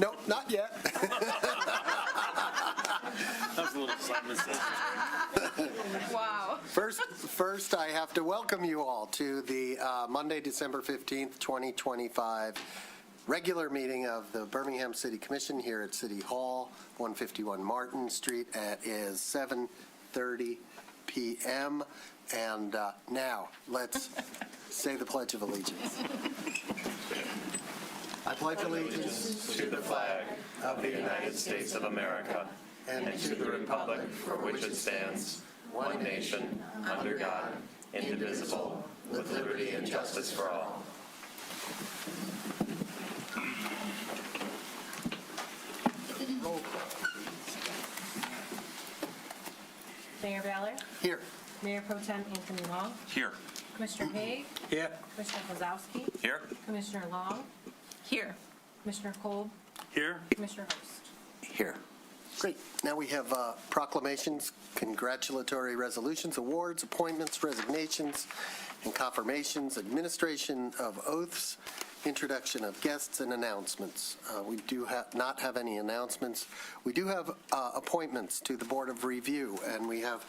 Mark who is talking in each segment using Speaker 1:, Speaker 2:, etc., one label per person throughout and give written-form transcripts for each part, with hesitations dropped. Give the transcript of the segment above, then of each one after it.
Speaker 1: Nope, not yet.
Speaker 2: That was a little sudden.
Speaker 3: Wow.
Speaker 1: First, I have to welcome you all to the Monday, December 15th, 2025 regular meeting of the Birmingham City Commission here at City Hall, 151 Martin Street. It is 7:30 p.m. And now, let's say the Pledge of Allegiance. I pledge allegiance
Speaker 2: To the flag of the United States of America and to the republic for which it stands, one nation, under God, indivisible, with liberty and justice for all.
Speaker 1: roll call.
Speaker 3: Mayor Ballard,
Speaker 1: Here.
Speaker 3: Mayor Pro Tem Anthony Long,
Speaker 2: Here.
Speaker 3: Commissioner Haig,
Speaker 1: Here.
Speaker 3: Commissioner Kozowski,
Speaker 2: Here.
Speaker 3: Commissioner Long,
Speaker 4: Here.
Speaker 3: Commissioner Kolb,
Speaker 2: Here.
Speaker 3: Commissioner Host.
Speaker 1: Here. Great. Now we have proclamations, congratulatory resolutions, awards, appointments, resignations, and confirmations, administration of oaths, introduction of guests, and announcements. We do not have any announcements. We do have appointments to the Board of Review, and we have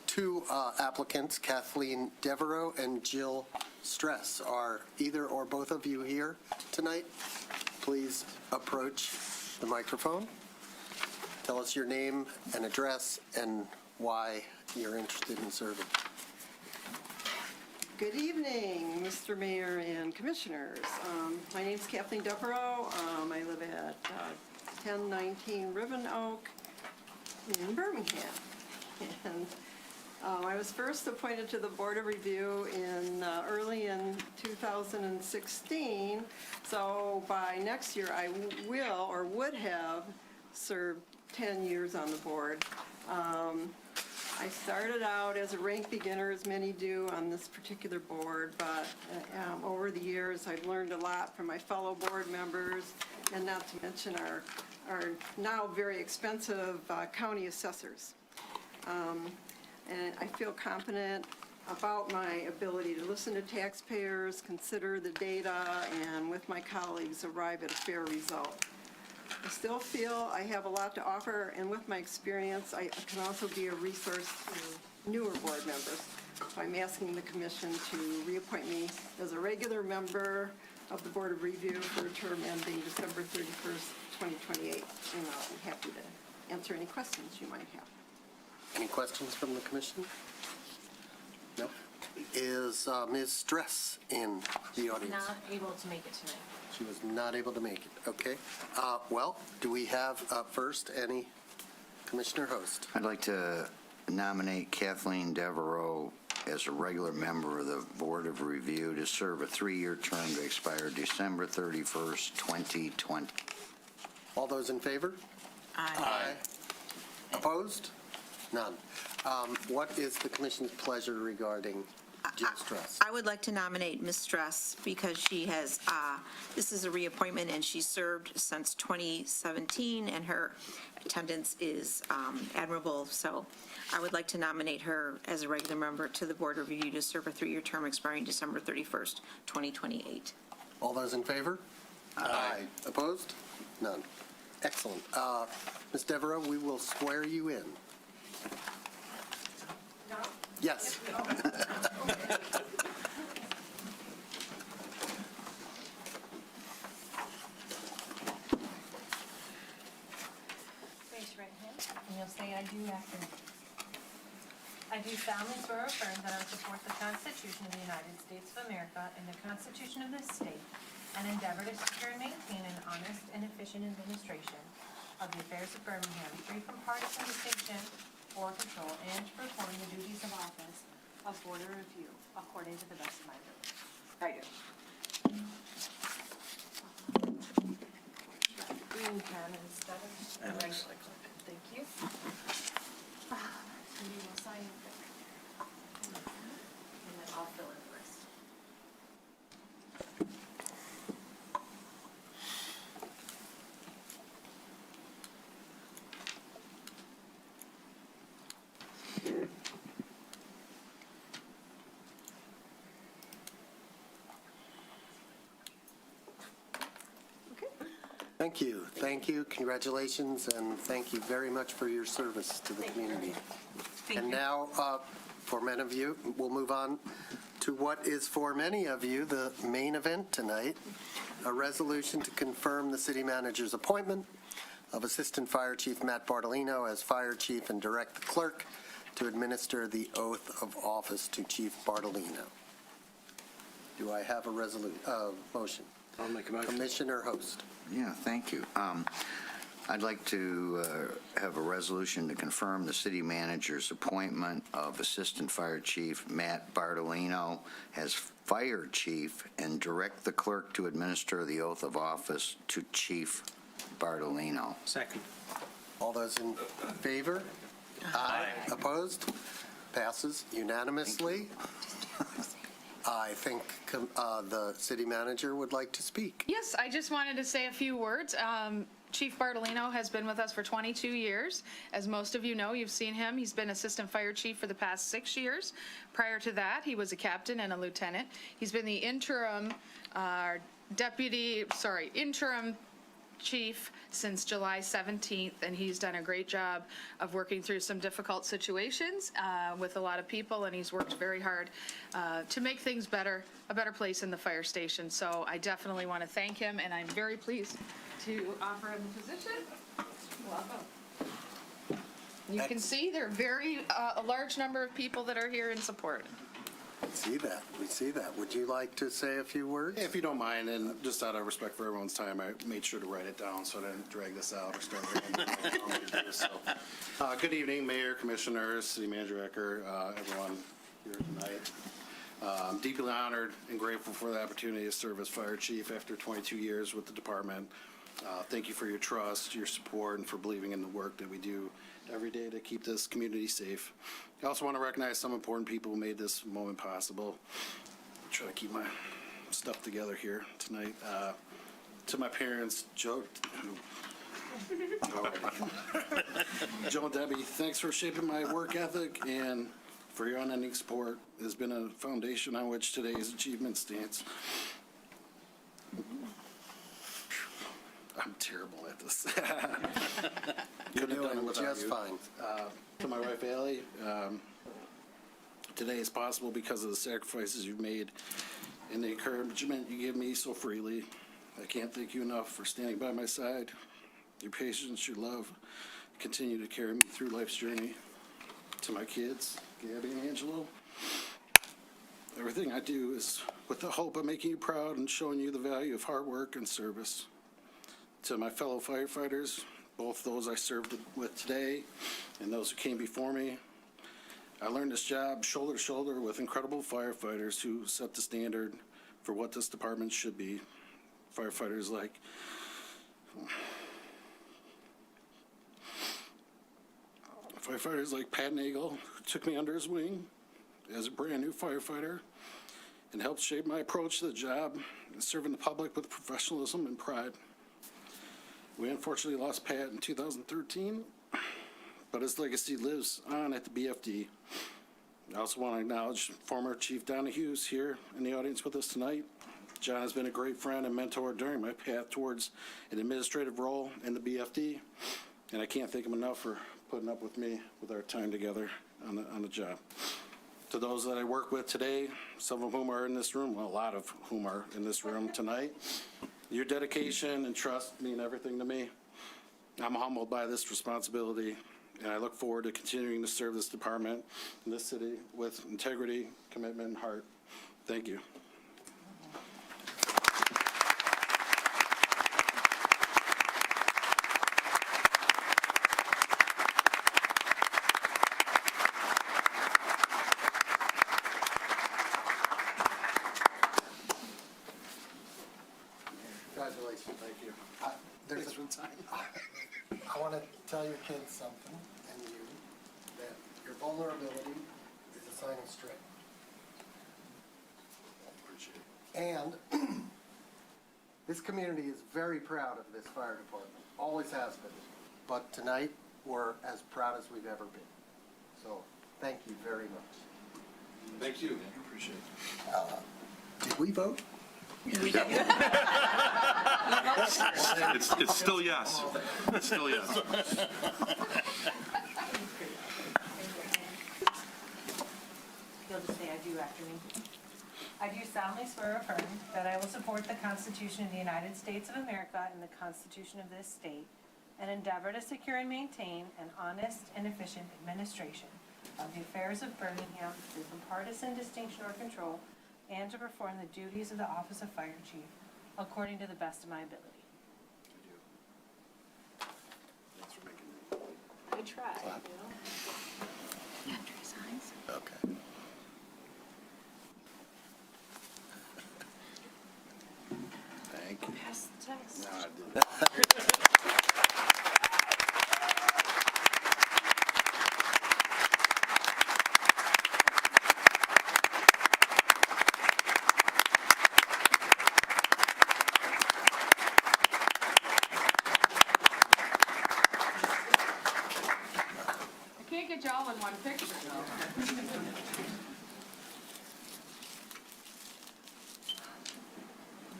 Speaker 1: two applicants, Kathleen Devereaux and Jill Stress. Are either or both of you here tonight? Please approach the microphone. Tell us your name and address and why you're interested in serving.
Speaker 5: Good evening, Mr. Mayor and Commissioners. My name's Kathleen Devereaux. I live at 1019 Ribbon Oak in Birmingham. And I was first appointed to the Board of Review early in 2016. So by next year, I will or would have served 10 years on the board. I started out as a rank beginner, as many do on this particular board, but over the years, I've learned a lot from my fellow board members, and not to mention our now very expensive county assessors. And I feel confident about my ability to listen to taxpayers, consider the data, and with my colleagues, arrive at a fair result. I still feel I have a lot to offer, and with my experience, I can also be a resource to newer board members. So I'm asking the Commission to reappoint me as a regular member of the Board of Review for a term ending December 31st, 2028, and I'll be happy to answer any questions you might have.
Speaker 1: Any questions from the commission? No? Is Ms. Stress in the audience?
Speaker 3: Not able to make it tonight.
Speaker 1: She was not able to make it. Okay. Well, do we have first any Commissioner Host?
Speaker 6: I'd like to nominate Kathleen Devereaux as a regular member of the Board of Review to serve a 3-year term to expire December 31st, 2020.
Speaker 1: All those in favor?
Speaker 4: Aye.
Speaker 1: Opposed? None. What is the Commission's pleasure regarding Jill Stress?
Speaker 4: I would like to nominate Ms. Stress because she has, this is a reappointment, and she served since 2017, and her attendance is admirable. So I would like to nominate her as a regular member to the Board of Review to serve a 3-year term expiring December 31st, 2028.
Speaker 1: All those in favor? Aye. Opposed? None. Excellent. Ms. Devereaux, we will swear you in. Yes.
Speaker 3: Raise your right hand, and you'll say, I do after me. I do solemnly swear or affirm that I will support the Constitution of the United States of America and the Constitution of this state, and endeavor to secure and maintain an honest and efficient administration of the affairs of Birmingham, free from partisan distinction or control, and to perform the duties of office of Board of Review according to the best of my ability. I do. Green pen instead of the regular. Thank you. And you will sign it. And then I'll fill in the rest.
Speaker 1: Thank you, congratulations, and thank you very much for your service to the community. And now, for many of you, we'll move on to what is for many of you the main event tonight, a resolution to confirm the city manager's appointment of Assistant Fire Chief Matt Bartolino as Fire Chief and direct the clerk to administer the oath of office to Chief Bartolino. Do I have a motion?
Speaker 7: I'll make a motion.
Speaker 1: Commissioner Host.
Speaker 6: Yeah, thank you. I'd like to have a resolution to confirm the city manager's appointment of Assistant Fire Chief Matt Bartolino as Fire Chief and direct the clerk to administer the oath of office to Chief Bartolino.
Speaker 7: Second.
Speaker 1: All those in favor? Aye. Opposed? Passes unanimously. I think the city manager would like to speak.
Speaker 8: Yes, I just wanted to say a few words. Chief Bartolino has been with us for 22 years. As most of you know, you've seen him. He's been Assistant Fire Chief for the past 6 years. Prior to that, he was a captain and a lieutenant. He's been the interim interim chief since July 17th, and he's done a great job of working through some difficult situations with a lot of people, and he's worked very hard to make things better, a better place in the fire station. So I definitely want to thank him, and I'm very pleased to offer him the position. Welcome. You can see there are a large number of people that are here in support.
Speaker 1: We see that. Would you like to say a few words?
Speaker 7: If you don't mind, and just out of respect for everyone's time, I made sure to write it down so I didn't drag this out or start writing. So, good evening, Mayor, Commissioners, City Manager Ecker, everyone here tonight. I'm deeply honored and grateful for the opportunity to serve as Fire Chief after 22 years with the department. Thank you for your trust, your support, and for believing in the work that we do every day to keep this community safe. I also want to recognize some important people who made this moment possible. Try to keep my stuff together here tonight. To my parents, Joe and Debbie, thanks for shaping my work ethic and for your unending support. It has been a foundation on which today's achievement stands. I'm terrible at this.
Speaker 1: You're
Speaker 7: Couldn't have done it
Speaker 1: doing
Speaker 7: without
Speaker 1: just
Speaker 7: you.
Speaker 1: fine.
Speaker 7: To my wife, Allie, today is possible because of the sacrifices you've made and the encouragement you give me so freely. I can't thank you enough for standing by my side. Your patience, your love, continue to carry me through life's journey. To my kids, Gabby and Angelo, everything I do is with the hope of making you proud and showing you the value of hard work and service. To my fellow firefighters, both those I served with today and those who came before me, I learned this job shoulder to shoulder with incredible firefighters who set the standard for what this department should be. Firefighters like Pat Nagel, who took me under his wing as a brand new firefighter and helped shape my approach to the job and serving the public with professionalism and pride. We unfortunately lost Pat in 2013, but his legacy lives on at the BFD. I also want to acknowledge former Chief Donna Hughes here in the audience with us tonight. John has been a great friend and mentor during my path towards an administrative role in the BFD, and I can't thank him enough for putting up with me with our time together on the job. To those that I work with today, some of whom are in this room, well, a lot of whom are in this room tonight, your dedication and trust mean everything to me. I'm humbled by this responsibility, and I look forward to continuing to serve this department and this city with integrity, commitment, and heart. Thank you.
Speaker 1: Congratulations.
Speaker 7: Thank you.
Speaker 1: There's
Speaker 7: Thanks for the time.
Speaker 1: I want to tell your kids something, and you, that your vulnerability is a sign of strength.
Speaker 7: Appreciate it.
Speaker 1: And this community is very proud of this fire department, always has been. But tonight, we're as proud as we've ever been. So, thank you very much.
Speaker 7: Thank you. Appreciate it.
Speaker 1: Did we vote?
Speaker 9: It's still yes. It's still yes.
Speaker 3: You'll just say I do after me. I do solemnly swear or affirm that I will support the Constitution of the United States of America and the Constitution of this state, and endeavor to secure and maintain an honest and efficient administration of the affairs of Birmingham free from partisan distinction or control, and to perform the duties of the office of fire chief according to the best of my ability. I tried,
Speaker 4: After he signs.
Speaker 1: Okay. Thank you.
Speaker 4: Pass the test.
Speaker 8: I can't get you all in one picture, though.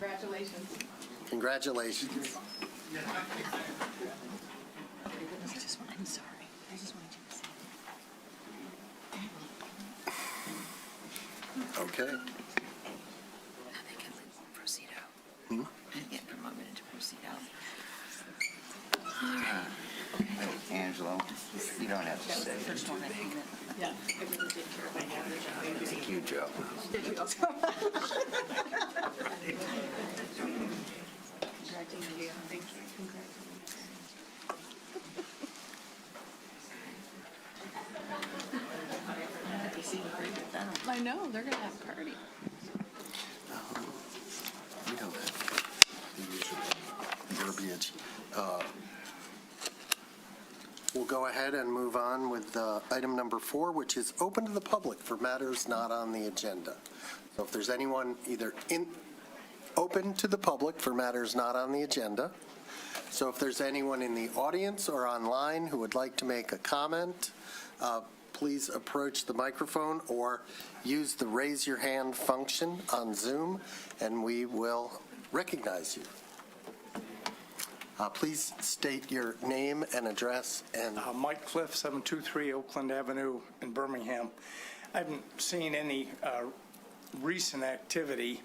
Speaker 8: Congratulations.
Speaker 1: Congratulations.
Speaker 4: I'm sorry. I just wanted you to say.
Speaker 1: Okay.
Speaker 4: Now they can proceed out. And get promoted into proceed out.
Speaker 6: Angelo, you don't have to say it.
Speaker 4: First one, I think.
Speaker 10: Yeah, I really did care about that.
Speaker 6: Thank you, Joe.
Speaker 10: Congratulations. Thank you.
Speaker 8: I know, they're gonna have a party.
Speaker 1: We don't have the usual verbiage. We'll go ahead and move on with item number 4, which is open to the public for matters not on the agenda. So if there's anyone either open to the public for matters not on the agenda, so if there's anyone in the audience or online who would like to make a comment, please approach the microphone or use the raise your hand function on Zoom, and we will recognize you. Please state your name and address and
Speaker 11: Mike Cliff, 723 Oakland Avenue in Birmingham. I haven't seen any recent activity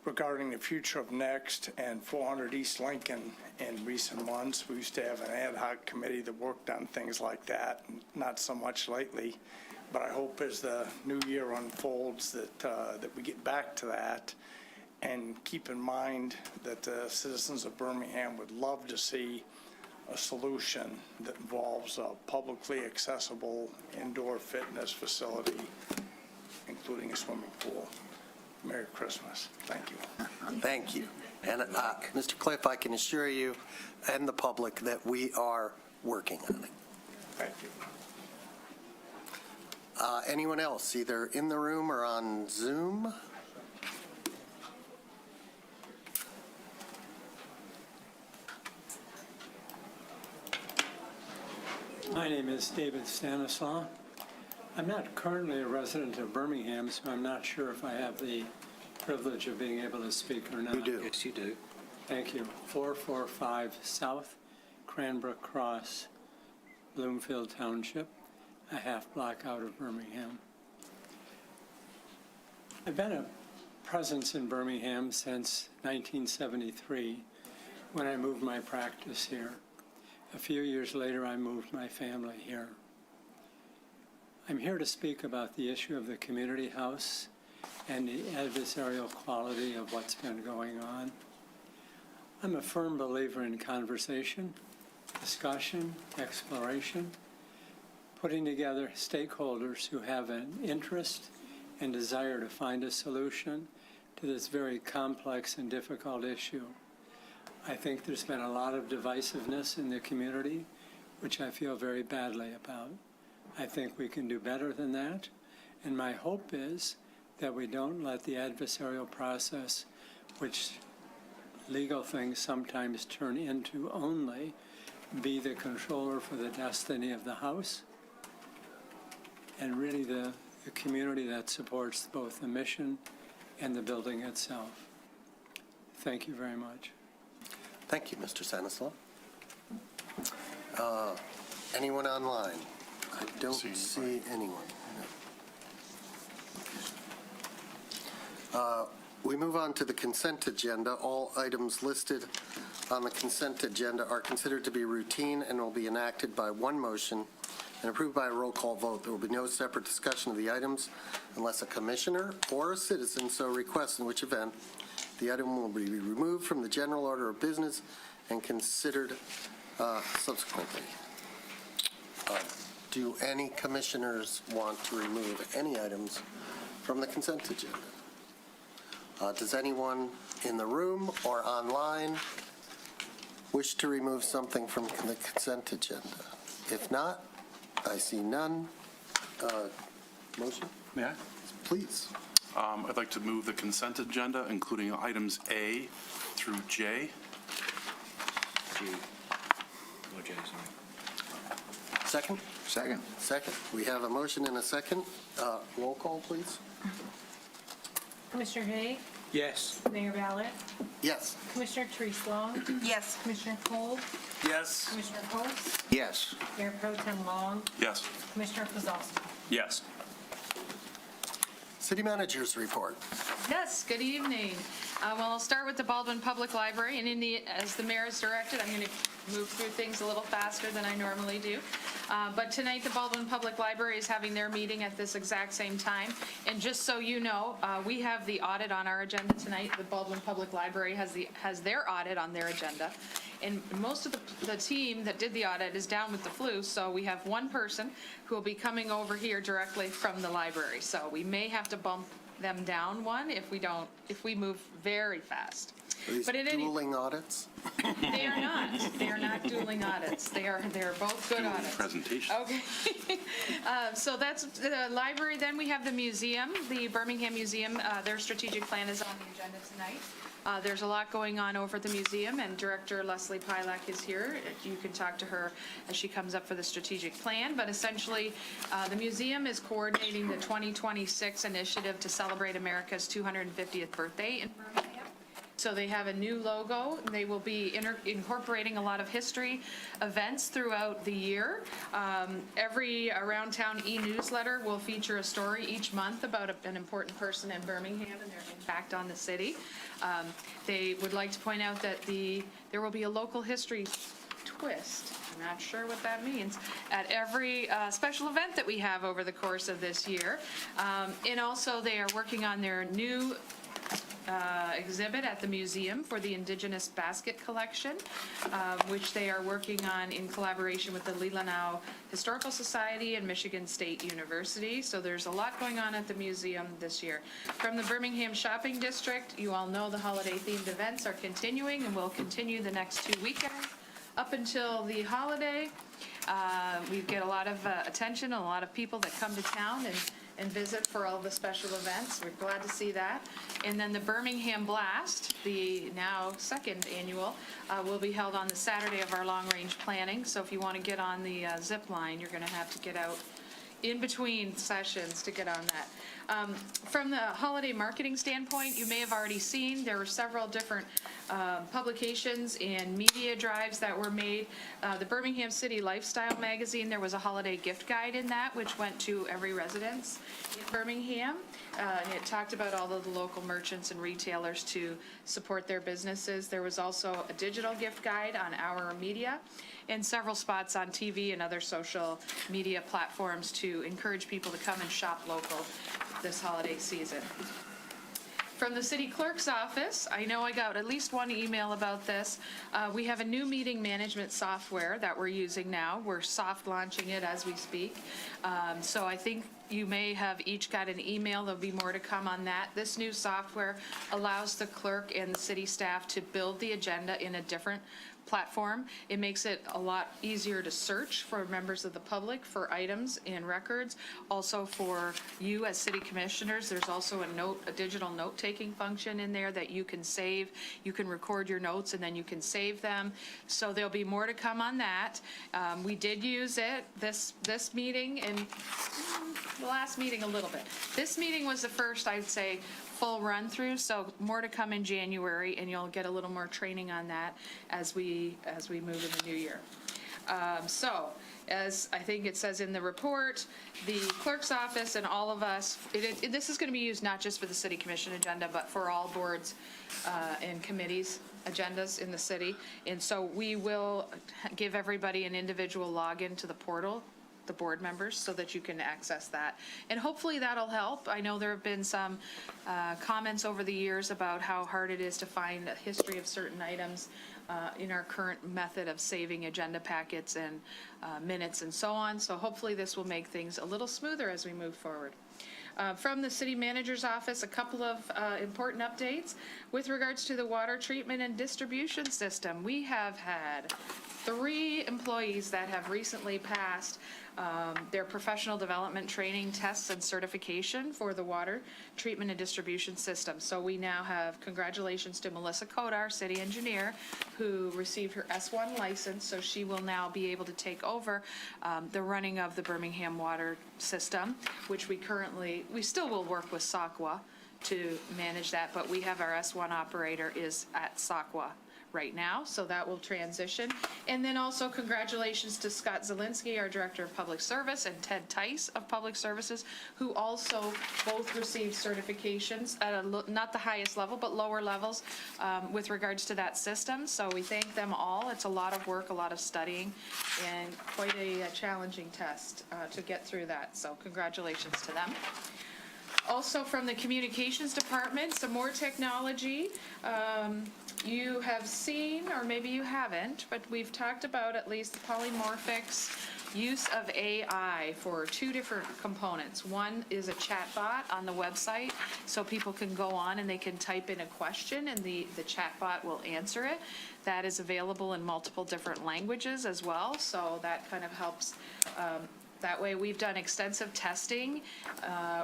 Speaker 11: regarding the future of Next and 400 East Lincoln in recent months. We used to have an ad hoc committee that worked on things like that, not so much lately. But I hope as the new year unfolds that we get back to that. And keep in mind that the citizens of Birmingham would love to see a solution that involves a publicly accessible indoor fitness facility, including a swimming pool. Merry Christmas. Thank you.
Speaker 1: thank you. And Mr. Cliff, I can assure you and the public that we are working on it.
Speaker 11: Thank you.
Speaker 1: Anyone else, either in the room or on Zoom?
Speaker 12: My name is David Stanislaw. I'm not currently a resident of Birmingham, so I'm not sure if I have the privilege of being able to speak or not.
Speaker 1: You do.
Speaker 6: Yes, you do.
Speaker 12: Thank you. 445 South Cranbrook Cross, Bloomfield Township, a half block out of Birmingham. I've been a presence in Birmingham since 1973 when I moved my practice here. A few years later, I moved my family here. I'm here to speak about the issue of the community house and the adversarial quality of what's been going on. I'm a firm believer in conversation, discussion, exploration, putting together stakeholders who have an interest and desire to find a solution to this very complex and difficult issue. I think there's been a lot of divisiveness in the community, which I feel very badly about. I think we can do better than that, and my hope is that we don't let the adversarial process, which legal things sometimes turn into only, be the controller for the destiny of the house, and really the community that supports both the mission and the building itself. Thank you very much.
Speaker 1: Thank you, Mr. Stanislaw. Anyone online? I don't see anyone. No. We move on to the consent agenda. All items listed on the consent agenda are considered to be routine and will be enacted by one motion and approved by a roll call vote. There will be no separate discussion of the items unless a commissioner or a citizen so requests, in which event the item will be removed from the general order of business and considered subsequently. Do any commissioners want to remove any items from the consent agenda? Does anyone in the room or online wish to remove something from the consent agenda? If not, I see none. Motion?
Speaker 9: May I?
Speaker 1: Please.
Speaker 9: I'd like to move the consent agenda, including items A through J.
Speaker 1: Second?
Speaker 6: Second.
Speaker 1: Second. We have a motion and a second. Roll call, please.
Speaker 3: Commissioner Hay,
Speaker 12: Yes.
Speaker 3: Mayor Ballard,
Speaker 1: Yes.
Speaker 3: Commissioner Therese Long,
Speaker 4: Yes.
Speaker 3: Commissioner Cole,
Speaker 9: Yes.
Speaker 3: Commissioner Post,
Speaker 6: Yes.
Speaker 3: Mayor Pro Tem Long,
Speaker 9: Yes.
Speaker 3: Commissioner Kozlowski.
Speaker 9: Yes.
Speaker 1: City Manager's report.
Speaker 8: Yes, good evening. Well, I'll start with the Baldwin Public Library, and as the mayor has directed, I'm going to move through things a little faster than I normally do. But tonight, the Baldwin Public Library is having their meeting at this exact same time. And just so you know, we have the audit on our agenda tonight. The Baldwin Public Library has their audit on their agenda. And most of the team that did the audit is down with the flu, so we have one person who will be coming over here directly from the library. So we may have to bump them down one if we move very fast.
Speaker 1: Are these
Speaker 8: But in any-
Speaker 1: dueling audits?
Speaker 8: They are not. They are not dueling audits. They are both good
Speaker 9: Doing
Speaker 8: audits.
Speaker 9: presentation.
Speaker 8: Okay. So that's the library. Then we have the museum, the Birmingham Museum. Their strategic plan is on the agenda tonight. There's a lot going on over at the museum, and Director Leslie Pilak is here. You can talk to her as she comes up for the strategic plan. But essentially, the museum is coordinating the 2026 initiative to celebrate America's 250th birthday in Birmingham. So they have a new logo. They will be incorporating a lot of history events throughout the year. Every Around Town e-newsletter will feature a story each month about an important person in Birmingham and their impact on the city. They would like to point out that there will be a local history twist. I'm not sure what that means, at every special event that we have over the course of this year. And also they are working on their new exhibit at the museum for the Indigenous Basket Collection, which they are working on in collaboration with the Leelanau Historical Society and Michigan State University. So there's a lot going on at the museum this year. From the Birmingham Shopping District, you all know the holiday-themed events are continuing and will continue the next 2 weekends up until the holiday. We get a lot of attention, a lot of people that come to town and visit for all the special events. We're glad to see that. And then the Birmingham Blast, the now second annual, will be held on the Saturday of our long-range planning. So if you want to get on the zip line, you're going to have to get out in between sessions to get on that. From the holiday marketing standpoint, you may have already seen there were several different publications and media drives that were made. The Birmingham City Lifestyle magazine, there was a holiday gift guide in that, which went to every residence in Birmingham. And it talked about all of the local merchants and retailers to support their businesses. There was also a digital gift guide on our media and several spots on TV and other social media platforms to encourage people to come and shop local this holiday season. From the city clerk's office, I know I got at least one email about this. We have a new meeting management software that we're using now. We're soft launching it as we speak. So I think you may have each got an email. There'll be more to come on that. This new software allows the clerk and the city staff to build the agenda in a different platform. It makes it a lot easier to search for members of the public for items and records. Also for you as city commissioners, there's also a digital note-taking function in there that you can save. You can record your notes and then you can save them. So there'll be more to come on that. We did use it this meeting and the last meeting a little bit. This meeting was the first, I'd say, full run-through, so more to come in January, and you'll get a little more training on that as we move in the new year. So, as I think it says in the report, the clerk's office and all of us, this is going to be used not just for the city commission agenda, but for all boards and committees agendas in the city. And so we will give everybody an individual login to the portal, the board members, so that you can access that. And hopefully that'll help. I know there have been some comments over the years about how hard it is to find a history of certain items in our current method of saving agenda packets and minutes and so on. So hopefully this will make things a little smoother as we move forward. From the city manager's office, a couple of important updates with regards to the water treatment and distribution system. We have had 3 employees that have recently passed their professional development training tests and certification for the water treatment and distribution system. So we now have congratulations to Melissa Kodar, city engineer, who received her S1 license. So she will now be able to take over the running of the Birmingham water system, which we still will work with SACWA to manage that, but we have our S1 operator is at SACWA right now, so that will transition. And then also congratulations to Scott Zielinski, our Director of Public Service, and Ted Tice of Public Services, who also both received certifications at not the highest level, but lower levels with regards to that system. So we thank them all. It's a lot of work, a lot of studying, and quite a challenging test to get through that. So congratulations to them. Also from the communications department, some more technology. You have seen, or maybe you haven't, but we've talked about at least Polymorphic's use of AI for 2 different components. One is a chat bot on the website, so people can go on and they can type in a question and the chat bot will answer it. That is available in multiple different languages as well, so that kind of helps. That way, we've done extensive testing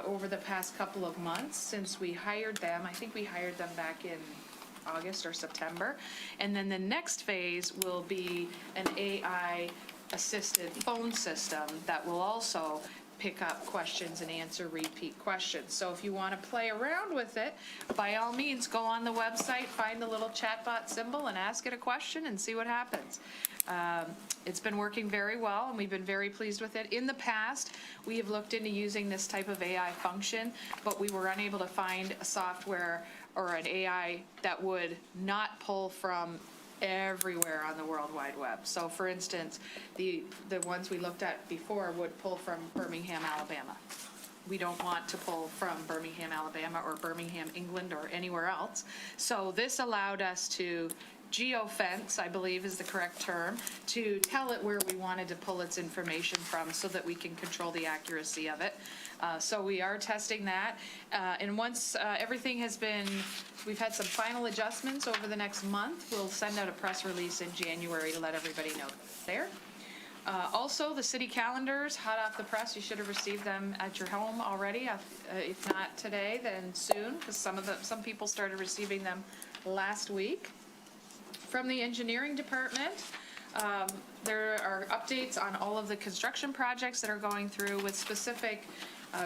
Speaker 8: over the past couple of months since we hired them. I think we hired them back in August or September. And then the next phase will be an AI-assisted phone system that will also pick up questions and answer repeat questions. So if you want to play around with it, by all means, go on the website, find the little chatbot symbol and ask it a question and see what happens. It's been working very well, and we've been very pleased with it. In the past, we have looked into using this type of AI function, but we were unable to find a software or an AI that would not pull from everywhere on the World Wide Web. So for instance, the ones we looked at before would pull from Birmingham, Alabama. We don't want to pull from Birmingham, Alabama or Birmingham, England or anywhere else. So this allowed us to geofence, I believe is the correct term, to tell it where we wanted to pull its information from so that we can control the accuracy of it. So we are testing that. And once everything has been, we've had some final adjustments over the next month, we'll send out a press release in January to let everybody know it's there. Also, the city calendars, hot off the press, you should have received them at your home already. If not today, then soon, because some people started receiving them last week. From the engineering department, there are updates on all of the construction projects that are going through with specific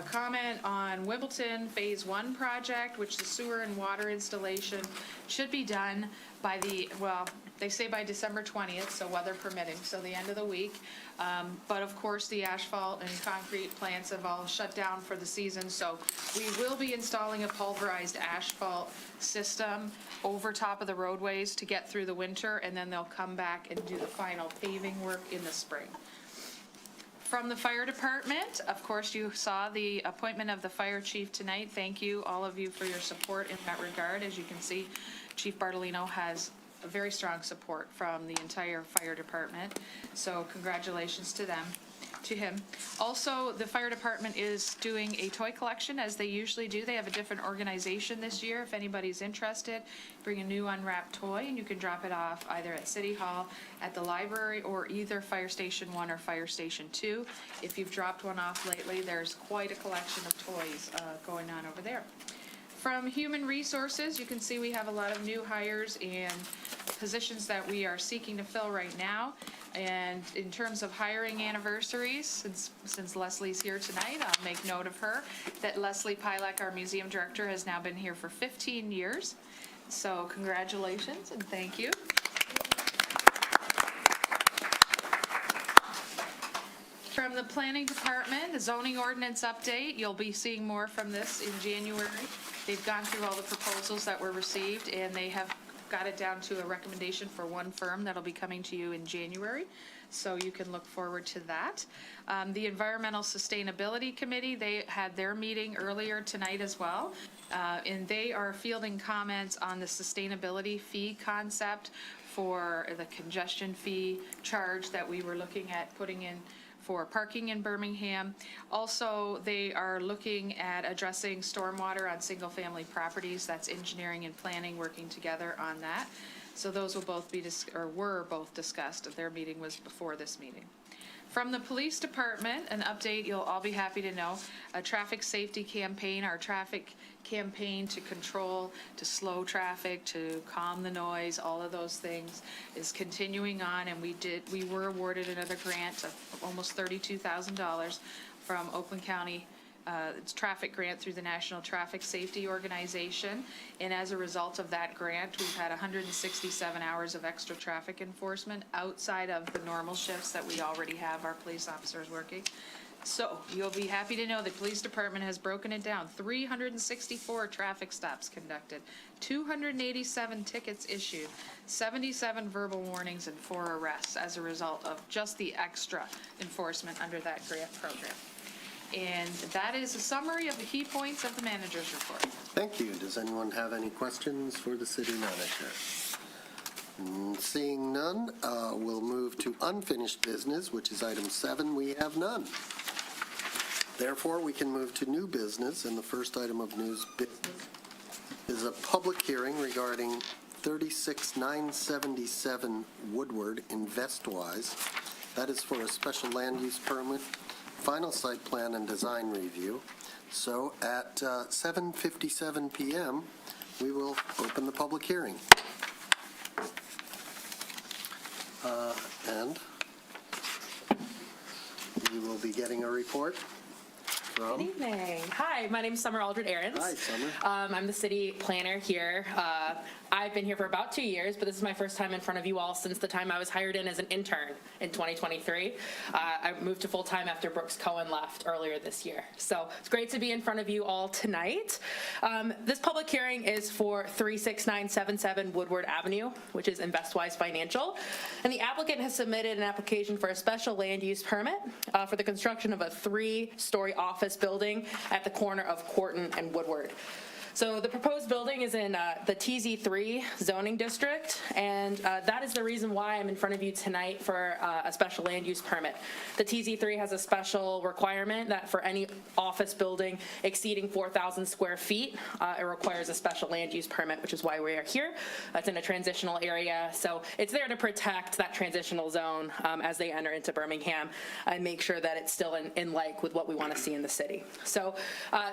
Speaker 8: comment on Wimbledon Phase 1 project, which the sewer and water installation should be done by they say by December 20th, so weather permitting, so the end of the week. But of course, the asphalt and concrete plants have all shut down for the season, so we will be installing a pulverized asphalt system over top of the roadways to get through the winter, and then they'll come back and do the final paving work in the spring. From the fire department, of course, you saw the appointment of the fire chief tonight. Thank you, all of you, for your support in that regard. As you can see, Chief Bartolino has a very strong support from the entire fire department. So congratulations to him. Also, the fire department is doing a toy collection as they usually do. They have a different organization this year. If anybody's interested, bring a new unwrapped toy and you can drop it off either at City Hall, at the library, or either Fire Station 1 or Fire Station 2. If you've dropped one off lately, there's quite a collection of toys going on over there. From Human Resources, you can see we have a lot of new hires and positions that we are seeking to fill right now. And in terms of hiring anniversaries, since Leslie's here tonight, I'll make note of her, that Leslie Pilak, our museum director, has now been here for 15 years. So congratulations and thank you. From the planning department, the zoning ordinance update, you'll be seeing more from this in January. They've gone through all the proposals that were received, and they have got it down to a recommendation for one firm that'll be coming to you in January. So you can look forward to that. The Environmental Sustainability Committee, they had their meeting earlier tonight as well. And they are fielding comments on the sustainability fee concept for the congestion fee charge that we were looking at putting in for parking in Birmingham. Also, they are looking at addressing stormwater on single-family properties. That's engineering and planning working together on that. So those will both be, were both discussed. Their meeting was before this meeting. From the police department, an update you'll all be happy to know, a traffic safety campaign, our traffic campaign to control, to slow traffic, to calm the noise, all of those things is continuing on, and we were awarded another grant of almost $32,000 from Oakland County. It's traffic grant through the National Traffic Safety Organization. And as a result of that grant, we've had 167 hours of extra traffic enforcement outside of the normal shifts that we already have our police officers working. So you'll be happy to know the police department has broken it down. 364 traffic stops conducted, 287 tickets issued, 77 verbal warnings, and 4 arrests as a result of just the extra enforcement under that grant program. And that is a summary of the key points of the manager's report.
Speaker 1: Thank you. Does anyone have any questions for the city manager? Seeing none, we'll move to unfinished business, which is item 7. We have none. Therefore, we can move to new business, and the first item of news business is a public hearing regarding 36977 Woodward in Vestwise. That is for a special land use permit, final site plan and design review. So at 7:57 p.m., we will open the public hearing. And we will be getting a report from...
Speaker 13: Good evening. Hi, my name is Summer Aldred Ahrens.
Speaker 1: Hi, Summer.
Speaker 13: I'm the city planner here. I've been here for about 2 years, but this is my first time in front of you all since the time I was hired in as an intern in 2023. I moved to full-time after Brooks Cohen left earlier this year. So it's great to be in front of you all tonight. This public hearing is for 36977 Woodward Avenue, which is in Vestwise Financial. And the applicant has submitted an application for a special land use permit for the construction of a 3-story office building at the corner of Quarton and Woodward. So the proposed building is in the TZ3 zoning district, and that is the reason why I'm in front of you tonight for a special land use permit. The TZ3 has a special requirement that for any office building exceeding 4,000 square feet, it requires a special land use permit, which is why we are here. It's in a transitional area, so it's there to protect that transitional zone as they enter into Birmingham and make sure that it's still in like with what we want to see in the city. So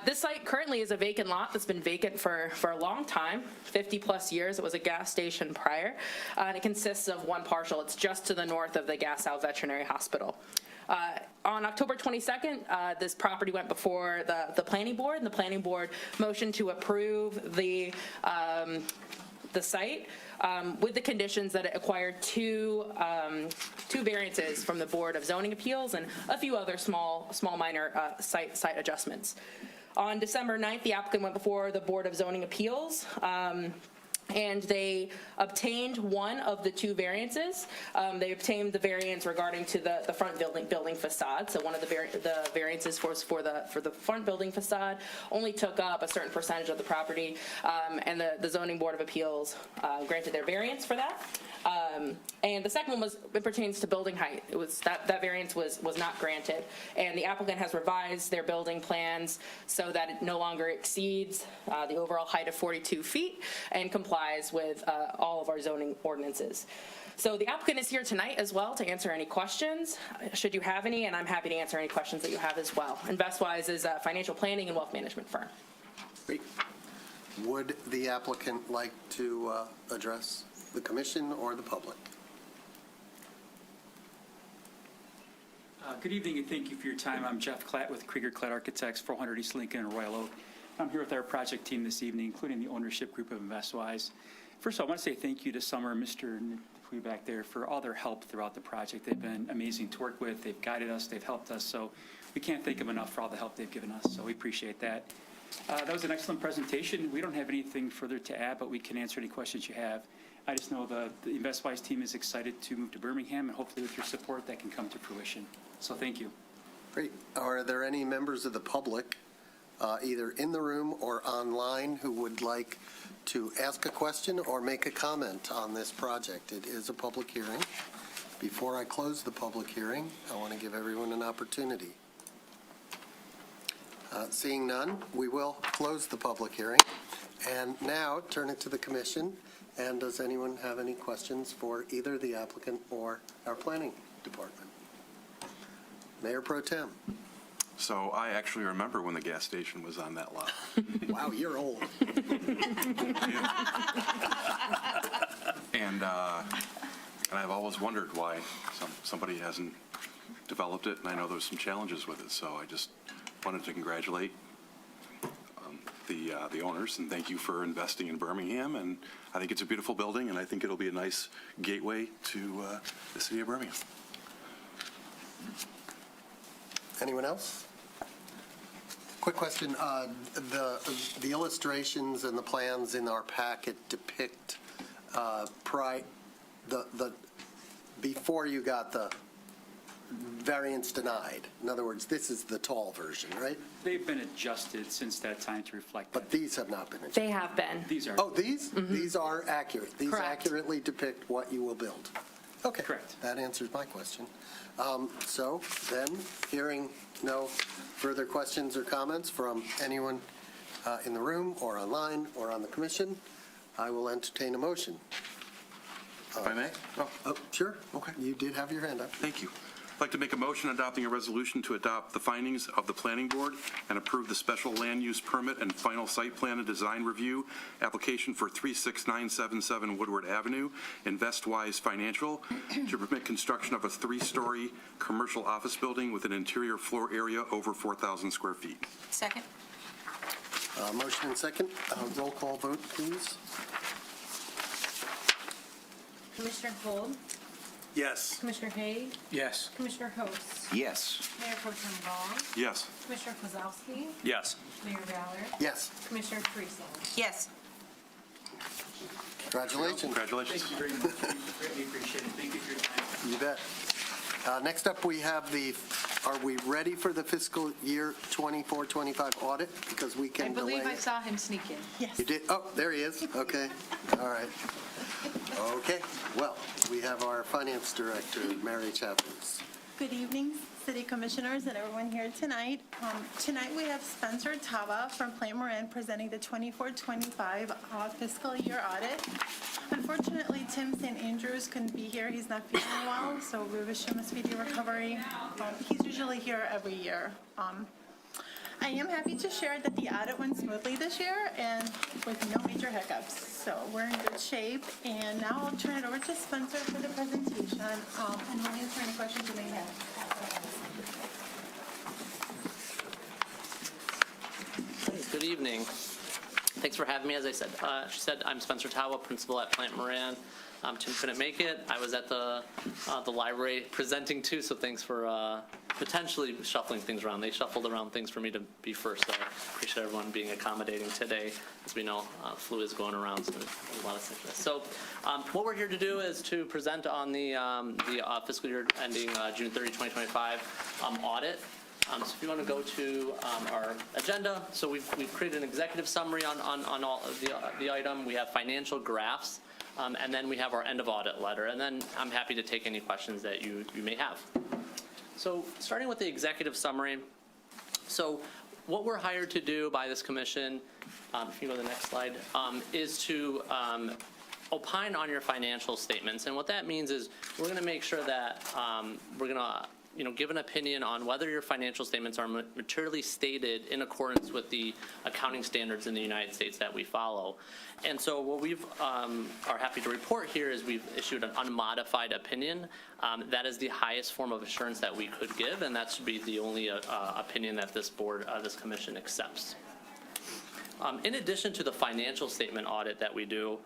Speaker 13: this site currently is a vacant lot that's been vacant for a long time, 50 plus years. It was a gas station prior, and it consists of one parcel. It's just to the north of the Gassau Veterinary Hospital. On October 22nd, this property went before the planning board, and the planning board motioned to approve the site with the conditions that it acquired two variances from the Board of Zoning Appeals and a few other small minor site adjustments. On December 9th, the applicant went before the Board of Zoning Appeals, and they obtained one of the 2 variances. They obtained the variance regarding to the front building facade. So one of the variances was for the front building facade, only took up a certain percentage of the property, and the Zoning Board of Appeals granted their variance for that. And the second one it pertains to building height. It was that variance was not granted, and the applicant has revised their building plans so that it no longer exceeds the overall height of 42 feet and complies with all of our zoning ordinances. So the applicant is here tonight as well to answer any questions, should you have any, and I'm happy to answer any questions that you have as well. And Vestwise is a financial planning and wealth management firm.
Speaker 1: Great. Would the applicant like to address the commission or the public?
Speaker 14: Good evening, and thank you for your time. I'm Jeff Klatt with Krieger Klatt Architects, 400 East Lincoln and Royal Oak. I'm here with our project team this evening, including the ownership group of InvestWise. First of all, I want to say thank you to Summer and Mr. Dupuy back there for all their help throughout the project. They've been amazing to work with. They've guided us. They've helped us. So we can't thank them enough for all the help they've given us. So we appreciate that. That was an excellent presentation. We don't have anything further to add, but we can answer any questions you have. I just know the InvestWise team is excited to move to Birmingham, and hopefully with your support, that can come to fruition. So thank you.
Speaker 1: Great. Are there any members of the public, either in the room or online, who would like to ask a question or make a comment on this project? It is a public hearing. Before I close the public hearing, I want to give everyone an opportunity. Seeing none, we will close the public hearing and now turn it to the commission. And does anyone have any questions for either the applicant or our planning department? Mayor Pro Tem.
Speaker 9: So I actually remember when the gas station was on that lot.
Speaker 1: Wow, you're old.
Speaker 9: And I've always wondered why somebody hasn't developed it, and I know there's some challenges with it. So I just wanted to congratulate the owners, and thank you for investing in Birmingham. And I think it's a beautiful building, and I think it'll be a nice gateway to the city of Birmingham.
Speaker 1: Anyone else? Quick question. The illustrations and the plans in our packet depict before you got the variance denied. In other words, this is the tall version, right?
Speaker 14: They've been adjusted since that time to reflect
Speaker 1: But
Speaker 14: that.
Speaker 1: these have not been adjusted.
Speaker 13: They have been.
Speaker 14: These are.
Speaker 1: Oh, these? These are accurate. These
Speaker 13: Correct.
Speaker 1: accurately depict what you will build. Okay.
Speaker 14: Correct.
Speaker 1: That answers my question. So then, hearing no further questions or comments from anyone in the room or online or on the commission, I will entertain a motion.
Speaker 9: If I may?
Speaker 1: Oh, sure.
Speaker 9: Okay.
Speaker 1: You did have your hand up.
Speaker 9: Thank you. I'd like to make a motion adopting a resolution to adopt the findings of the planning board and approve the special land use permit and final site plan and design review application for 36977 Woodward Avenue, InvestWise Financial, to permit construction of a 3-story commercial office building with an interior floor area over 4,000 square feet.
Speaker 4: Second?
Speaker 1: Motion and second. Roll call vote, please.
Speaker 3: Commissioner Gold?
Speaker 7: Yes.
Speaker 3: Commissioner Haig?
Speaker 11: Yes.
Speaker 3: Commissioner Host?
Speaker 6: Yes.
Speaker 3: Mayor Pro Tem Gall?
Speaker 9: Yes.
Speaker 3: Commissioner Kozowski?
Speaker 7: Yes.
Speaker 3: Mayor Ballard?
Speaker 1: Yes.
Speaker 3: Commissioner Priestley?
Speaker 4: Yes.
Speaker 1: Congratulations.
Speaker 9: Congratulations.
Speaker 14: Thank you very much. We greatly appreciate it. Thank you for your time.
Speaker 1: You bet. Next up, we have are we ready for the fiscal year 24-25 audit? Because we
Speaker 8: I
Speaker 1: can delay.
Speaker 8: believe I saw him sneak in.
Speaker 1: You did? Oh, there he is. Okay. All right. Okay. Well, we have our finance director, Mary Chappens.
Speaker 15: Good evening, City Commissioners and everyone here tonight. Tonight we have Spencer Tava from Plant Moran presenting the 24-25 fiscal year audit. Unfortunately, Tim St. Andrews couldn't be here. He's not feeling well, so we wish him a speedy recovery. He's usually here every year. I am happy to share that the audit went smoothly this year and with no major hiccups. So we're in good shape. And now I'll turn it over to Spencer for the presentation, and we'll answer any questions you may have.
Speaker 16: Good evening. Thanks for having me. As she said, I'm Spencer Tawa, principal at Plant Moran. Tim couldn't make it. I was at the library presenting too, so thanks for potentially shuffling things around. They shuffled around things for me to be first, so I appreciate everyone being accommodating today. As we know, flu is going around, so there's a lot of sickness. So what we're here to do is to present on the fiscal year ending June 30, 2025 audit. So if you want to go to our agenda, so we've created an executive summary on all of the item. We have financial graphs, and then we have our end of audit letter. And then I'm happy to take any questions that you may have. So starting with the executive summary. So what we're hired to do by this commission, if you go to the next slide, is to opine on your financial statements. And what that means is we're going to make sure that we're going to give an opinion on whether your financial statements are materially stated in accordance with the accounting standards in the United States that we follow. And so what we've are happy to report here is we've issued an unmodified opinion. That is the highest form of assurance that we could give, and that should be the only opinion that this board, this commission accepts. In addition to the financial statement audit that we do,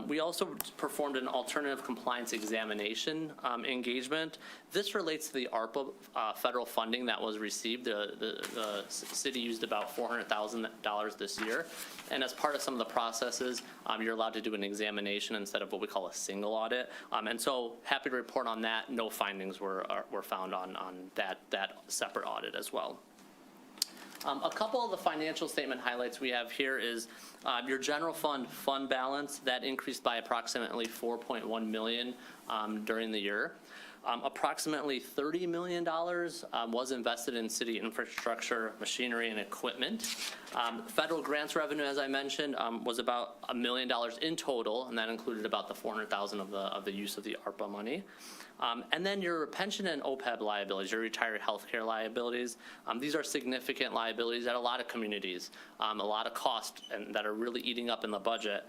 Speaker 16: we also performed an alternative compliance examination engagement. This relates to the ARPA federal funding that was received. The city used about $400,000 this year. And as part of some of the processes, you're allowed to do an examination instead of what we call a single audit. And so happy to report on that. No findings were found on that separate audit as well. A couple of the financial statement highlights we have here is your general fund balance that increased by approximately $4.1 million during the year. Approximately $30 million was invested in city infrastructure, machinery, and equipment. Federal grants revenue, as I mentioned, was about $1 million in total, and that included about the $400,000 of the use of the ARPA money. And then your pension and OPEB liabilities, your retired healthcare liabilities, these are significant liabilities at a lot of communities, a lot of costs and that are really eating up in the budget.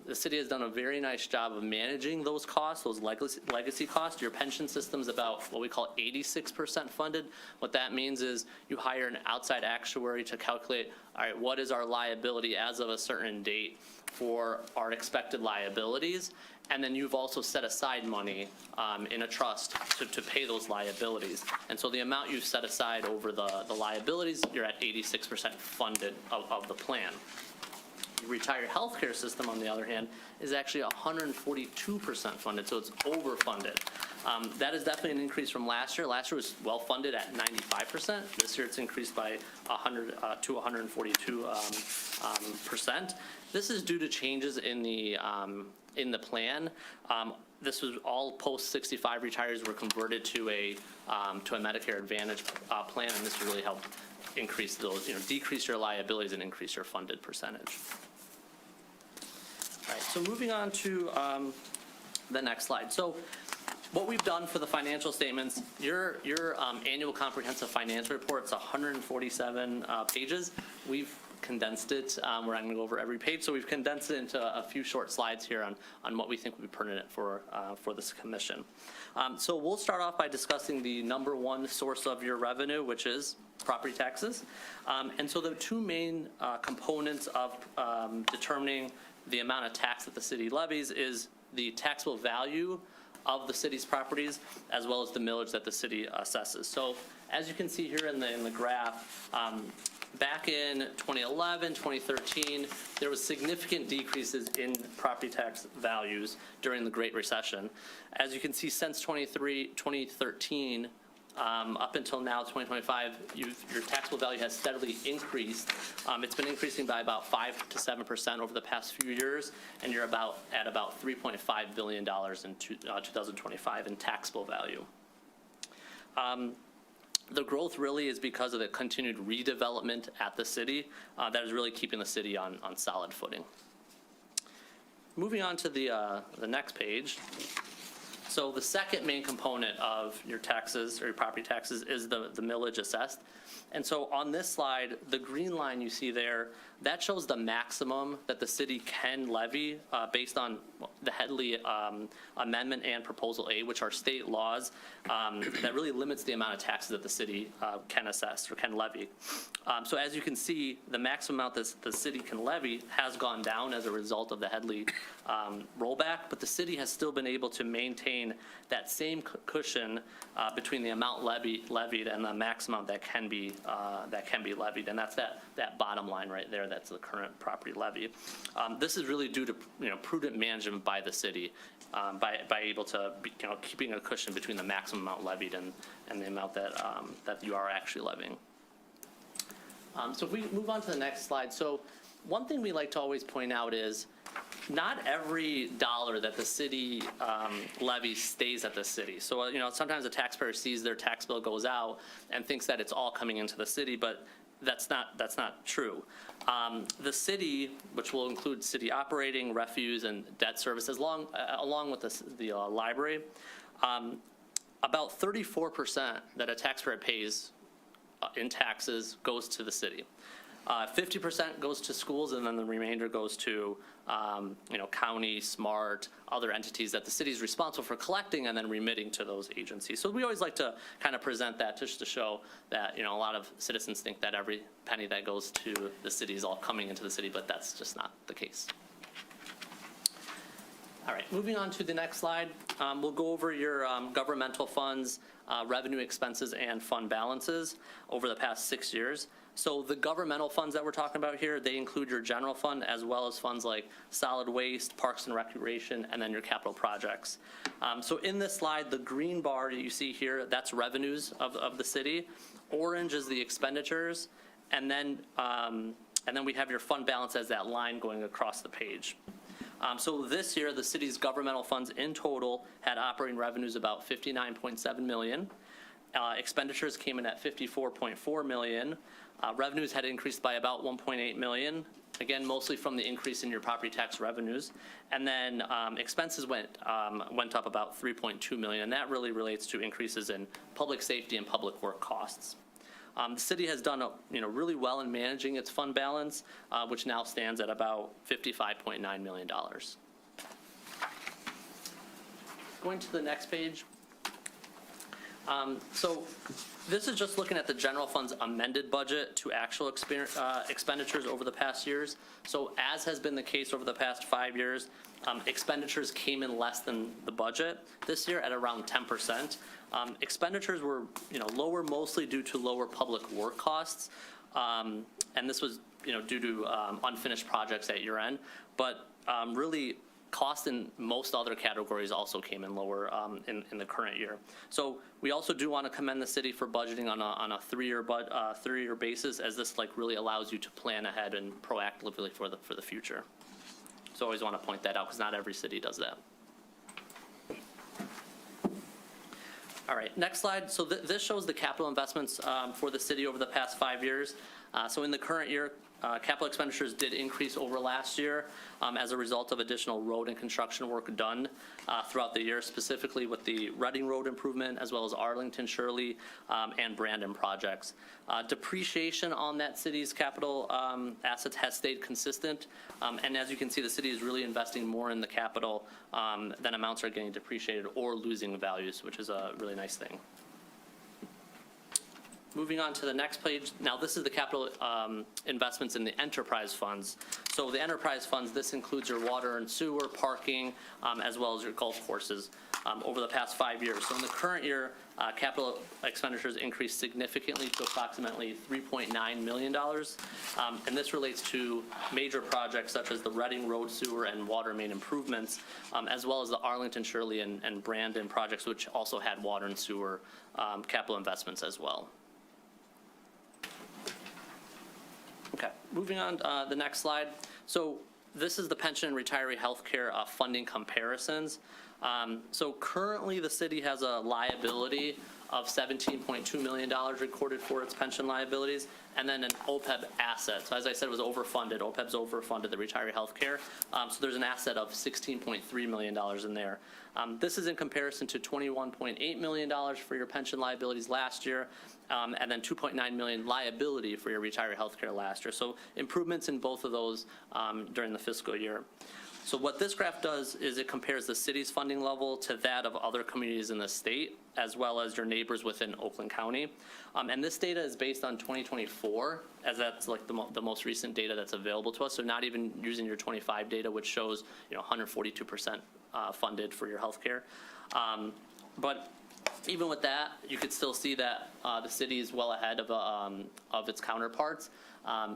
Speaker 16: The city has done a very nice job of managing those costs, those legacy costs. Your pension system's about what we call 86% funded. What that means is you hire an outside actuary to calculate, all right, what is our liability as of a certain date for our expected liabilities, and then you've also set aside money in a trust to pay those liabilities. And so the amount you've set aside over the liabilities, you're at 86% funded of the plan. The retired healthcare system, on the other hand, is actually 142% funded, so it's overfunded. That is definitely an increase from last year. Last year was well funded at 95%. This year it's increased by 100 to 142%. This is due to changes in the plan. This was all post-65 retirees were converted to a Medicare Advantage plan, and this really helped increase those, decrease your liabilities and increase your funded percentage. All right, so moving on to the next slide. So what we've done for the financial statements, your annual comprehensive financial report, it's 147 pages. We've condensed it. We're not going to go over every page, so we've condensed it into a few short slides here on what we think would be pertinent for this commission. So we'll start off by discussing the number one source of your revenue, which is property taxes. And so the two main components of determining the amount of tax that the city levies is the taxable value of the city's properties, as well as the millage that the city assesses. So as you can see here in the graph, back in 2011, 2013, there was significant decreases in property tax values during the Great Recession. As you can see, since 2013, up until now, 2025, your taxable value has steadily increased. It's been increasing by about 5 to 7% over the past few years, and you're at about $3.5 billion in 2025 in taxable value. The growth really is because of the continued redevelopment at the city that is really keeping the city on solid footing. Moving on to the next page. So the second main component of your taxes or your property taxes is the millage assessed. And so on this slide, the green line you see there, that shows the maximum that the city can levy based on the Headley Amendment and Proposal A, which are state laws that really limits the amount of taxes that the city can assess or can levy. So as you can see, the maximum amount that the city can levy has gone down as a result of the Headley rollback, but the city has still been able to maintain that same cushion between the amount levied and the maximum that can be levied, and that's that bottom line right there. That's the current property levy. This is really due to prudent management by the city, by able to keeping a cushion between the maximum amount levied and the amount that you are actually levying. So if we move on to the next slide, so one thing we like to always point out is not every dollar that the city levies stays at the city. So sometimes a taxpayer sees their tax bill goes out and thinks that it's all coming into the city, but that's not true. The city, which will include city operating, refuse, and debt services, along with the library, about 34% that a taxpayer pays in taxes goes to the city. 50% goes to schools, and then the remainder goes to, county, SMART, other entities that the city is responsible for collecting and then remitting to those agencies. So we always like to kind of present that just to show that, a lot of citizens think that every penny that goes to the city is all coming into the city, but that's just not the case. All right, moving on to the next slide. We'll go over your governmental funds, revenue expenses, and fund balances over the past 6 years. So the governmental funds that we're talking about here, they include your general fund as well as funds like solid waste, parks and recreation, and then your capital projects. So in this slide, the green bar that you see here, that's revenues of the city. Orange is the expenditures, and then we have your fund balance as that line going across the page. So this year, the city's governmental funds in total had operating revenues about $59.7 million. Expenditures came in at $54.4 million. Revenues had increased by about $1.8 million, again, mostly from the increase in your property tax revenues. And then expenses went up about $3.2 million, and that really relates to increases in public safety and public work costs. The city has done really well in managing its fund balance, which now stands at about $55.9 million. Going to the next page. So this is just looking at the general fund's amended budget to actual expenditures over the past years. So as has been the case over the past 5 years, expenditures came in less than the budget this year at around 10%. Expenditures were lower mostly due to lower public work costs. And this was due to unfinished projects at year end. But really, cost in most other categories also came in lower in the current year. So we also do want to commend the city for budgeting on a three-year basis, as this really allows you to plan ahead and proactively for the future. So I always want to point that out because not every city does that. All right, next slide. So this shows the capital investments for the city over the past 5 years. So in the current year, capital expenditures did increase over last year as a result of additional road and construction work done throughout the year, specifically with the Reading Road improvement, as well as Arlington, Shirley, and Brandon projects. Depreciation on that city's capital assets has stayed consistent, and as you can see, the city is really investing more in the capital than amounts are getting depreciated or losing values, which is a really nice thing. Moving on to the next page. Now, this is the capital investments in the enterprise funds. So the enterprise funds, this includes your water and sewer, parking, as well as your golf courses over the past 5 years. So in the current year, capital expenditures increased significantly to approximately $3.9 million. And this relates to major projects such as the Reading Road, sewer, and water main improvements, as well as the Arlington, Shirley, and Brandon projects, which also had water and sewer capital investments as well. Okay, moving on to the next slide. So this is the pension and retiree healthcare funding comparisons. So currently the city has a liability of $17.2 million recorded for its pension liabilities, and then an OPEB asset. So as I said, it was overfunded. OPEB's overfunded the retiree healthcare. So there's an asset of $16.3 million in there. This is in comparison to $21.8 million for your pension liabilities last year, and then $2.9 million liability for your retiree healthcare last year. So improvements in both of those during the fiscal year. So what this graph does is it compares the city's funding level to that of other communities in the state, as well as your neighbors within Oakland County. And this data is based on 2024, as that's the most recent data that's available to us. So not even using your 25 data, which shows 142% funded for your healthcare. But even with that, you could still see that the city is well ahead of its counterparts.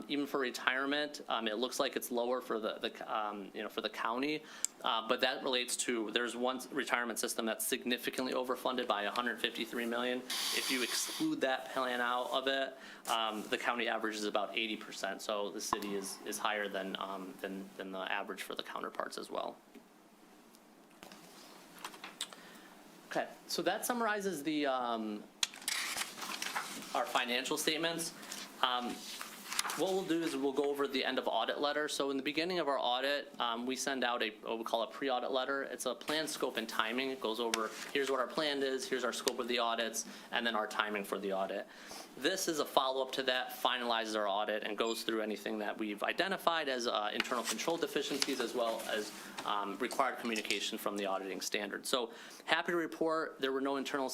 Speaker 16: Even for retirement, it looks like it's lower for the county, but that relates to there's one retirement system that's significantly overfunded by $153 million. If you exclude that plan out of it, the county average is about 80%. So the city is higher than the average for the counterparts as well. Okay, so that summarizes the our financial statements. What we'll do is we'll go over the end of audit letter. So in the beginning of our audit, we send out what we call a pre-audit letter. It's a plan, scope, and timing. It goes over, here's what our plan is, here's our scope of the audits, and then our timing for the audit. This is a follow-up to that, finalizes our audit, and goes through anything that we've identified as internal control deficiencies, as well as required communication from the auditing standard. So happy to report there were no internal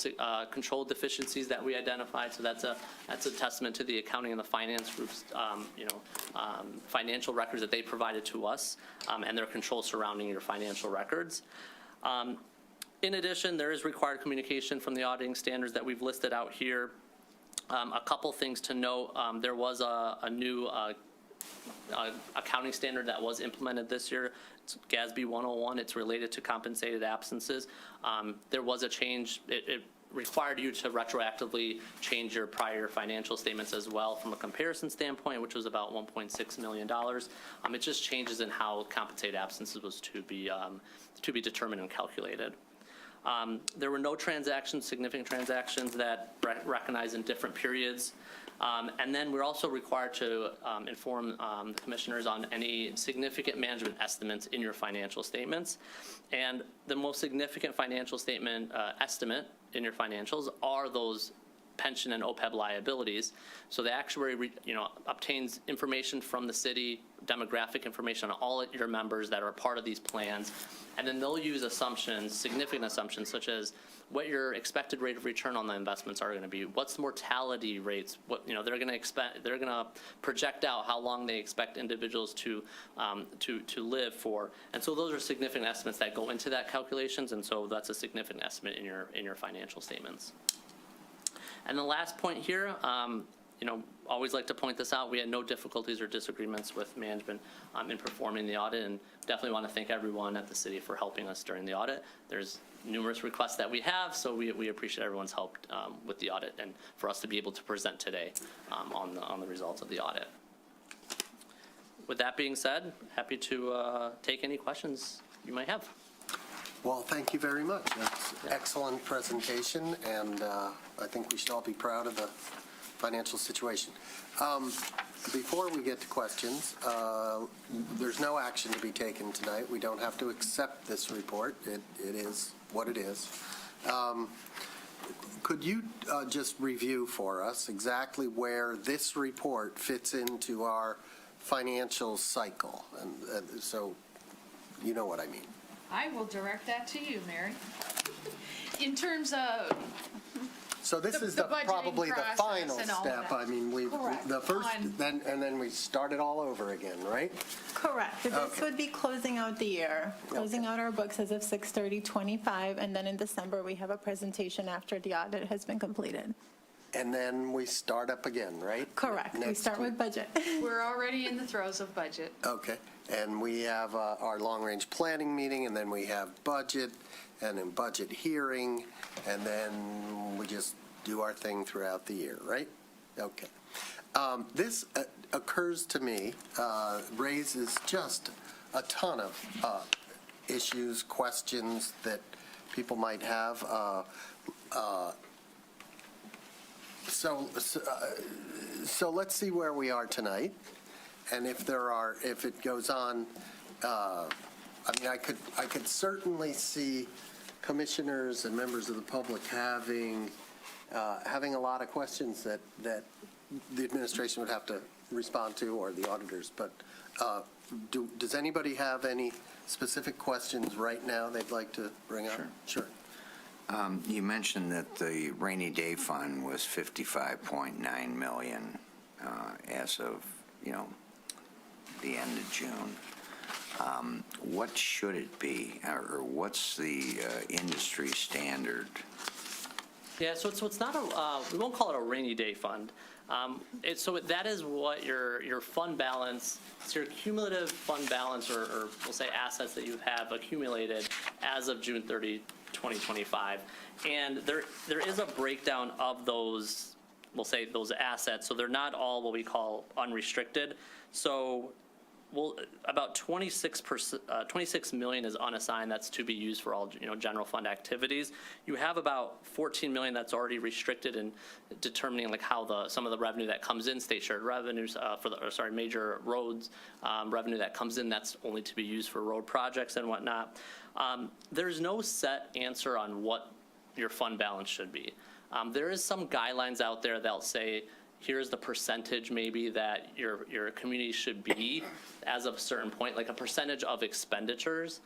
Speaker 16: control deficiencies that we identified. So that's a testament to the accounting and the finance group's financial records that they provided to us, and their control surrounding your financial records. In addition, there is required communication from the auditing standards that we've listed out here. A couple things to note. There was a new accounting standard that was implemented this year. It's GASB 101. It's related to compensated absences. There was a change. It required you to retroactively change your prior financial statements as well from a comparison standpoint, which was about $1.6 million. It just changes in how compensated absences was to be determined and calculated. There were no transactions, significant transactions that recognized in different periods. And then we're also required to inform the commissioners on any significant management estimates in your financial statements. And the most significant financial statement estimate in your financials are those pension and OPEB liabilities. So the actuary, obtains information from the city, demographic information on all your members that are part of these plans, and then they'll use assumptions, significant assumptions, such as what your expected rate of return on the investments are going to be, what's mortality rates, what they're going to expect, they're going to project out how long they expect individuals to live for, and so those are significant estimates that go into that calculations, and so that's a significant estimate in your financial statements. And the last point here, always like to point this out, we had no difficulties or disagreements with management in performing the audit, and definitely want to thank everyone at the city for helping us during the audit. There's numerous requests that we have, so we appreciate everyone's help with the audit and for us to be able to present today on the results of the audit. With that being said, happy to take any questions you might have.
Speaker 1: Well, thank you very much. That's excellent presentation, and I think we should all be proud of the financial situation. Before we get to questions, there's no action to be taken tonight. We don't have to accept this report. It is what it is. Could you just review for us exactly where this report fits into our financial cycle? And so you know what I mean.
Speaker 8: I will direct that to you, Mary. In terms of
Speaker 1: So this is
Speaker 8: budgeting
Speaker 1: probably the
Speaker 8: process
Speaker 1: final
Speaker 8: and all
Speaker 1: step.
Speaker 8: that.
Speaker 1: I mean, the first, and then we start it all over again, right?
Speaker 15: Correct. This would be closing out the year, closing out our books as of 6/30/25, and then in December, we have a presentation after the audit has been completed.
Speaker 1: And then we start up again, right?
Speaker 15: Correct. We start with budget.
Speaker 8: We're already in the throes of budget.
Speaker 1: Okay. And we have our long-range planning meeting, and then we have budget, and then budget hearing, and then we just do our thing throughout the year, right? Okay. This occurs to me, raises just a ton of issues, questions that people might have. So let's see where we are tonight. And if it goes on, I could certainly see commissioners and members of the public having a lot of questions that the administration would have to respond to, or the auditors. But does anybody have any specific questions right now they'd like to bring up? Sure.
Speaker 6: You mentioned that the rainy day fund was $55.9 million as of, the end of June. What should it be, or what's the industry standard?
Speaker 16: Yeah, so it's not we won't call it a rainy day fund. So that is what your fund balance, it's your cumulative fund balance, or we'll say assets that you have accumulated as of June 30, 2025. And there is a breakdown of those, we'll say those assets, so they're not all what we call unrestricted. So well, about 26 million is unassigned. That's to be used for all, general fund activities. You have about 14 million that's already restricted in determining like how some of the revenue that comes in, state shared revenues major roads revenue that comes in, that's only to be used for road projects and whatnot. There's no set answer on what your fund balance should be. There is some guidelines out there that'll say, here's the percentage maybe that your community should be as of a certain point, like a percentage of expenditures.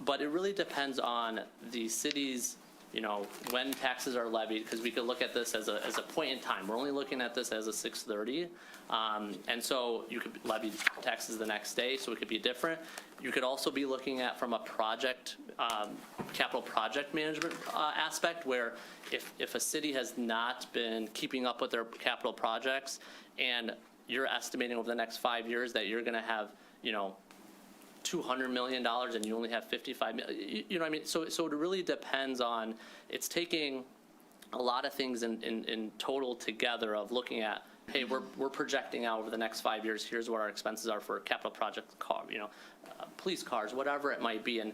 Speaker 16: But it really depends on the city's, when taxes are levied, because we could look at this as a point in time. We're only looking at this as a 6/30. And so you could levy taxes the next day, so it could be different. You could also be looking at from a project, capital project management aspect, where if a city has not been keeping up with their capital projects and you're estimating over the next 5 years that you're going to have, $200 million and you only have 55 million, you know what I mean? So it really depends on, it's taking a lot of things in total together of looking at, hey, we're projecting out over the next 5 years, here's what our expenses are for capital projects, police cars, whatever it might be, and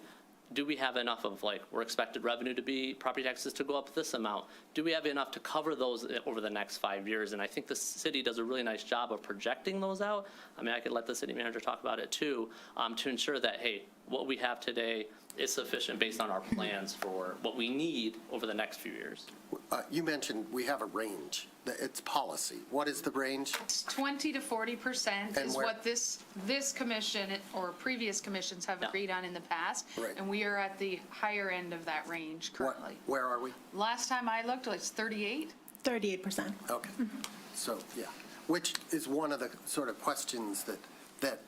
Speaker 16: do we have enough of we're expected revenue to be, property taxes to go up this amount? Do we have enough to cover those over the next 5 years? And I think the city does a really nice job of projecting those out. I mean, I could let the city manager talk about it too, to ensure that, hey, what we have today is sufficient based on our plans for what we need over the next few years.
Speaker 1: You mentioned we have a range. It's policy. What is the range?
Speaker 8: 20 to 40% is what this commission or previous commissions have agreed on in the past.
Speaker 1: Right.
Speaker 8: And we are at the higher end of that range currently.
Speaker 1: Where are we?
Speaker 8: Last time I looked, it's 38.
Speaker 15: 38%.
Speaker 1: Okay. So, yeah, which is one of the sort of questions that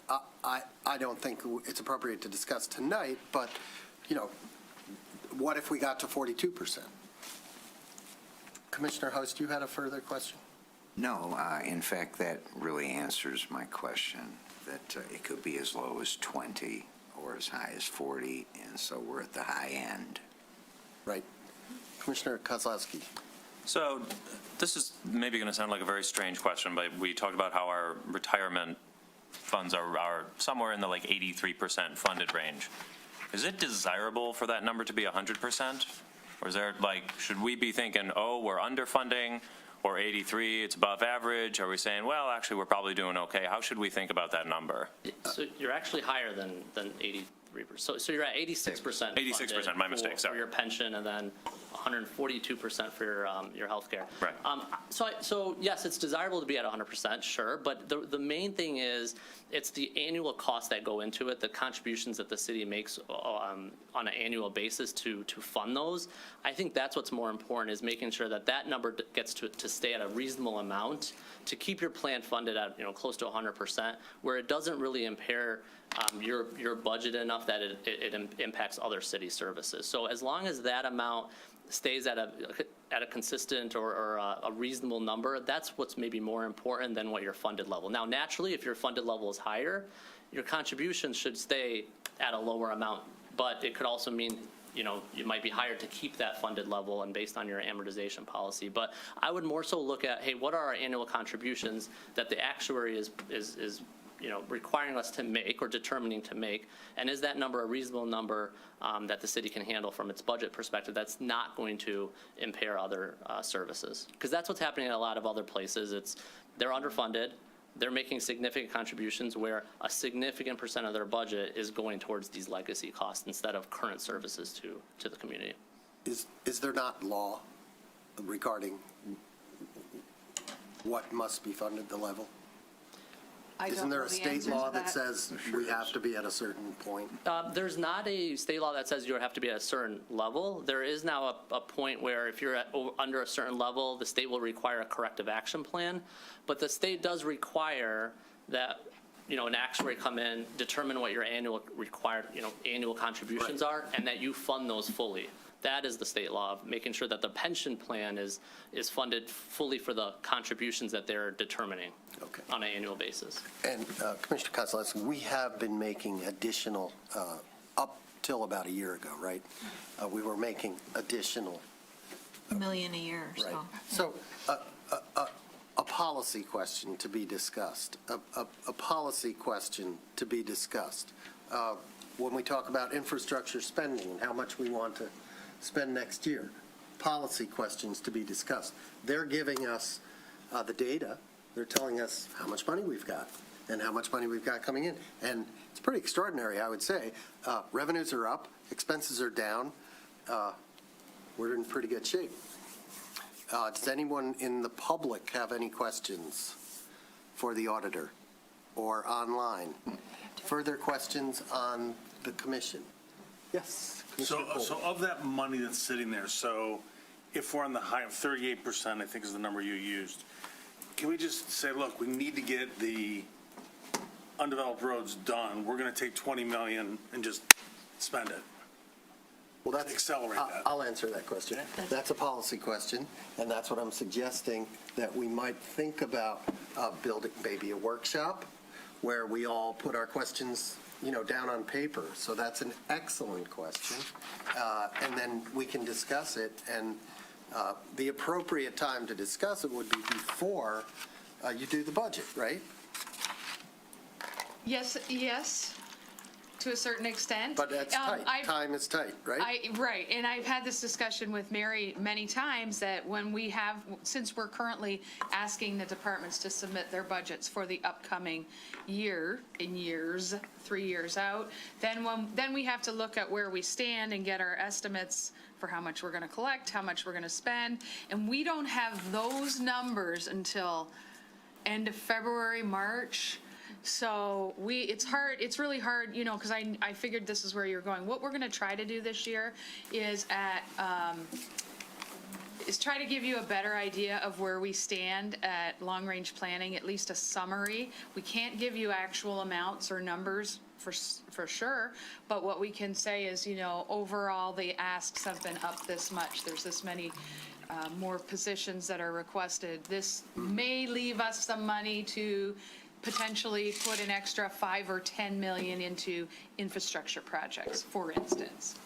Speaker 1: I don't think it's appropriate to discuss tonight, but, what if we got to 42%? Commissioner Host, you had a further question?
Speaker 6: No, in fact, that really answers my question, that it could be as low as 20 or as high as 40, and so we're at the high end.
Speaker 1: Right. Commissioner Kozlowski.
Speaker 17: So this is maybe going to sound like a very strange question, but we talked about how our retirement funds are somewhere in the 83% funded range. Is it desirable for that number to be 100%? Or is there should we be thinking, oh, we're underfunding, or 83, it's above average? Are we saying, well, actually, we're probably doing okay? How should we think about that number?
Speaker 16: So you're actually higher than 83%. So you're at 86%.
Speaker 17: 86%, my mistake, sorry.
Speaker 16: For your pension, and then 142% for your health care.
Speaker 17: Right.
Speaker 16: So yes, it's desirable to be at 100%, sure, but the main thing is it's the annual costs that go into it, the contributions that the city makes on an annual basis to fund those. I think that's what's more important, is making sure that number gets to stay at a reasonable amount to keep your plan funded at close to 100%, where it doesn't really impair your budget enough that it impacts other city services. So as long as that amount stays at a consistent or a reasonable number, that's what's maybe more important than what your funded level. Now, naturally, if your funded level is higher, your contributions should stay at a lower amount, but it could also mean you might be hired to keep that funded level and based on your amortization policy. But I would more so look at, hey, what are our annual contributions that the actuary is requiring us to make or determining to make, and is that number a reasonable number that the city can handle from its budget perspective that's not going to impair other services? Because that's what's happening in a lot of other places. They're underfunded, they're making significant contributions where a significant percent of their budget is going towards these legacy costs instead of current services to the community.
Speaker 1: Is there not law regarding what must be funded, the level? Isn't there a state law that says we have to be at a certain point?
Speaker 16: There's not a state law that says you have to be at a certain level. There is now a point where if you're under a certain level, the state will require a corrective action plan. But the state does require that an actuary come in, determine what your annual required annual contributions are, and that you fund those fully. That is the state law of making sure that the pension plan is funded fully for the contributions that they're determining on an annual basis.
Speaker 1: And Commissioner Kozlowski, we have been making additional, up till about a year ago, right? We were making additional.
Speaker 4: $1 million a year or so.
Speaker 1: Right. So a policy question to be discussed, a policy question to be discussed. When we talk about infrastructure spending and how much we want to spend next year, policy questions to be discussed. They're giving us the data. They're telling us how much money we've got and how much money we've got coming in. And it's pretty extraordinary, I would say. Revenues are up, expenses are down. We're in pretty good shape. Does anyone in the public have any questions for the auditor or online? Further questions on the commission? Yes. Commissioner Cole.
Speaker 18: So of that money that's sitting there, so if we're on the high of 38%, I think is the number you used, can we just say, look, we need to get the undeveloped roads done. We're going to take 20 million and just spend it.
Speaker 1: Well, that's,
Speaker 18: accelerate that.
Speaker 1: I'll answer that question. That's a policy question, and that's what I'm suggesting, that we might think about building maybe a workshop where we all put our questions, down on paper. So that's an excellent question. And then we can discuss it, and the appropriate time to discuss it would be before you do the budget, right?
Speaker 8: Yes, to a certain extent.
Speaker 1: But that's tight. Time is tight, right?
Speaker 8: Right, and I've had this discussion with Mary many times, that when we have, since we're currently asking the departments to submit their budgets for the upcoming year, 3 years out, then we have to look at where we stand and get our estimates for how much we're going to collect, how much we're going to spend, and we don't have those numbers until end of February, March. So it's really hard, because I figured this is where you're going. What we're going to try to do this year is try to give you a better idea of where we stand at long-range planning, at least a summary. We can't give you actual amounts or numbers for sure, but what we can say is, overall the asks have been up this much. There's this many more positions that are requested. This may leave us some money to potentially put an extra 5 or 10 million into infrastructure projects, for instance.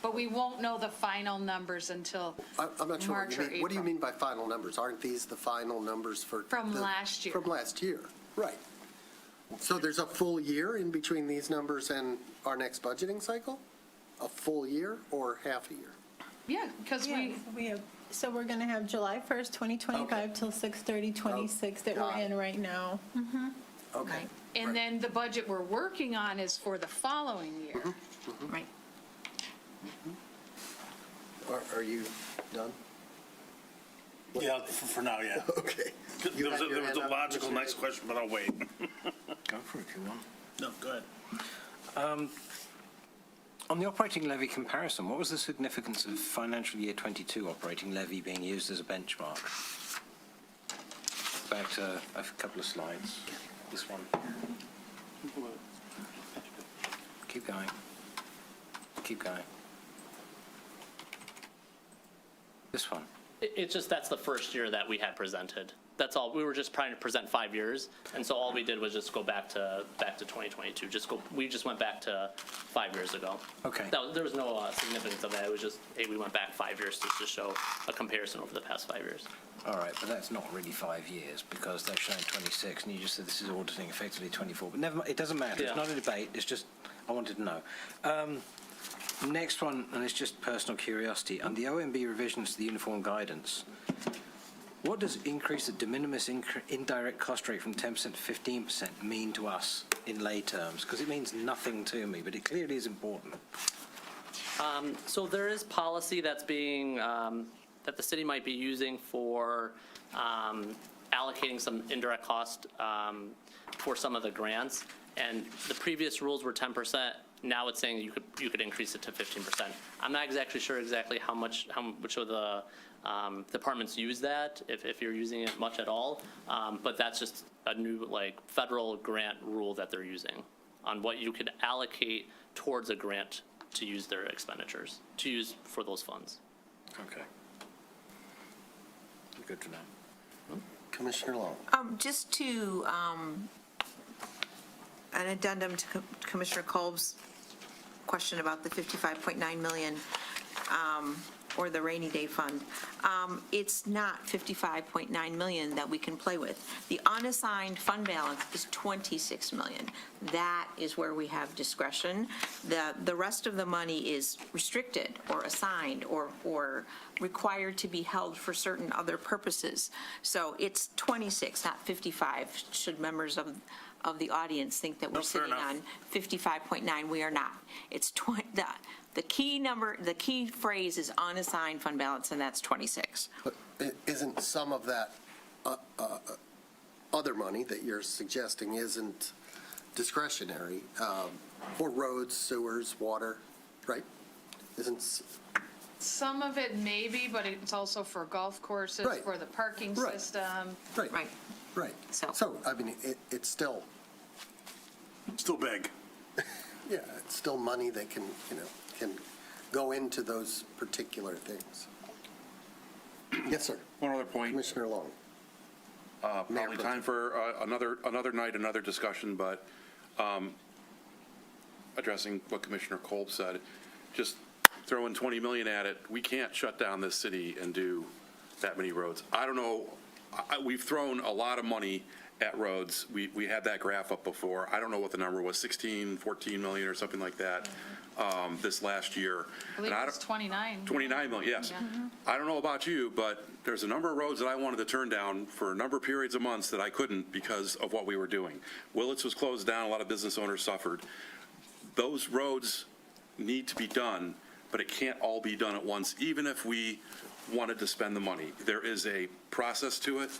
Speaker 8: But we won't know the final numbers until
Speaker 1: I'm not sure
Speaker 8: March or April.
Speaker 1: what do you mean by final numbers? Aren't these the final numbers
Speaker 8: From last year.
Speaker 1: From last year, right. So there's a full year in between these numbers and our next budgeting cycle? A full year or half a year?
Speaker 8: Yeah, because
Speaker 15: we have, so we're going to have July 1st, 2025 till 6/30/26 that we're in right now.
Speaker 1: Okay.
Speaker 8: And then the budget we're working on is for the following year.
Speaker 4: Right.
Speaker 1: Are you done?
Speaker 18: Yeah, for now, yeah.
Speaker 1: Okay.
Speaker 18: There was a logical next question, but I'll wait.
Speaker 19: Go for it if you want.
Speaker 18: No, go ahead.
Speaker 19: On the operating levy comparison, what was the significance of financial year 22 operating levy being used as a benchmark? Back to a couple of slides. This one. Keep going. Keep going. This one.
Speaker 16: It's just, that's the first year that we had presented. That's all. We were just trying to present 5 years, and so all we did was just go back to 2022. We just went back to 5 years ago.
Speaker 19: Okay.
Speaker 16: There was no significance of that. It was just, hey, we went back 5 years to show a comparison over the past 5 years.
Speaker 19: All right, but that's not really 5 years, because they're showing 26, and you just said this is auditing effectively 24. But never mind, it doesn't matter. It's not a debate. It's just, I wanted to know. Next one, and it's just personal curiosity. On the OMB revisions to the uniform guidance, what does increase the de minimis indirect cost rate from 10% to 15% mean to us in lay terms? Because it means nothing to me, but it clearly is important.
Speaker 16: So there is policy that's being, that the city might be using for allocating some indirect cost for some of the grants. And the previous rules were 10%. Now it's saying you could increase it to 15%. I'm not exactly sure how much of the departments use that, if you're using it much at all. But that's just a new federal grant rule that they're using on what you could allocate towards a grant to use their expenditures, to use for those funds.
Speaker 19: Okay. Good to know.
Speaker 1: Commissioner Long.
Speaker 4: Just to, an addendum to Commissioner Kolb's question about the 55.9 million. or the rainy day fund, it's not 55.9 million that we can play with. The unassigned fund balance is 26 million. That is where we have discretion. The rest of the money is restricted or assigned or required to be held for certain other purposes. So it's 26, not 55, should members of the audience think that we're
Speaker 18: fair
Speaker 4: sitting
Speaker 18: enough.
Speaker 4: on 55.9. We are not. It's the key number, the key phrase is unassigned fund balance, and that's 26.
Speaker 1: But isn't some of that other money that you're suggesting isn't discretionary for roads, sewers, water, right? Isn't
Speaker 8: Some of it may be, but it's also for golf courses,
Speaker 1: Right.
Speaker 8: for the parking
Speaker 1: Right.
Speaker 8: system.
Speaker 1: right?
Speaker 4: Right.
Speaker 1: Right.
Speaker 4: So-
Speaker 1: I mean, it's still,
Speaker 18: Still big.
Speaker 1: yeah, it's still money that can go into those particular things. Yes, sir.
Speaker 9: One other point.
Speaker 1: Commissioner Long.
Speaker 9: Probably time for another night, another discussion, but addressing what Commissioner Kolb said, just throwing 20 million at it, we can't shut down this city and do that many roads. I don't know, we've thrown a lot of money at roads. We had that graph up before. I don't know what the number was, 16, 14 million or something like that this last year.
Speaker 8: I believe
Speaker 9: And
Speaker 8: it was 29.
Speaker 9: 29 million, yes.
Speaker 8: Yeah.
Speaker 9: I don't know about you, but there's a number of roads that I wanted to turn down for a number of periods of months that I couldn't because of what we were doing. Willits was closed down, a lot of business owners suffered. Those roads need to be done, but it can't all be done at once, even if we wanted to spend the money. There is a process to it,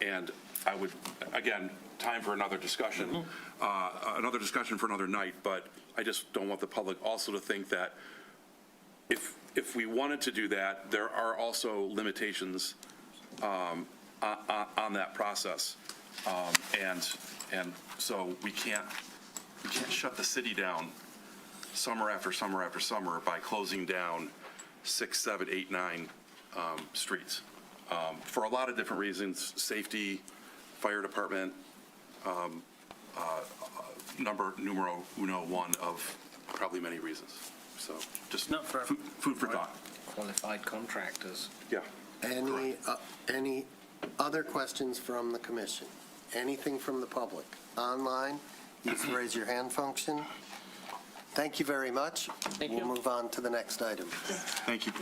Speaker 9: and I would, again, time for another discussion, for another night, but I just don't want the public also to think that if we wanted to do that, there are also limitations on that process. And so we can't shut the city down summer after summer after summer by closing down 6, 7, 8, 9 streets for a lot of different reasons: safety, fire department, numero uno one of probably many reasons. So just food for thought.
Speaker 19: Qualified contractors.
Speaker 9: Yeah.
Speaker 1: Any other questions from the commission? Anything from the public? Online, use the raise your hand function. Thank you very much.
Speaker 16: Thank
Speaker 1: We'll
Speaker 16: you.
Speaker 1: move on to the next item.
Speaker 9: Thank you.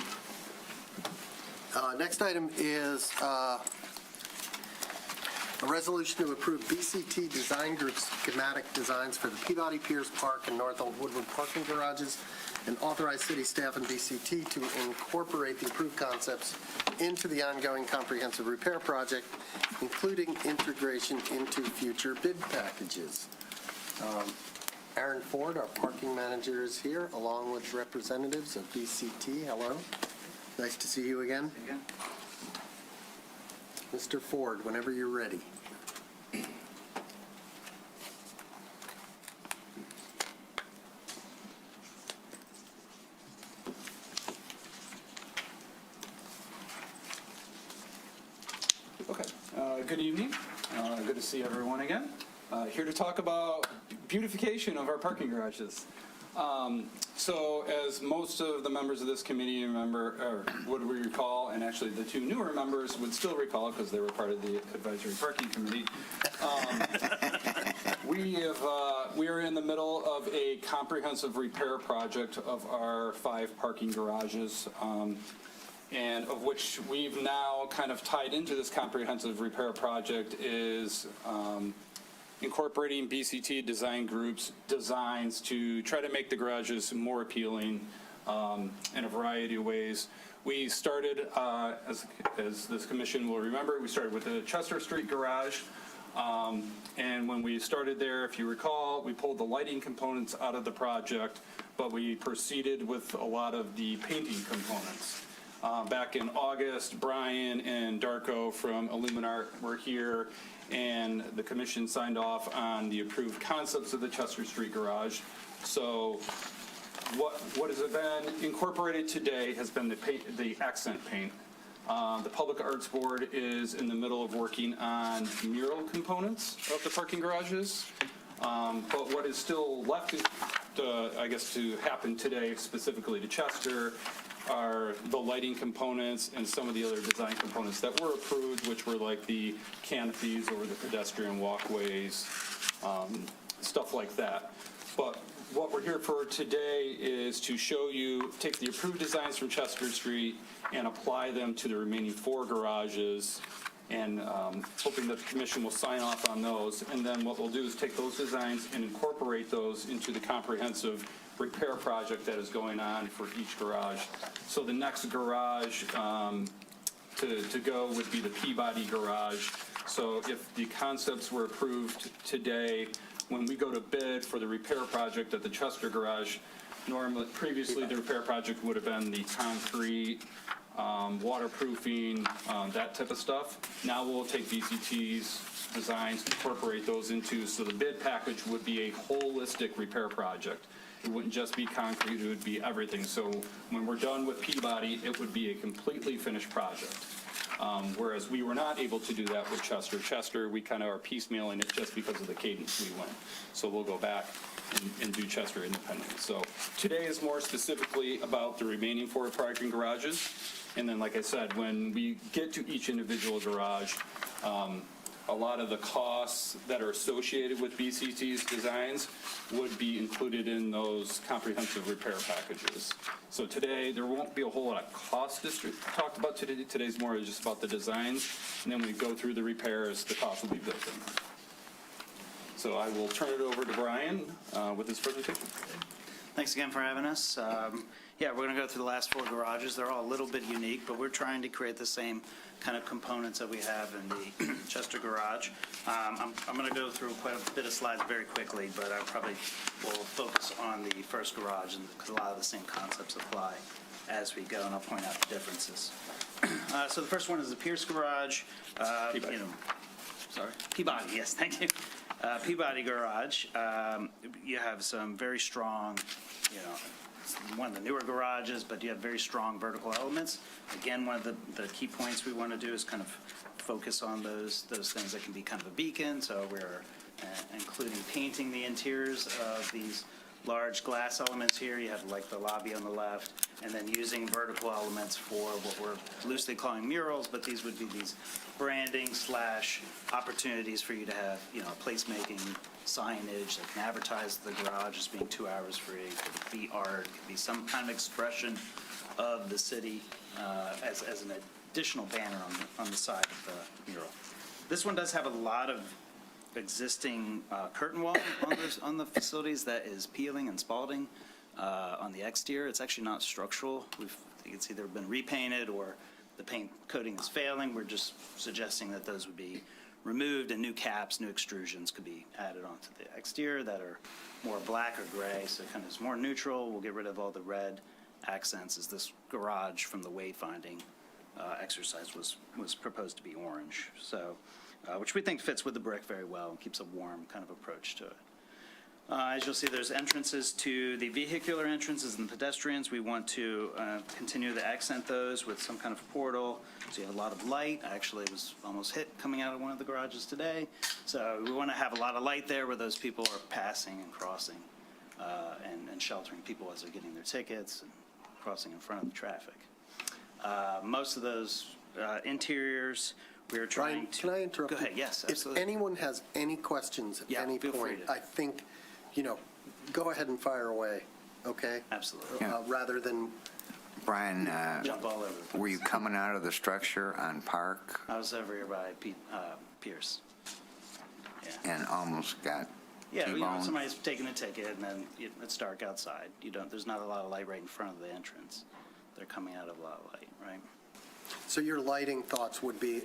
Speaker 1: Next item is a resolution to approve BCT Design Group's schematic designs for the Peabody Piers Park and North Old Woodward parking garages, and authorize city staff and BCT to incorporate the approved concepts into the ongoing comprehensive repair project, including integration into future bid packages. Aaron Ford, our parking manager, is here, along with representatives of BCT. Hello. Nice to see you again. Mr. Ford, whenever you're ready.
Speaker 20: Okay. Good evening. Good to see everyone again. Here to talk about beautification of our parking garages. So as most of the members of this committee would recall, and actually the two newer members would still recall because they were part of the advisory parking committee, we are in the middle of a comprehensive repair project of our 5 parking garages, and of which we've now kind of tied into this comprehensive repair project is incorporating BCT Design Group's designs to try to make the garages more appealing in a variety of ways. We started, as this commission will remember, we started with the Chester Street garage. And when we started there, if you recall, we pulled the lighting components out of the project, but we proceeded with a lot of the painting components. Back in August, Brian and Darko from Illuminart were here, and the commission signed off on the approved concepts of the Chester Street garage. So what has been incorporated today has been the accent paint. The Public Arts Board is in the middle of working on mural components of the parking garages. But what is still left, I guess, to happen today, specifically to Chester, are the lighting components and some of the other design components that were approved, which were like the canopies over the pedestrian walkways, stuff like that. But what we're here for today is to show you, take the approved designs from Chester Street and apply them to the remaining 4 garages, and hoping that the commission will sign off on those. And then what we'll do is take those designs and incorporate those into the comprehensive repair project that is going on for each garage. So the next garage to go would be the Peabody garage. So if the concepts were approved today, when we go to bid for the repair project at the Chester garage, previously the repair project would have been the concrete, waterproofing, that type of stuff. Now we'll take VCT's designs, incorporate those into, so the bid package would be a holistic repair project. It wouldn't just be concrete, it would be everything. So when we're done with Peabody, it would be a completely finished project. Whereas we were not able to do that with Chester. Chester, we kind of are piecemealing it just because of the cadence we went. So we'll go back and do Chester independently. So today is more specifically about the remaining 4 parking garages. And then, like I said, when we get to each individual garage, a lot of the costs that are associated with BCT's designs would be included in those comprehensive repair packages. So today, there won't be a whole lot of cost talked about today. Today's more just about the designs, and then when we go through the repairs, the cost will be built in. So I will turn it over to Brian with his presentation.
Speaker 21: Thanks again for having us. Yeah, we're going to go through the last 4 garages. They're all a little bit unique, but we're trying to create the same kind of components that we have in the Chester garage. I'm going to go through quite a bit of slides very quickly, but I probably will focus on the first garage because a lot of the same concepts apply as we go, and I'll point out the differences. So the first one is the Pierce garage. Peabody, yes, thank you. Peabody garage. You have some very strong, one of the newer garages, but you have very strong vertical elements. Again, one of the key points we want to do is kind of focus on those things that can be kind of a beacon. So we're including painting the interiors of these large glass elements here. You have like the lobby on the left, and then using vertical elements for what we're loosely calling murals, but these would be these branding / opportunities for you to have, placemaking signage that can advertise the garage as being 2 hours free. It could be art, it could be some kind of expression of the city as an additional banner on the side of the mural. This one does have a lot of existing curtain wall on the facilities that is peeling and spalling on the exterior. It's actually not structural. I think it's either been repainted or the paint coating is failing. We're just suggesting that those would be removed and new caps, new extrusions could be added onto the exterior that are more black or gray, so it kind of is more neutral. We'll get rid of all the red accents as this garage from the wayfinding exercise was proposed to be orange. So, which we think fits with the brick very well and keeps a warm kind of approach to it. As you'll see, there's entrances to the vehicular entrances and pedestrians. We want to continue to accent those with some kind of portal. So you have a lot of light. I actually was almost hit coming out of one of the garages today. So we want to have a lot of light there where those people are passing and crossing and sheltering people as they're getting their tickets and crossing in front of the traffic. Most of those interiors, we're trying to...
Speaker 1: Can I interrupt?
Speaker 21: Go ahead, yes, absolutely.
Speaker 1: If anyone has any questions at any point, I think, go ahead and fire away, okay?
Speaker 21: Absolutely.
Speaker 1: Rather than...
Speaker 6: Brian,
Speaker 21: jump all over.
Speaker 6: were you coming out of the structure on Park?
Speaker 21: I was over here by Pierce.
Speaker 6: And almost got
Speaker 21: Yeah,
Speaker 6: T-boned?
Speaker 21: somebody's taking a ticket, and then it's dark outside. There's not a lot of light right in front of the entrance. They're coming out of a lot of light, right?
Speaker 1: So your lighting thoughts would be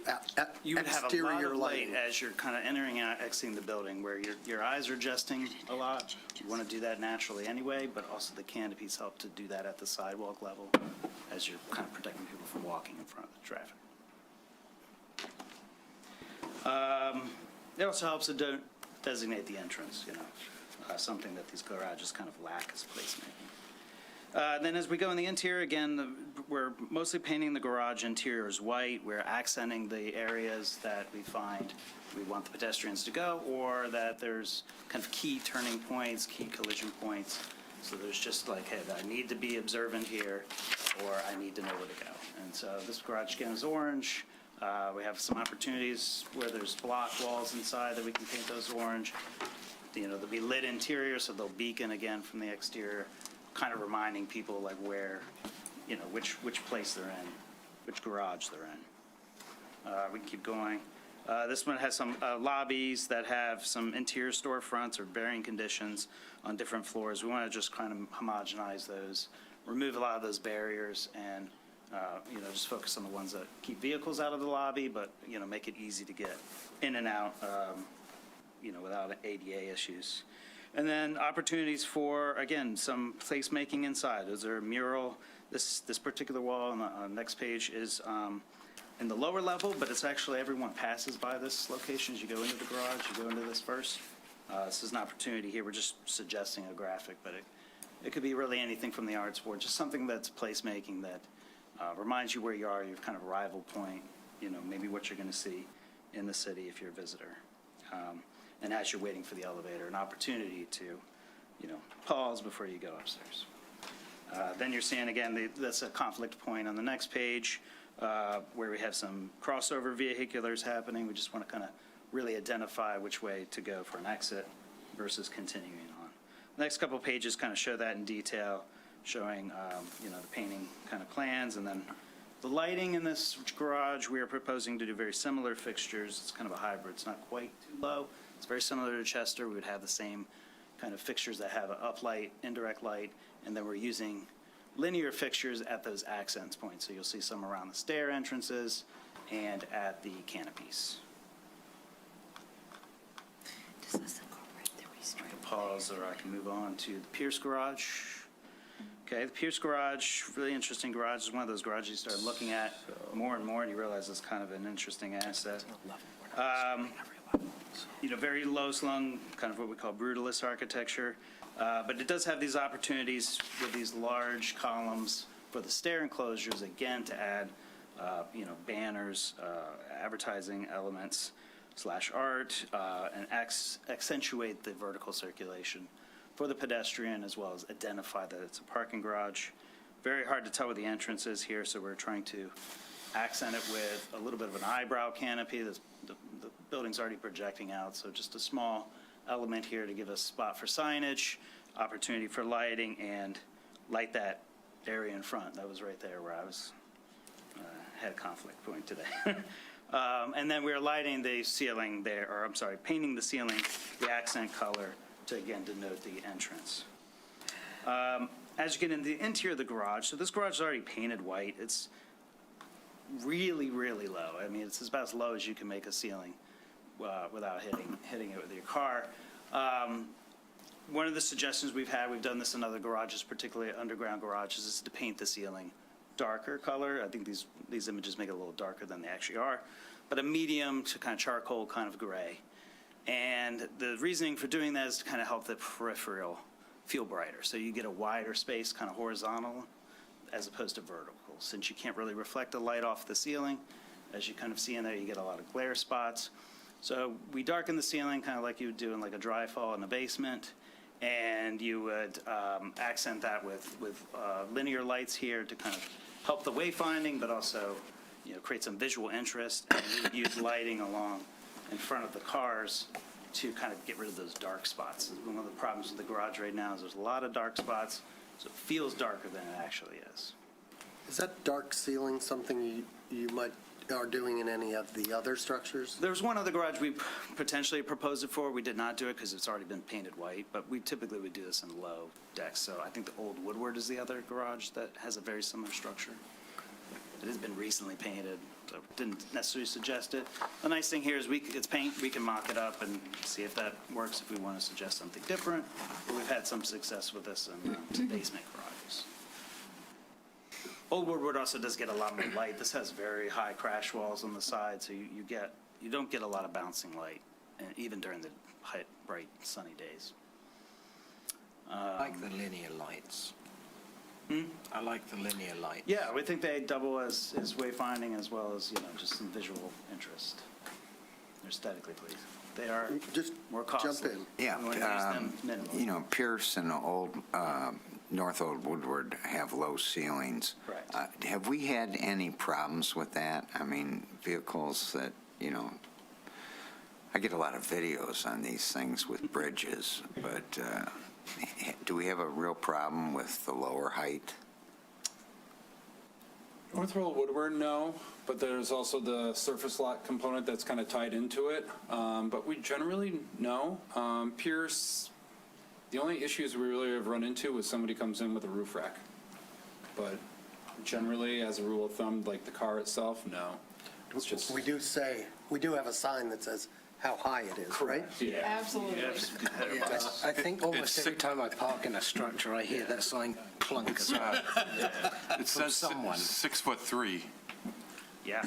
Speaker 21: You would have a
Speaker 1: exterior
Speaker 21: lot of light
Speaker 1: lighting.
Speaker 21: as you're kind of entering and exiting the building, where your eyes are adjusting a lot. You want to do that naturally anyway, but also the canopies help to do that at the sidewalk level as you're kind of protecting people from walking in front of the traffic. It also helps to designate the entrance, something that these garages kind of lack as placemaking. Then as we go in the interior, again, we're mostly painting the garage interiors white. We're accenting the areas that we find we want the pedestrians to go, or that there's kind of key turning points, key collision points So there's just like, hey, I need to be observant here, or I need to know where to go. And so this garage again is orange. We have some opportunities where there's block walls inside that we can paint those orange. You know, they'll be lit interior, so they'll beacon again from the exterior, kind of reminding people like where, you know, which place they're in, which garage they're in. We can keep going. This one has some lobbies that have some interior storefronts or varying conditions on different floors. We want to just kind of homogenize those, remove a lot of those barriers, and you know, just focus on the ones that keep vehicles out of the lobby, but you know, make it easy to get in and out, you know, without ADA issues. And then opportunities for, again, some placemaking inside. Is there a mural? This particular wall on the next page is in the lower level, but it's actually everyone passes by this location as you go into the garage. You go into this first. This is an opportunity here. We're just suggesting a graphic, but it could be really anything from the arts board, just something that's placemaking that reminds you where you are, your kind of arrival point, you know, maybe what you're going to see in the city if you're a visitor. And as you're waiting for the elevator, an opportunity to, you know, pause before you go upstairs. Then you're seeing, again, that's a conflict point on the next page where we have some crossover vehiculars happening. We just want to kind of really identify which way to go for an exit versus continuing on. The next couple of pages kind of show that in detail, showing, you know, the painting kind of plans. And then the lighting in this garage, we are proposing to do very similar fixtures. It's kind of a hybrid. It's not quite too low. It's very similar to Chester. We would have the same kind of fixtures that have an uplight, indirect light, and then we're using linear fixtures at those accent points. So you'll see some around the stair entrances and at the canopies.
Speaker 4: Does this incorporate the
Speaker 21: I can pause or I can move on to the Pierce Garage. Okay, the Pierce Garage, really interesting garage. It's one of those garages you start looking at more and more and you realize it's kind of an interesting asset. You know, very low-slung, kind of what we call brutalist architecture. But it does have these opportunities with these large columns for the stair enclosures, again, to add, you know, banners, advertising elements / art, and accentuate the vertical circulation for the pedestrian, as well as identify that it's a parking garage. Very hard to tell where the entrance is here, so we're trying to accent it with a little bit of an eyebrow canopy. The building's already projecting out, so just a small element here to give us spot for signage, opportunity for lighting, and light that area in front. That was right there where I was, had a conflict point today. And then we're lighting the ceiling there, or I'm sorry, painting the ceiling, the accent color to again denote the entrance. As you get into the interior of the garage, so this garage is already painted white. It's really, really low. I mean, it's about as low as you can make a ceiling without hitting it with your car. One of the suggestions we've done this in other garages, particularly underground garages, is to paint the ceiling darker color. I think these images make it a little darker than they actually are, but a medium to kind of charcoal kind of gray. And the reasoning for doing that is to kind of help the peripheral feel brighter. So you get a wider space, kind of horizontal, as opposed to vertical. Since you can't really reflect the light off the ceiling, as you kind of see in there, you get a lot of glare spots. So we darken the ceiling kind of like you would do in like a dry fall in the basement, and you would accent that with linear lights here to kind of help the wayfinding, but also, you know, create some visual interest. And we would use lighting along in front of the cars to kind of get rid of those dark spots. One of the problems with the garage right now is there's a lot of dark spots, so it feels darker than it actually is.
Speaker 1: Is that dark ceiling something you might are doing in any of the other structures?
Speaker 21: There's one other garage we potentially proposed it for. We did not do it because it's already been painted white, but we typically would do this in low decks. So I think the old Woodward is the other garage that has a very similar structure. It has been recently painted, so didn't necessarily suggest it. The nice thing here is it's paint. We can mock it up and see if that works if we want to suggest something different. But we've had some success with this in basement garages. Old Woodward also does get a lot more light. This has very high crash walls on the side, so you don't get a lot of bouncing light, and even during the bright sunny days.
Speaker 19: I like the linear lights. I like the linear lights.
Speaker 21: Yeah, we think they double as wayfinding as well as, you know, just some visual interest. They're aesthetically pleasing. They are
Speaker 1: Just
Speaker 21: more
Speaker 1: jump
Speaker 21: costly.
Speaker 1: in.
Speaker 6: Yeah,
Speaker 21: We want to use them minimally.
Speaker 6: you know, Pierce and North Old Woodward have low ceilings.
Speaker 21: Correct.
Speaker 6: Have we had any problems with that? I mean, vehicles that, you know, I get a lot of videos on these things with bridges, but do we have a real problem with the lower height?
Speaker 20: North Roll Woodward, no, but there's also the surface lot component that's kind of tied into it. But we generally, no. Pierce, the only issues we really have run into was somebody comes in with a roof rack. But generally, as a rule of thumb, like the car itself, no. It's just.
Speaker 1: We do have a sign that says how high it is, right?
Speaker 20: Yeah.
Speaker 8: Absolutely.
Speaker 19: Yeah, I think almost every time I park in a structure, I hear that sign clunk as well.
Speaker 9: It says
Speaker 19: someone.
Speaker 9: 6'3".
Speaker 21: Yeah.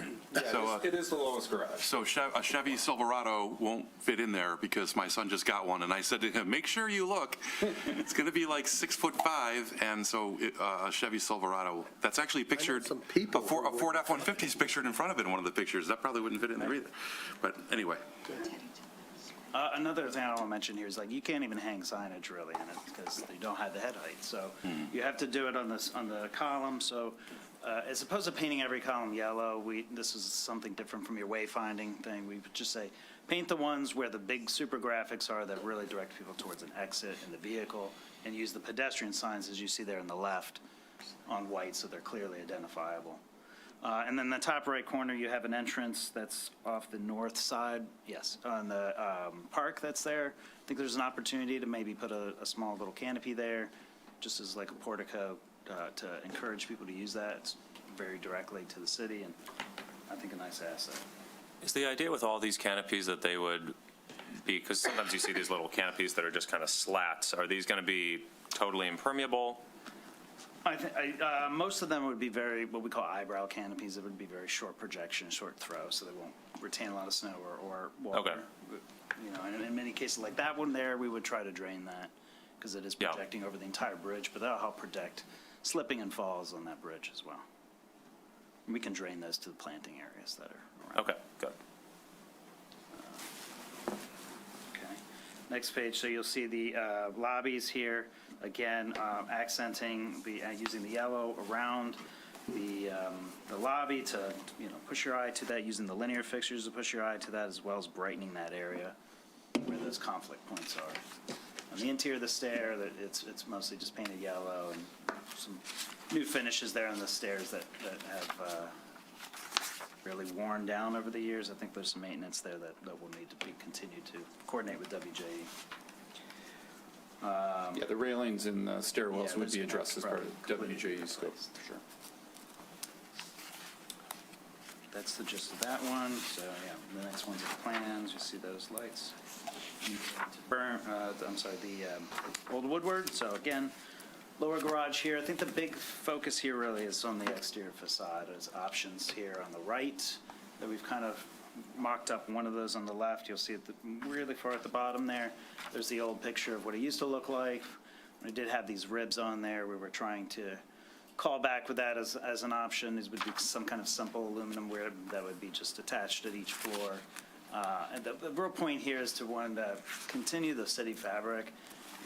Speaker 9: So,
Speaker 20: It is the lowest garage.
Speaker 9: So a Chevy Silverado won't fit in there because my son just got one, and I said to him, make sure you look. It's going to be like 6'5", and so a Chevy Silverado, that's actually pictured,
Speaker 1: some people
Speaker 9: a Ford F-150 is pictured in front of it in one of the pictures. That probably wouldn't fit in there either. But anyway.
Speaker 21: Another thing I want to mention here is like you can't even hang signage really in it because you don't have the head height. So you have to do it on the column. So as opposed to painting every column yellow, this is something different from your wayfinding thing. We would just say paint the ones where the big super graphics are that really direct people towards an exit in the vehicle, and use the pedestrian signs as you see there on the left on white so they're clearly identifiable. And then the top right corner, you have an entrance that's off the north side, yes, on the park that's there. I think there's an opportunity to maybe put a small little canopy there, just as like a portico to encourage people to use that. It's very directly to the city, and I think a nice asset.
Speaker 17: Is the idea with all these canopies that they would be, because sometimes you see these little canopies that are just kind of slats, are these going to be totally impermeable?
Speaker 21: Most of them would be what we call eyebrow canopies. It would be very short projection, short throw, so they won't retain a lot of snow or water.
Speaker 17: Okay.
Speaker 21: You know, and in many cases like that one there, we would try to drain that because it is projecting over the entire bridge, but that'll help protect slipping and falls on that bridge as well. And we can drain those to the planting areas that are around.
Speaker 17: Okay, good.
Speaker 21: Okay. Next page, so you'll see the lobbies here. Again, accenting using the yellow around the lobby to push your eye to that, using the linear fixtures to push your eye to that, as well as brightening that area where those conflict points are. On the interior of the stair, it's mostly just painted yellow, and some new finishes there on the stairs that have really worn down over the years. I think there's some maintenance there that will need to be continued to coordinate with WJE.
Speaker 20: Yeah, the railings and the stairwells would
Speaker 21: those
Speaker 20: be
Speaker 21: can
Speaker 20: addressed as part of
Speaker 21: probably
Speaker 20: WJE scope, for sure.
Speaker 21: That's the gist of that one. So yeah, the next one's the plans. You see those lights. The Old Woodward. So again, lower garage here. I think the big focus here really is on the exterior facade. There's options here on the right that we've kind of mocked up. One of those on the left. You'll see it really far at the bottom there. There's the old picture of what it used to look like. We did have these ribs on there. We were trying to call back with that as an option. These would be some kind of simple aluminum rib that would be just attached at each floor. And the real point here is to continue the city fabric,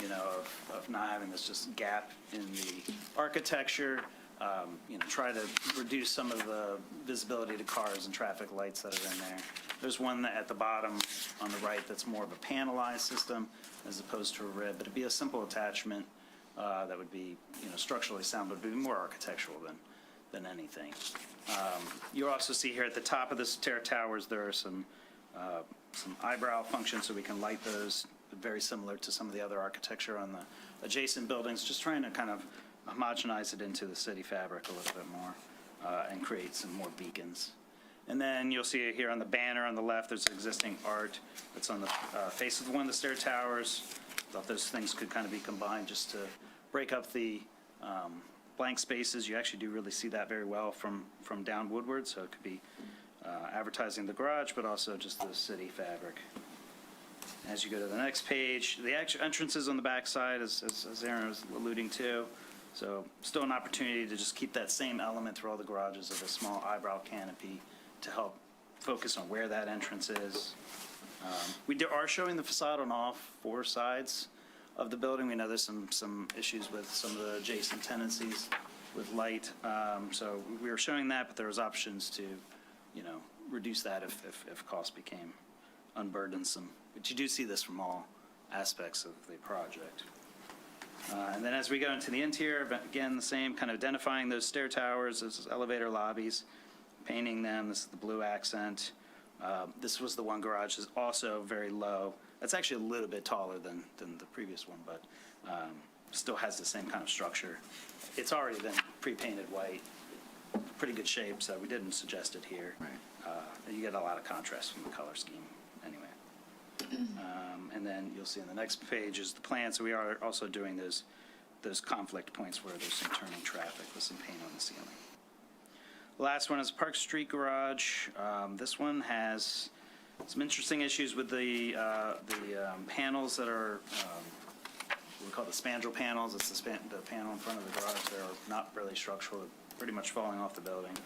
Speaker 21: of not having this just gap in the architecture. Try to reduce some of the visibility to cars and traffic lights that are in there. There's one at the bottom on the right that's more of a panelized system as opposed to a rib, but it'd be a simple attachment that would be, structurally sound, but would be more architectural than anything. You also see here at the top of the stair towers, there are some eyebrow functions, so we can light those, very similar to some of the other architecture on the adjacent buildings, just trying to kind of homogenize it into the city fabric a little bit more and create some more beacons. And then you'll see it here on the banner on the left, there's existing art that's on the face of one of the stair towers. Thought those things could kind of be combined just to break up the blank spaces. You actually do really see that very well from down Woodward, so it could be advertising the garage, but also just the city fabric. As you go to the next page, the actual entrances on the back side, as Aaron was alluding to, so still an opportunity to just keep that same element through all the garages of a small eyebrow canopy to help focus on where that entrance is. We are showing the facade on all four sides of the building. We know there's some issues with some of the adjacent tenancies with light. So we were showing that, but there was options to, reduce that if costs became unburdensome. But you do see this from all aspects of the project. And then as we go into the interior, again, the same, kind of identifying those stair towers, those elevator lobbies, painting them. This is the blue accent. This was the one garage that's also very low. That's actually a little bit taller than the previous one, but still has the same kind of structure. It's already been pre-painted white, pretty good shape, so we didn't suggest it here.
Speaker 6: Right.
Speaker 21: You get a lot of contrast from the color scheme anyway. And then you'll see on the next page is the plan. So we are also doing those conflict points where there's some turning traffic with some paint on the ceiling. The last one is Park Street Garage. This one has some interesting issues with the panels that are, we call the spandrel panels. It's the panel in front of the garage. They're not really structural, pretty much falling off the building.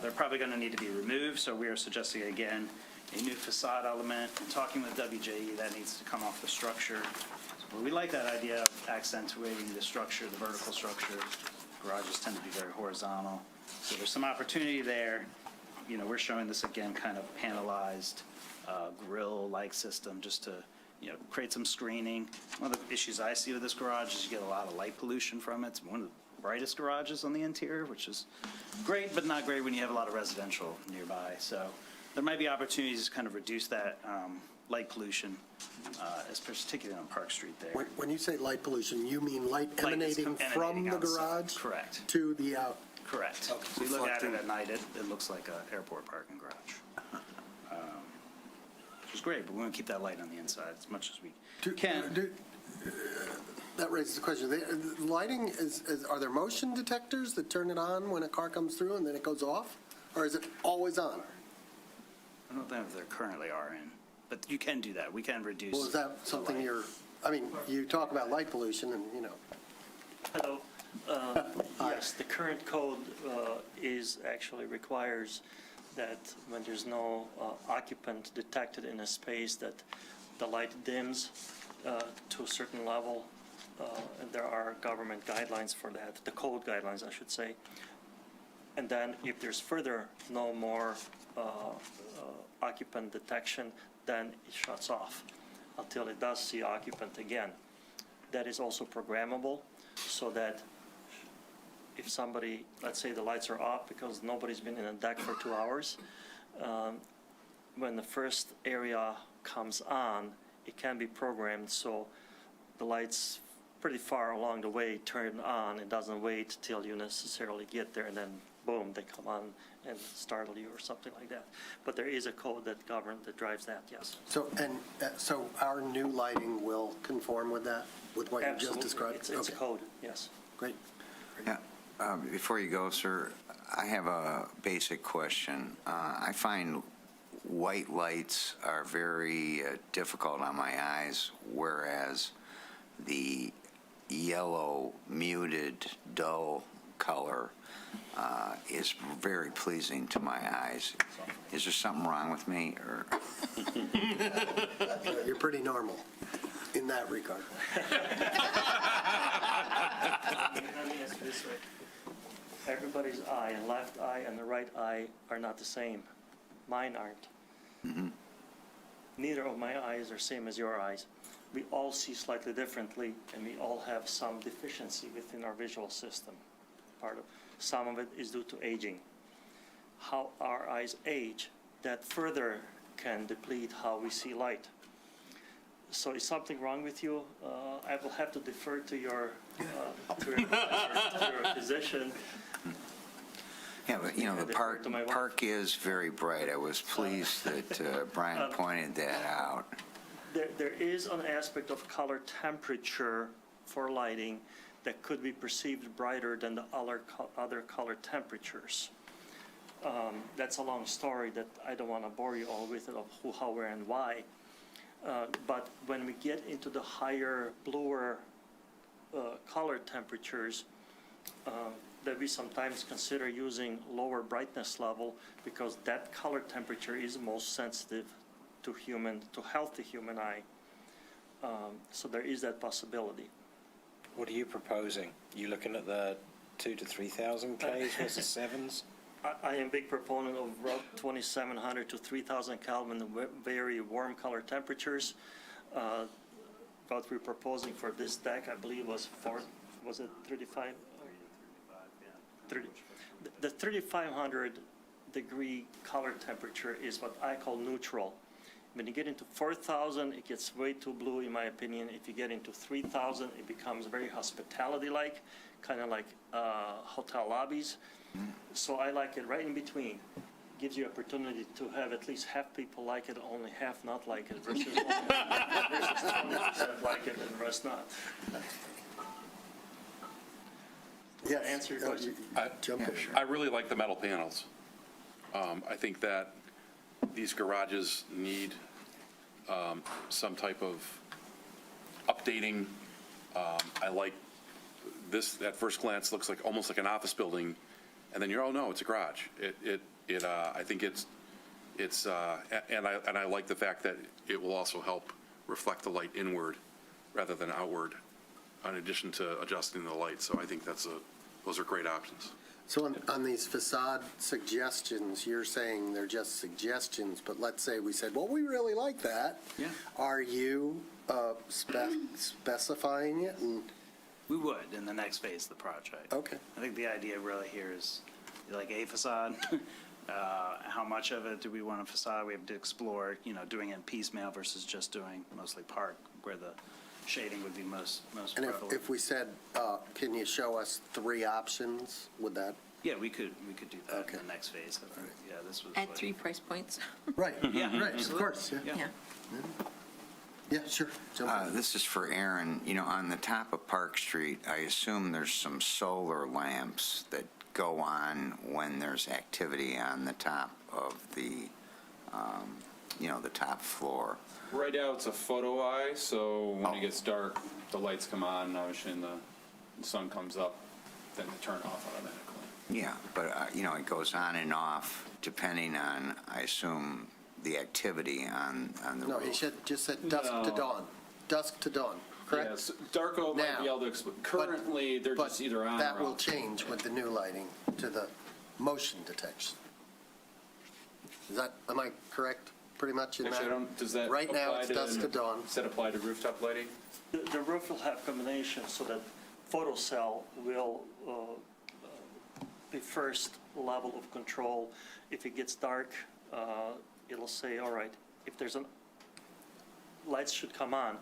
Speaker 21: They're probably going to need to be removed, so we are suggesting, again, a new facade element. And talking with WJE, that needs to come off the structure. So we like that idea of accentuating the structure, the vertical structure. Garages tend to be very horizontal. So there's some opportunity there. We're showing this again, kind of panelized grill-like system just to, create some screening. One of the issues I see with this garage is you get a lot of light pollution from it. It's one of the brightest garages on the interior, which is great, but not great when you have a lot of residential nearby. So there might be opportunities to kind of reduce that light pollution, particularly on Park Street there.
Speaker 1: When you say light pollution, you mean light emanating from the garage?
Speaker 21: Correct.
Speaker 1: To the out?
Speaker 21: Correct.
Speaker 1: Okay.
Speaker 21: So you look at it at night, it looks like an airport parking garage. Which is great, but we want to keep that light on the inside as much as we can.
Speaker 1: That raises the question. Lighting, are there motion detectors that turn it on when a car comes through and then it goes off? Or is it always on?
Speaker 21: I don't know if there currently are in, but you can do that. We can reduce.
Speaker 1: Well, is that something you talk about light pollution and,
Speaker 2: Hello. Yes, the current code actually requires that when there's no occupant detected in a space, that the light dims to a certain level. And there are government guidelines for that, the code guidelines, I should say. And then if there's further no more occupant detection, then it shuts off until it does see occupant again. That is also programmable so that if somebody, let's say the lights are off because nobody's been in a deck for 2 hours, when the first area comes on, it can be programmed so the lights pretty far along the way turn on. It doesn't wait till you necessarily get there and then boom, they come on and startle you or something like that. But there is a code that drives that, yes.
Speaker 1: So our new lighting will conform with that, with what you just described?
Speaker 2: Absolutely. It's a code, yes.
Speaker 1: Great.
Speaker 6: Yeah. Before you go, sir, I have a basic question. I find white lights are very difficult on my eyes, whereas the yellow, muted, dull color is very pleasing to my eyes. Is there something wrong with me, or?
Speaker 1: You're pretty normal in that regard.
Speaker 2: Let me ask you this way. Everybody's eye, and left eye and the right eye are not the same. Mine aren't.
Speaker 6: Mm-hmm.
Speaker 2: Neither of my eyes are same as your eyes. We all see slightly differently, and we all have some deficiency within our visual system. Some of it is due to aging. How our eyes age, that further can deplete how we see light. So is something wrong with you? I will have to defer to your physician.
Speaker 6: Yeah, but the park is very bright. I was pleased that Brian pointed that out.
Speaker 2: There is an aspect of color temperature for lighting that could be perceived brighter than the other color temperatures. That's a long story that I don't want to bore you all with it of who, how, where, and why. But when we get into the higher, bluer color temperatures, that we sometimes consider using lower brightness level because that color temperature is most sensitive to healthy human eye. So there is that possibility.
Speaker 19: What are you proposing? You looking at the 2,000 to 3,000 Ks versus sevens?
Speaker 2: I am a big proponent of about 2,700 to 3,000 Kelvin, very warm color temperatures. What we're proposing for this deck, I believe, was 35? 30. The 3,500 degree color temperature is what I call neutral. When you get into 4,000, it gets way too blue, in my opinion. If you get into 3,000, it becomes very hospitality-like, kind of like hotel lobbies. So I like it right in between. Gives you opportunity to have at least half people like it, only half not like it, versus 20% like it and the rest not.
Speaker 1: Yeah,
Speaker 2: Answer your question.
Speaker 9: I really like the metal panels. I think that these garages need some type of updating. I like this, at first glance, looks like almost like an office building, and then you're, oh no, it's a garage. I think and I like the fact that it will also help reflect the light inward rather than outward, in addition to adjusting the light. So I think those are great options.
Speaker 1: So on these facade suggestions, you're saying they're just suggestions, but let's say we said, well, we really like that.
Speaker 21: Yeah.
Speaker 1: Are you specifying it? And
Speaker 21: We would in the next phase of the project.
Speaker 1: okay.
Speaker 21: I think the idea really here is like a facade. How much of it do we want a facade? We have to explore, doing it in piecemeal versus just doing mostly park, where the shading would be most
Speaker 1: And
Speaker 21: prevalent.
Speaker 1: if we said, can you show us 3 options, would that?
Speaker 21: Yeah, we could do that
Speaker 1: Okay.
Speaker 21: in the next phase. Yeah, this was.
Speaker 4: At
Speaker 21: what-
Speaker 4: 3 price points.
Speaker 1: Right,
Speaker 21: Yeah,
Speaker 1: right, of
Speaker 21: absolutely.
Speaker 1: course, yeah.
Speaker 4: Yeah.
Speaker 1: Yeah, sure. Jump in.
Speaker 6: This is for Aaron. On the top of Park Street, I assume there's some solar lamps that go on when there's activity on the top of the top floor.
Speaker 20: Right now, it's a photo eye, so when it gets dark, the lights come on, and obviously, and the sun comes up, then they turn off automatically.
Speaker 6: Yeah, but, it goes on and off depending on, I assume, the activity on the
Speaker 1: No,
Speaker 6: roof.
Speaker 1: he just said dusk to
Speaker 20: No.
Speaker 1: dawn. Dusk to dawn, correct?
Speaker 20: Yes, Darko might be
Speaker 1: Now,
Speaker 20: able to explain. Currently, they're
Speaker 1: But
Speaker 20: just either on or
Speaker 1: that will
Speaker 20: off.
Speaker 1: change with the new lighting to the motion detection. Am I correct, pretty much in that?
Speaker 20: Actually, does that
Speaker 1: Right now,
Speaker 20: apply
Speaker 1: it's dusk to dawn.
Speaker 20: Does that apply to rooftop lighting?
Speaker 2: The roof will have combination, so that photocell will be first level of control. If it gets dark, it'll say, all right, if there's lights should come on,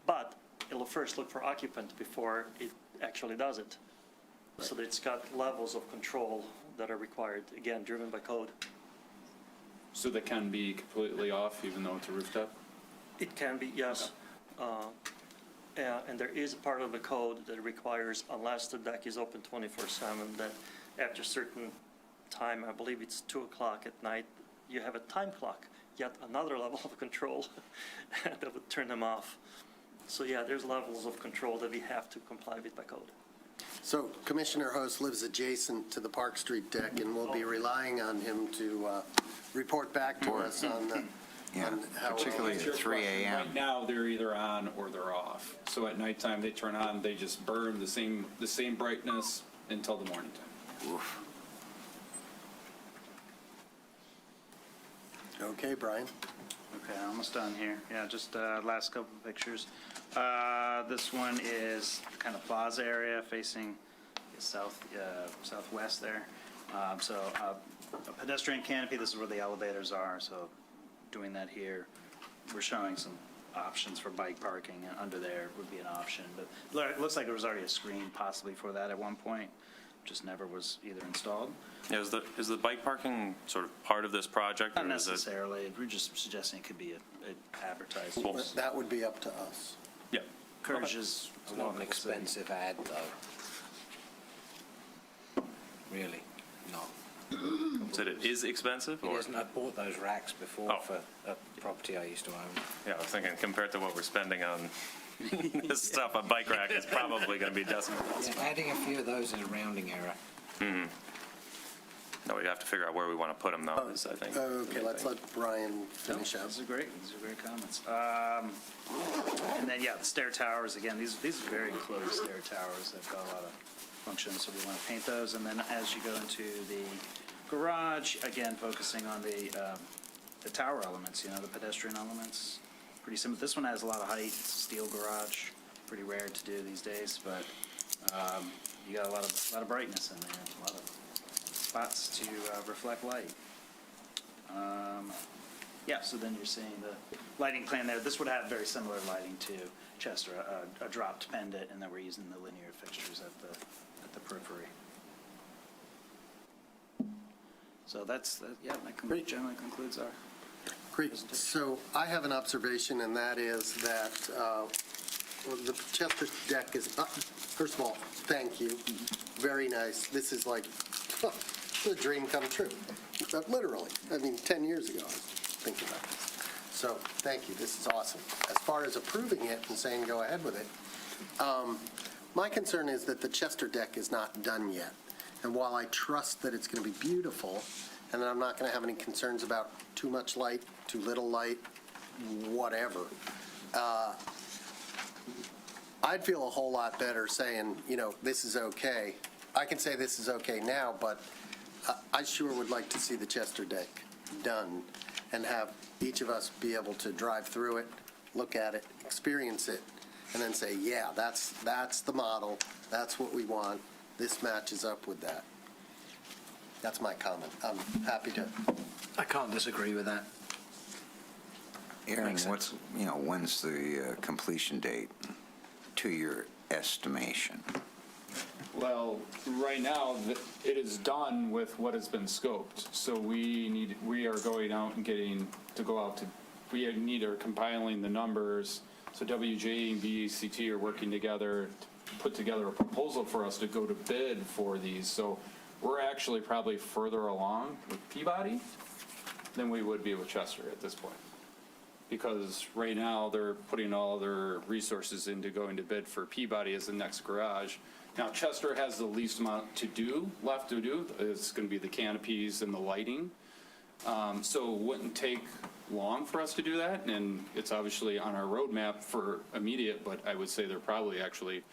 Speaker 2: but it'll first look for occupant before it actually does it. So that it's got levels of control that are required, again, driven by code.
Speaker 20: So that can be completely off, even though it's a rooftop?
Speaker 2: It can be, yes. And there is a part of the code that requires, unless the deck is open 24/7, that after a certain time, I believe it's 2 o'clock at night, you have a time clock, yet another level of control that would turn them off. So yeah, there's levels of control that we have to comply with by code.
Speaker 1: So Commissioner Host lives adjacent to the Park Street deck, and we'll be relying on him to report back to us on
Speaker 6: Yeah,
Speaker 1: on how.
Speaker 6: particularly at 3 a.m.
Speaker 20: Right now, they're either on or they're off. So at nighttime, they turn on, they just burn the same brightness until the morning time.
Speaker 6: Oof.
Speaker 1: Okay, Brian.
Speaker 21: Okay, almost done here. Yeah, just last couple of pictures. This one is kind of plaza area facing southwest there. So a pedestrian canopy, this is where the elevators are, so doing that here. We're showing some options for bike parking, and under there would be an option. But it looks like there was already a screen possibly for that at one point, just never was either installed.
Speaker 17: Yeah, is the bike parking sort of part of this project?
Speaker 21: Not
Speaker 17: or is it-
Speaker 21: necessarily, we're just suggesting it could be advertised.
Speaker 1: That would be up to us.
Speaker 17: Yeah.
Speaker 21: Courage is
Speaker 19: It's not an expensive ad, though. Really, not.
Speaker 17: So it is expensive?
Speaker 19: It
Speaker 17: Or?
Speaker 19: isn't. I bought those racks before
Speaker 17: Oh.
Speaker 19: for a property I used to own.
Speaker 17: Yeah, I was thinking compared to what we're spending on this stuff, a bike rack is probably going to be decimals.
Speaker 19: Yeah, adding a few of those is a rounding error.
Speaker 17: No, we have to figure out where we want to put them, though, is, I think.
Speaker 1: Okay, let's let Brian finish up.
Speaker 21: These are great comments. And then, yeah, the stair towers, again, these are very enclosed stair towers. They've got a lot of functions, so we want to paint those. And then as you go into the garage, again, focusing on the tower elements, the pedestrian elements. Pretty simple. This one has a lot of height. It's a steel garage. Pretty rare to do these days, but you got a lot of brightness in there, a lot of spots to reflect light. Yeah, so then you're seeing the lighting plan there. This would have very similar lighting to Chester, a dropped pendant, and then we're using the linear fixtures at the periphery. So that generally concludes our.
Speaker 1: Great. So I have an observation, and that is that the Chester deck is, first of all, thank you. Very nice. This is like the dream come true. Literally. I mean, 10 years ago I was thinking about this. So thank you. This is awesome. As far as approving it and saying go ahead with it, my concern is that the Chester deck is not done yet. And while I trust that it's going to be beautiful, and that I'm not going to have any concerns about too much light, too little light, whatever, I'd feel a whole lot better saying, this is okay. I can say this is okay now, but I sure would like to see the Chester deck done and have each of us be able to drive through it, look at it, experience it, and then say, yeah, that's the model, that's what we want, this matches up with that. That's my comment. I'm happy to.
Speaker 19: I can't disagree with that.
Speaker 6: Aaron, when's the completion date to your estimation?
Speaker 20: Well, right now, it is done with what has been scoped. So we are going out and we are compiling the numbers. So WJ and BACT are working together to put together a proposal for us to go to bid for these. So we're actually probably further along with Peabody than we would be with Chester at this point. Because right now, they're putting all their resources into going to bid for Peabody as the next garage. Now, Chester has the least amount left to do. It's going to be the canopies and the lighting. So it wouldn't take long for us to do that, and it's obviously on our roadmap for immediate, but I would say they're probably actually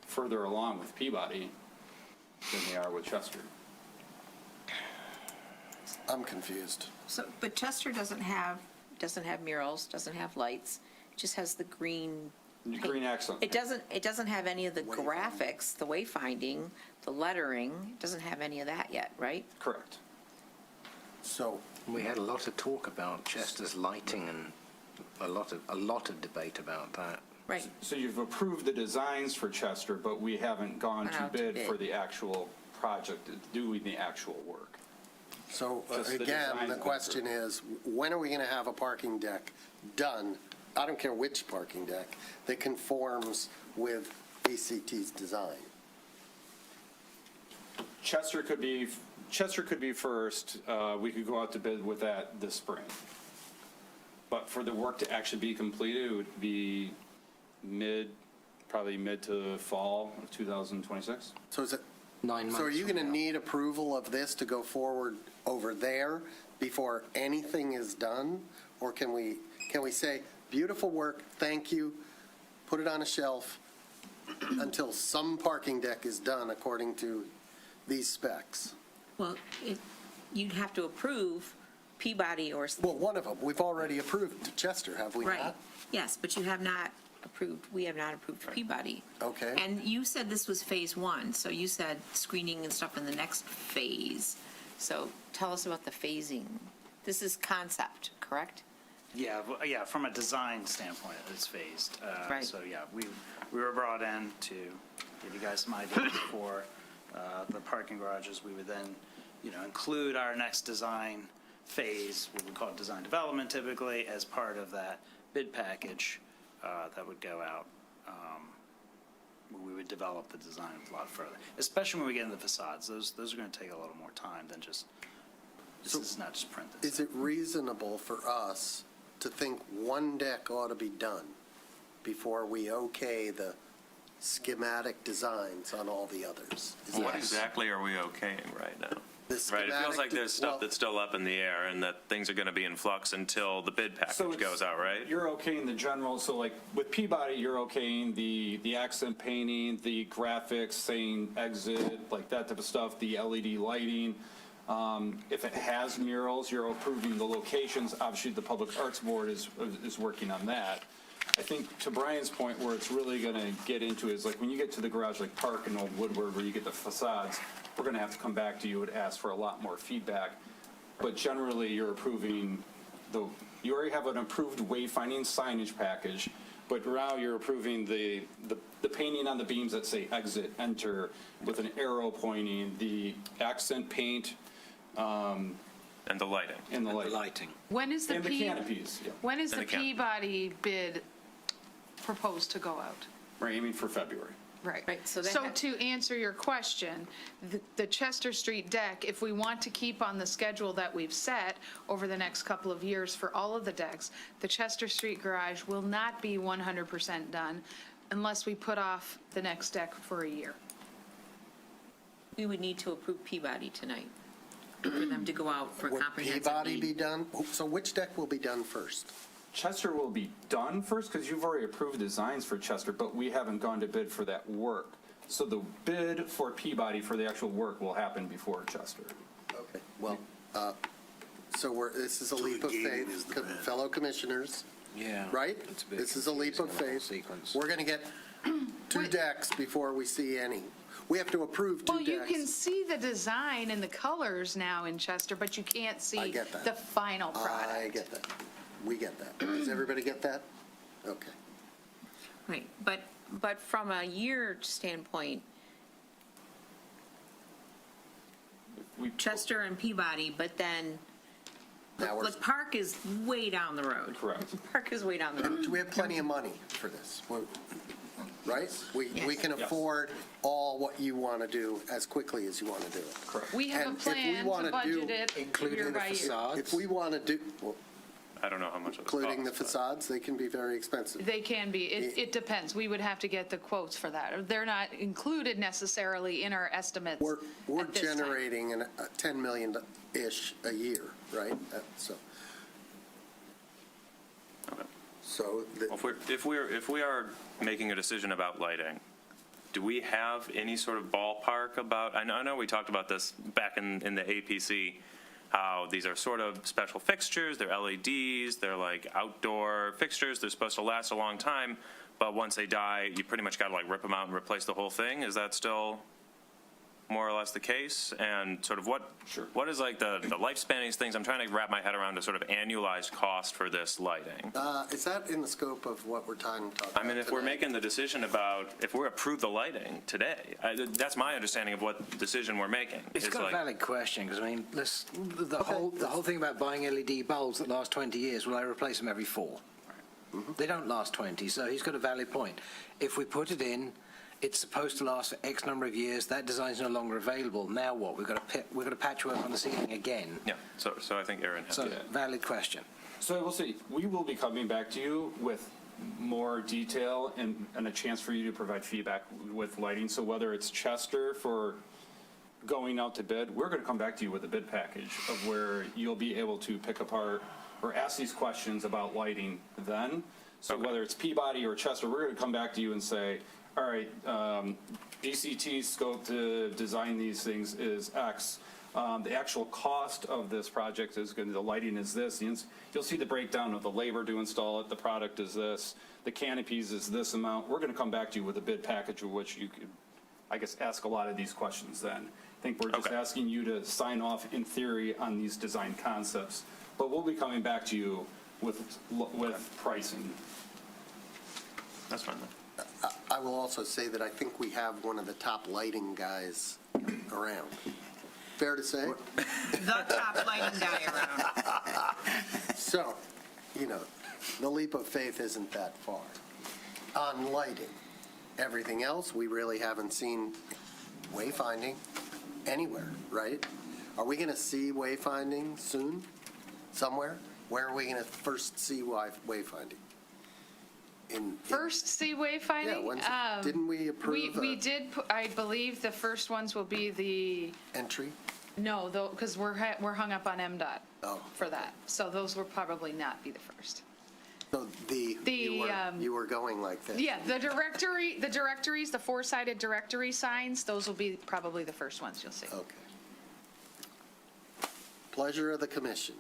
Speaker 20: further along with Peabody than they are with Chester.
Speaker 1: I'm confused.
Speaker 4: So, but Chester doesn't have murals, doesn't have lights, it just has the green.
Speaker 20: Green accent.
Speaker 4: It doesn't have any of the graphics, the wayfinding, the lettering, it doesn't have any of that yet, right?
Speaker 20: Correct.
Speaker 1: So
Speaker 19: we had a lot of talk about Chester's lighting and a lot of debate about that.
Speaker 4: Right.
Speaker 20: So you've approved the designs for Chester, but we haven't gone to bid for the actual project, doing the actual work.
Speaker 1: So again, the question is, when are we going to have a parking deck done? I don't care which parking deck that conforms with BCT's design.
Speaker 20: Chester could be first. We could go out to bid with that this spring. But for the work to actually be completed, it would be probably mid to fall of 2026.
Speaker 1: So is it
Speaker 19: 9 months?
Speaker 1: So are you going to need approval of this to go forward over there before anything is done? Or can we say, beautiful work, thank you, put it on a shelf until some parking deck is done according to these specs?
Speaker 4: Well, you'd have to approve Peabody or.
Speaker 1: Well, one of them, we've already approved Chester, have we
Speaker 4: Right,
Speaker 1: not?
Speaker 4: yes, but we have not approved Peabody.
Speaker 1: Okay.
Speaker 4: And you said this was phase one, so you said screening and stuff in the next phase. So tell us about the phasing. This is concept, correct?
Speaker 21: Yeah, from a design standpoint, it's phased.
Speaker 4: Right.
Speaker 21: So, yeah, we were brought in to give you guys some ideas for the parking garages. We would then, include our next design phase, what we call design development typically, as part of that bid package that would go out. We would develop the design a lot further, especially when we get into the facades. Those are going to take a little more time than just, this is not just print this.
Speaker 1: Is it reasonable for us to think one deck ought to be done before we okay the schematic designs on all the others?
Speaker 17: What exactly are we okaying right now? Right, it feels like there's
Speaker 1: well-
Speaker 17: stuff that's still up in the air and that things are going to be in flux until the bid
Speaker 20: So
Speaker 17: package
Speaker 20: it's-
Speaker 17: goes out, right?
Speaker 20: You're okaying the general, so like with Peabody, you're okaying the accent painting, the graphics saying exit, like that type of stuff, the LED lighting. If it has murals, you're approving the locations. Obviously, the Public Arts Board is working on that. I think to Brian's point, where it's really going to get into is like when you get to the garage like Park and Old Woodward, where you get the facades, we're going to have to come back to you and ask for a lot more feedback. But generally, you're approving you already have an approved wayfinding signage package, but now you're approving the painting on the beams that say exit, enter, with an arrow pointing, the accent paint,
Speaker 17: And the lighting.
Speaker 20: and the lighting.
Speaker 8: When is the
Speaker 20: And the canopies, yeah.
Speaker 8: When is
Speaker 17: And
Speaker 8: the
Speaker 17: the canopy.
Speaker 8: Peabody bid proposed to go out?
Speaker 20: We're aiming for February.
Speaker 8: Right.
Speaker 4: Right, so
Speaker 8: So
Speaker 4: that-
Speaker 8: to answer your question, the Chester Street deck, if we want to keep on the schedule that we've set over the next couple of years for all of the decks, the Chester Street garage will not be 100% done unless we put off the next deck for a year.
Speaker 4: We would need to approve Peabody tonight for them to go out for
Speaker 1: Would
Speaker 4: comprehensive
Speaker 1: Peabody
Speaker 4: need.
Speaker 1: be done? So which deck will be done first?
Speaker 20: Chester will be done first because you've already approved designs for Chester, but we haven't gone to bid for that work. So the bid for Peabody for the actual work will happen before Chester.
Speaker 1: Okay, well, so this is a leap of faith, fellow commissioners,
Speaker 19: Yeah.
Speaker 1: right?
Speaker 19: It's a bit
Speaker 1: This is a leap of
Speaker 19: confusing, the whole
Speaker 1: faith.
Speaker 19: sequence.
Speaker 1: We're going to get two decks before we see any. We have to approve two
Speaker 8: Well,
Speaker 1: decks.
Speaker 8: you can see the design and the colors now in Chester, but you can't
Speaker 1: I
Speaker 8: see
Speaker 1: get that.
Speaker 8: the final product.
Speaker 1: I get that. We get that. Does everybody get that? Okay.
Speaker 4: Right, but from a year standpoint, Chester and Peabody, but then,
Speaker 1: Now we're,
Speaker 4: like, Park is way down the road.
Speaker 20: Correct.
Speaker 4: Park is way down the road.
Speaker 1: we have plenty of money for this, right? We
Speaker 4: Yes.
Speaker 1: can
Speaker 20: Yes.
Speaker 1: afford all what you want to do as quickly as you want to do it.
Speaker 20: Correct.
Speaker 8: We have a
Speaker 1: And if we
Speaker 8: plan
Speaker 1: wanna
Speaker 8: to
Speaker 1: do-
Speaker 8: budget it year
Speaker 19: Including the
Speaker 8: by year.
Speaker 19: facades?
Speaker 1: If we want to do, well,
Speaker 17: I don't know how much it would
Speaker 1: including the
Speaker 17: cost, but-
Speaker 1: facades, they can be very expensive.
Speaker 8: They can be. It depends. We would have to get the quotes for that. They're not included necessarily in our estimates
Speaker 1: We're
Speaker 8: at this time.
Speaker 1: generating a $10 million-ish a year, right? So,
Speaker 17: Okay.
Speaker 1: so
Speaker 17: Well, if we are making a decision about lighting, do we have any sort of ballpark about, I know we talked about this back in the APC, how these are sort of special fixtures, they're LEDs, they're like outdoor fixtures, they're supposed to last a long time, but once they die, you pretty much got to like rip them out and replace the whole thing. Is that still more or less the case? And sort of what is like the lifespan of these things? I'm trying to wrap my head around the sort of annualized cost for this lighting.
Speaker 1: is that in the scope of what we're trying to talk about
Speaker 17: I mean, if we're
Speaker 1: tonight?
Speaker 17: making the decision about, if we approve the lighting today, that's my understanding of what decision we're making.
Speaker 19: It's got a
Speaker 17: like,
Speaker 19: valid question, because I mean, the whole thing about buying LED bulbs that last 20 years, well, I replace them every 4. They don't last 20, so he's got a valid point. If we put it in, it's supposed to last for X number of years, that design's no longer available. Now what? We've got to patchwork on the ceiling again.
Speaker 17: Yeah, so I think Aaron has
Speaker 19: So,
Speaker 17: to.
Speaker 19: valid question.
Speaker 20: So I will say, we will be coming back to you with more detail and a chance for you to provide feedback with lighting. So whether it's Chester for going out to bid, we're going to come back to you with a bid package of where you'll be able to pick apart or ask these questions about lighting then. So whether it's Peabody or Chester, we're going to come back to you and say, all right, DCT's scope to design these things is X. The actual cost of this project is going to, the lighting is this. You'll see the breakdown of the labor to install it. The product is this. The canopies is this amount. We're going to come back to you with a bid package of which you could, I guess, ask a lot of these questions then. I think we're just asking you to sign off in theory on these design concepts. But we'll be coming back to you with pricing.
Speaker 17: That's fine.
Speaker 1: I will also say that I think we have one of the top lighting guys around. Fair to say?
Speaker 4: The top lighting guy around.
Speaker 1: So, the leap of faith isn't that far. On lighting, everything else, we really haven't seen wayfinding anywhere, right? Are we going to see wayfinding soon, somewhere? Where are we going to first see wayfinding?
Speaker 8: First see wayfinding?
Speaker 1: Didn't we approve
Speaker 8: We did, I believe the first ones will be the
Speaker 1: entry?
Speaker 8: No, though, because we're hung up on MDOT
Speaker 1: Oh.
Speaker 8: for that. So those will probably not be the first.
Speaker 1: So you were going like this?
Speaker 8: Yeah, the directories, the four-sided directory signs, those will be probably the first ones you'll see.
Speaker 1: Okay. Pleasure of the commission.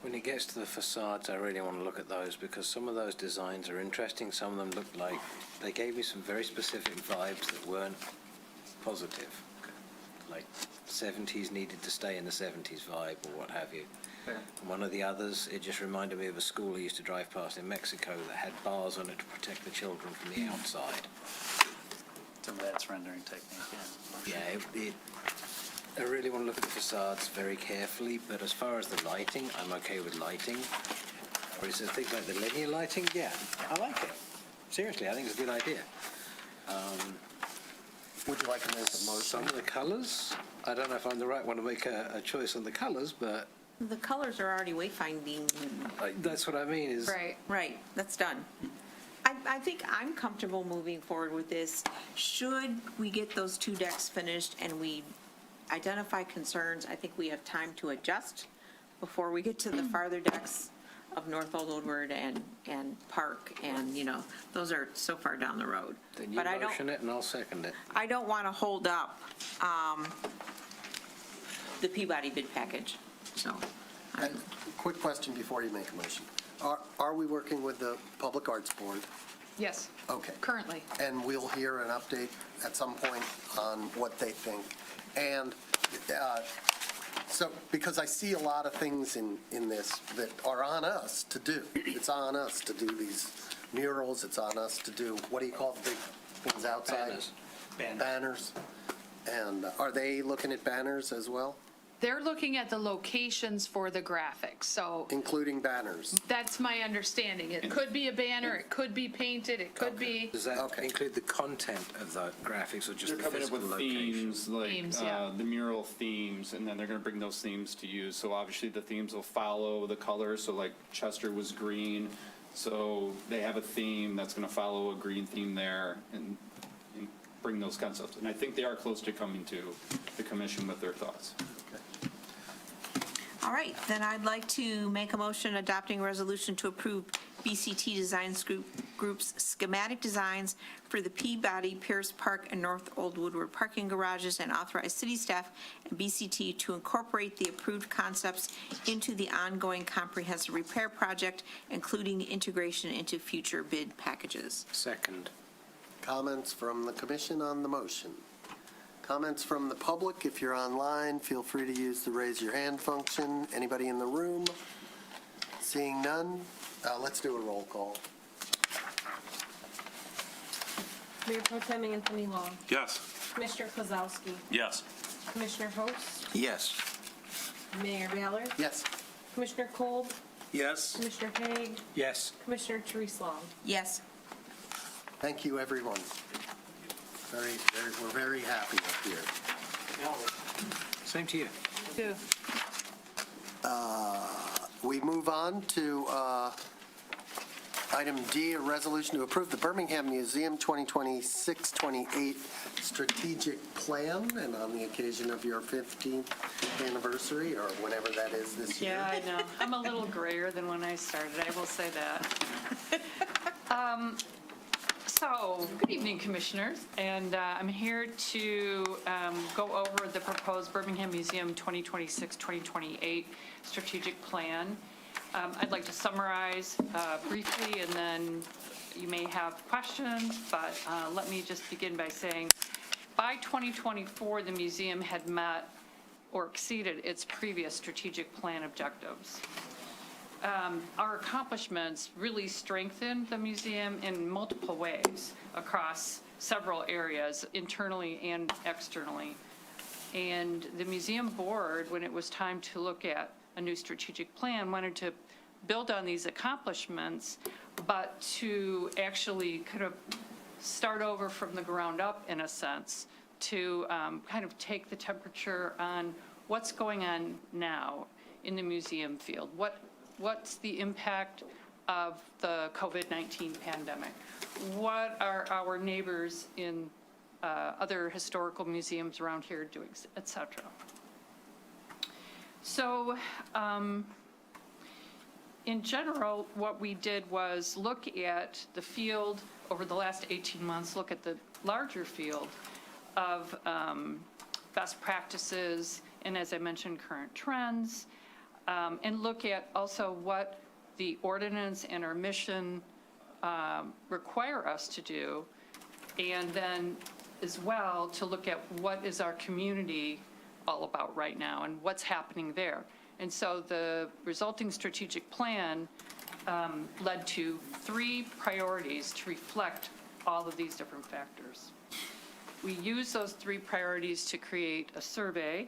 Speaker 19: When it gets to the facades, I really want to look at those because some of those designs are interesting. Some of them look like they gave me some very specific vibes that weren't positive. Like 70s needed to stay in the 70s vibe or what have you.
Speaker 21: Fair.
Speaker 19: And one of the others, it just reminded me of a school I used to drive past in Mexico that had bars on it to protect the children from the outside.
Speaker 21: Some of that's rendering technique, yeah.
Speaker 19: I really want to look at the facades very carefully, but as far as the lighting, I'm okay with lighting. Or is there things like the linear lighting? Yeah, I like it. Seriously, I think it's a good idea.
Speaker 1: Would you like to make a motion?
Speaker 19: Some of the colors, I don't know if I'm the right one to make a choice on the colors, but
Speaker 4: The colors are already wayfinding.
Speaker 19: that's what I mean is...
Speaker 4: Right, that's done. I think I'm comfortable moving forward with this. Should we get those two decks finished and we identify concerns, I think we have time to adjust before we get to the farther decks of North Old Woodward and Park, and, those are so far down the road.
Speaker 19: Then you
Speaker 4: But I don't,
Speaker 19: motion it and I'll second it.
Speaker 4: I don't want to hold up the Peabody bid package, so.
Speaker 1: Quick question before you make a motion. Are we working with the Public Arts Board?
Speaker 8: Yes,
Speaker 1: Okay.
Speaker 8: currently.
Speaker 1: And we'll hear an update at some point on what they think. And so, because I see a lot of things in this that are on us to do. It's on us to do these murals. It's on us to do, what do you call the big things outside?
Speaker 19: Banners.
Speaker 1: Banners. And are they looking at banners as well?
Speaker 8: They're looking at the locations for the graphics, so
Speaker 1: Including banners?
Speaker 8: that's my understanding. It could be a banner, it could be painted, it could be,
Speaker 19: Does that include the content of the graphics or just
Speaker 20: They're
Speaker 19: the
Speaker 20: coming up
Speaker 19: physical
Speaker 20: with
Speaker 19: location?
Speaker 20: themes, like
Speaker 8: Themes, yeah.
Speaker 20: the mural themes, and then they're going to bring those themes to use. So obviously the themes will follow the colors. So like Chester was green, so they have a theme that's going to follow a green theme there and bring those concepts. And I think they are close to coming to the commission with their thoughts.
Speaker 4: All right, then I'd like to make a motion adopting a resolution to approve BCT Designs Group's schematic designs for the Peabody, Pierce Park, and North Old Woodward parking garages, and authorize city staff and BCT to incorporate the approved concepts into the ongoing comprehensive repair project, including integration into future bid packages.
Speaker 19: Second.
Speaker 1: Comments from the commission on the motion? Comments from the public? If you're online, feel free to use the raise your hand function. Anybody in the room? Seeing none, let's do a roll call.
Speaker 3: Mayor Pro Tem Anthony Long.
Speaker 9: Yes.
Speaker 3: Commissioner Kozowski.
Speaker 17: Yes.
Speaker 3: Commissioner Host.
Speaker 19: Yes.
Speaker 3: Mayor Ballard.
Speaker 1: Yes.
Speaker 3: Commissioner Kolb.
Speaker 18: Yes.
Speaker 3: Commissioner Haig.
Speaker 19: Yes.
Speaker 3: Commissioner Therese Long.
Speaker 4: Yes.
Speaker 1: Thank you, everyone. We're very happy up here.
Speaker 19: Same to you.
Speaker 8: too.
Speaker 1: We move on to item D, a resolution to approve the Birmingham Museum 2026-28 strategic plan, and on the occasion of your 15th anniversary, or whenever that is this year.
Speaker 10: Yeah, I know. I'm a little grayer than when I started, I will say that. So, good evening, Commissioners, and I'm here to go over the proposed Birmingham Museum 2026-2028 strategic plan. I'd like to summarize briefly, and then you may have questions, but let me just begin by saying, by 2024, the museum had met or exceeded its previous strategic plan objectives. Our accomplishments really strengthened the museum in multiple ways across several areas, internally and externally. And the museum board, when it was time to look at a new strategic plan, wanted to build on these accomplishments, but to actually kind of start over from the ground up, in a sense, to kind of take the temperature on what's going on now in the museum field. What's the impact of the COVID-19 pandemic? What are our neighbors in other historical museums around here doing, et cetera. So in general, what we did was look at the field over the last 18 months, look at the larger field of best practices, and as I mentioned, current trends, and look at also what the ordinance and our mission require us to do, and then as well to look at what is our community all about right now and what's happening there. And so the resulting strategic plan led to 3 priorities to reflect all of these different factors. We used those 3 priorities to create a survey,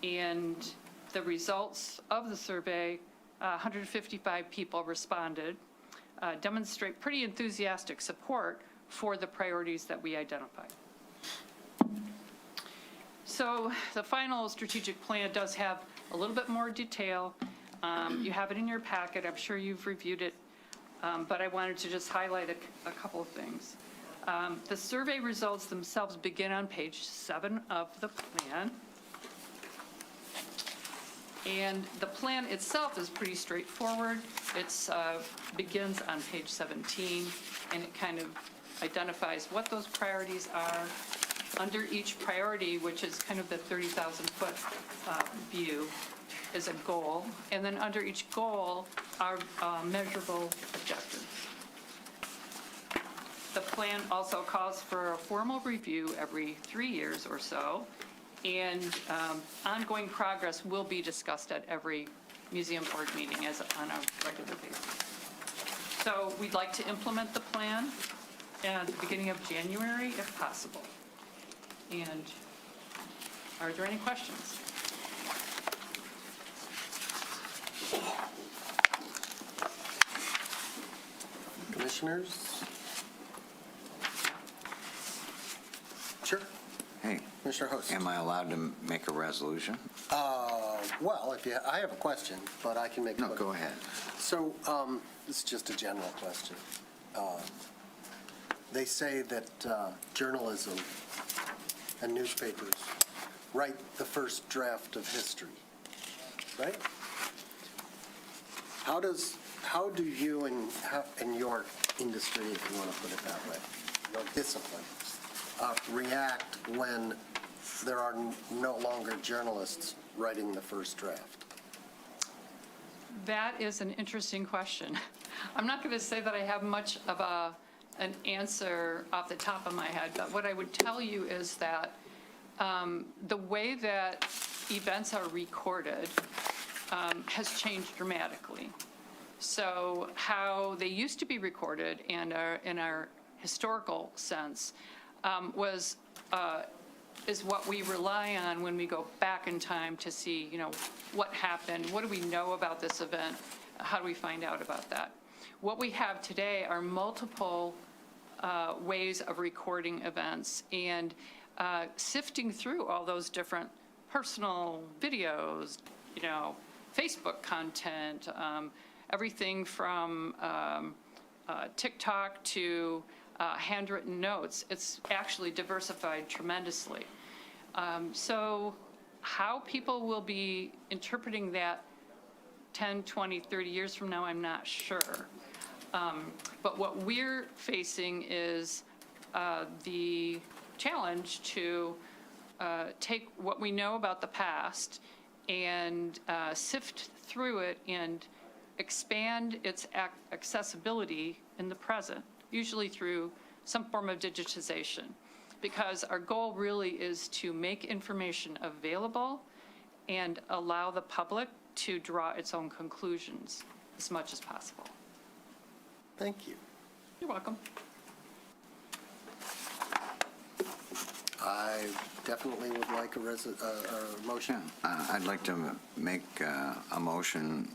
Speaker 10: and the results of the survey, 155 people responded, demonstrate pretty enthusiastic support for the priorities that we identified. So the final strategic plan does have a little bit more detail. You have it in your packet. I'm sure you've reviewed it, but I wanted to just highlight a couple of things. The survey results themselves begin on page 7 of the plan. And the plan itself is pretty straightforward. It begins on page 17, and it kind of identifies what those priorities are. Under each priority, which is kind of the 30,000-foot view, is a goal. And then under each goal are measurable objectives. The plan also calls for a formal review every 3 years or so, and ongoing progress will be discussed at every museum board meeting on a regular basis. So we'd like to implement the plan at the beginning of January, if possible. And are there any questions?
Speaker 1: Commissioners? Sure.
Speaker 6: Hey,
Speaker 1: Commissioner Host.
Speaker 6: am I allowed to make a resolution?
Speaker 1: Well, I have a question, but I can make.
Speaker 6: No, go ahead.
Speaker 1: So, this is just a general question. They say that journalism and newspapers write the first draft of history, right? How do you in your industry, if you want to put it that way, your discipline, react when there are no longer journalists writing the first draft?
Speaker 10: That is an interesting question. I'm not going to say that I have much of an answer off the top of my head, but what I would tell you is that the way that events are recorded has changed dramatically. So how they used to be recorded and in our historical sense is what we rely on when we go back in time to see, what happened, what do we know about this event, how do we find out about that. What we have today are multiple ways of recording events and sifting through all those different personal videos, Facebook content, everything from TikTok to handwritten notes. It's actually diversified tremendously. So how people will be interpreting that 10, 20, 30 years from now, I'm not sure. But what we're facing is the challenge to take what we know about the past and sift through it and expand its accessibility in the present, usually through some form of digitization, because our goal really is to make information available and allow the public to draw its own conclusions as much as possible.
Speaker 1: Thank you.
Speaker 10: You're welcome.
Speaker 1: I definitely would like a motion.
Speaker 6: I'd like to make a motion,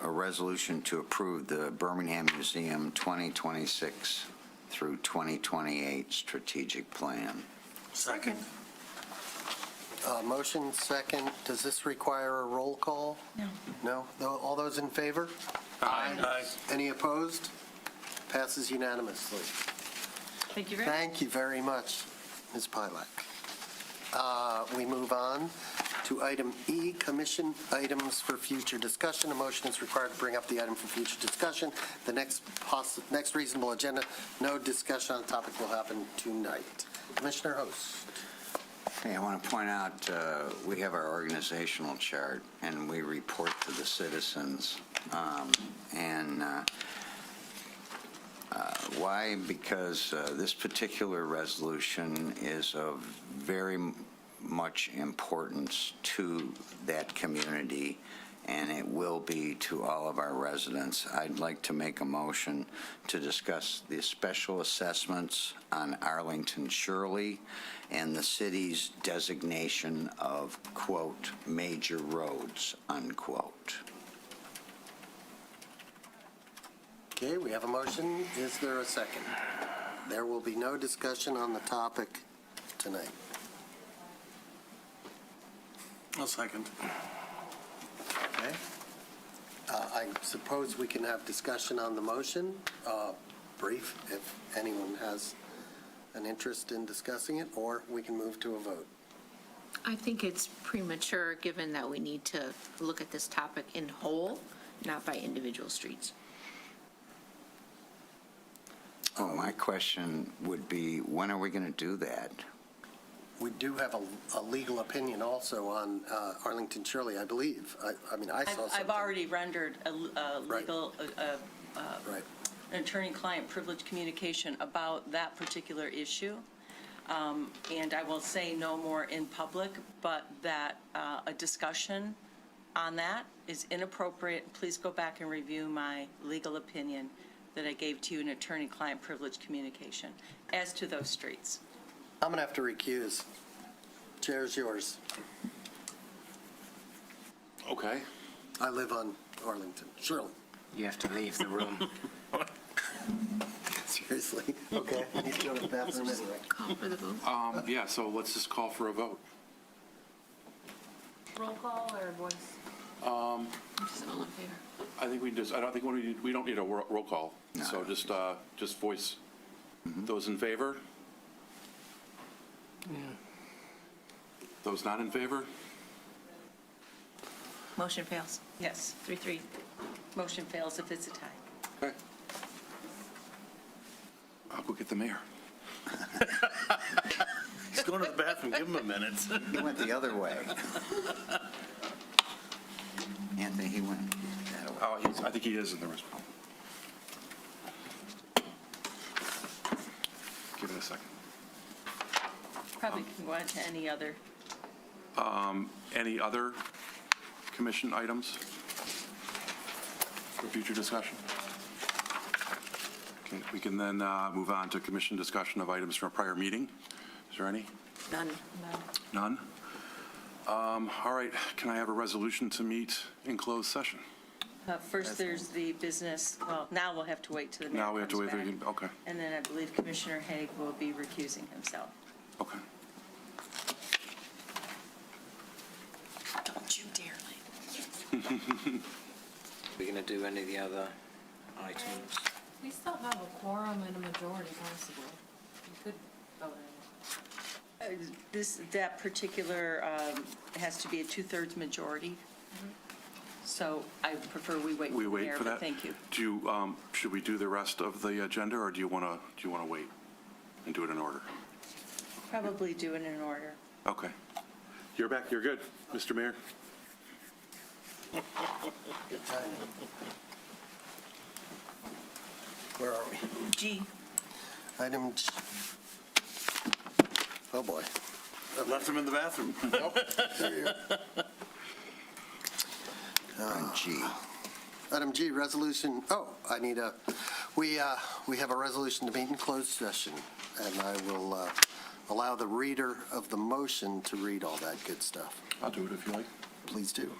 Speaker 6: a resolution to approve the Birmingham Museum 2026 through 2028 strategic plan.
Speaker 1: Second. Motion second. Does this require a roll call? No. No? All those in favor?
Speaker 18: Aye.
Speaker 1: Any opposed? Passes unanimously.
Speaker 10: Thank you very much.
Speaker 1: Thank you very much. Ms. Pilak. We move on to item E, commission items for future discussion. A motion is required to bring up the item for future discussion. The next reasonable agenda, no discussion on the topic will happen tonight. Commissioner Host.
Speaker 6: Hey, I want to point out, we have our organizational chart, and we report to the citizens. Why? Because this particular resolution is of very much importance to that community, and it will be to all of our residents. I'd like to make a motion to discuss the special assessments on Arlington Shirley and the city's designation of, quote, major roads, unquote.
Speaker 1: Okay, we have a motion. Is there a second? There will be no discussion on the topic tonight.
Speaker 18: I'll second.
Speaker 1: Okay. I suppose we can have discussion on the motion, brief, if anyone has an interest in discussing it, or we can move to a vote.
Speaker 4: I think it's premature, given that we need to look at this topic in whole, not by individual streets.
Speaker 6: Oh, my question would be, when are we going to do that?
Speaker 1: We do have a legal opinion also on Arlington Shirley, I believe. I mean, I saw something.
Speaker 5: I've already rendered a legal,
Speaker 1: Right.
Speaker 5: an attorney-client privilege communication about that particular issue. And I will say no more in public, but that a discussion on that is inappropriate. Please go back and review my legal opinion that I gave to you in attorney-client privilege communication as to those streets.
Speaker 1: I'm going to have to recuse. Chair's yours.
Speaker 9: Okay.
Speaker 1: I live on Arlington Shirley.
Speaker 19: You have to leave the room.
Speaker 1: Seriously? Okay. I need to go to the bathroom anyway.
Speaker 4: Call for the vote.
Speaker 9: Yeah, so let's just call for a vote.
Speaker 3: Roll call or voice?
Speaker 4: Just all in favor.
Speaker 9: I think I don't think we don't need a roll call.
Speaker 6: No.
Speaker 9: So just voice. Those in favor?
Speaker 19: Yeah.
Speaker 9: Those not in favor?
Speaker 4: Motion fails.
Speaker 5: Yes,
Speaker 4: 3-3.
Speaker 5: motion fails if it's a tie.
Speaker 9: Okay. I'll go get the mayor.
Speaker 18: He's going to the bathroom. Give him a minute.
Speaker 6: He went the other way. Anthony, he went that way.
Speaker 9: Oh, I think he is in the response. Give it a second.
Speaker 5: Probably can go on to any other.
Speaker 9: Any other commission items for future discussion? Okay, we can then move on to commission discussion of items from a prior meeting. Is there any?
Speaker 4: None.
Speaker 9: None? All right, can I have a resolution to meet in closed session?
Speaker 5: First, there's the business, well, now we'll have to wait till the mayor
Speaker 9: Now we have to
Speaker 5: comes
Speaker 9: wait,
Speaker 5: back.
Speaker 9: okay,
Speaker 5: And then I believe Commissioner Haig will be recusing himself.
Speaker 9: okay.
Speaker 5: Don't you dare.
Speaker 19: We're going to do any of the other items?
Speaker 3: We still have a quorum and a majority possible. You could vote on it.
Speaker 5: That particular has to be a 2/3 majority. So I prefer we wait for
Speaker 9: We
Speaker 5: the
Speaker 9: wait
Speaker 5: mayor,
Speaker 9: for
Speaker 5: but
Speaker 9: that?
Speaker 5: thank you.
Speaker 9: Do you, should we do the rest of the agenda, or do you want to wait and do it in order?
Speaker 5: Probably do it in order.
Speaker 9: Okay. You're back, you're good, Mr. Mayor?
Speaker 1: Good timing. Where are we?
Speaker 5: G.
Speaker 1: Item G. Oh, boy.
Speaker 18: I left him in the bathroom.
Speaker 1: Nope. There you go.
Speaker 6: On G.
Speaker 1: Item G, resolution, we have a resolution to meet in closed session, and I will allow the reader of the motion to read all that good stuff.
Speaker 9: I'll do it if you like.
Speaker 1: Please do.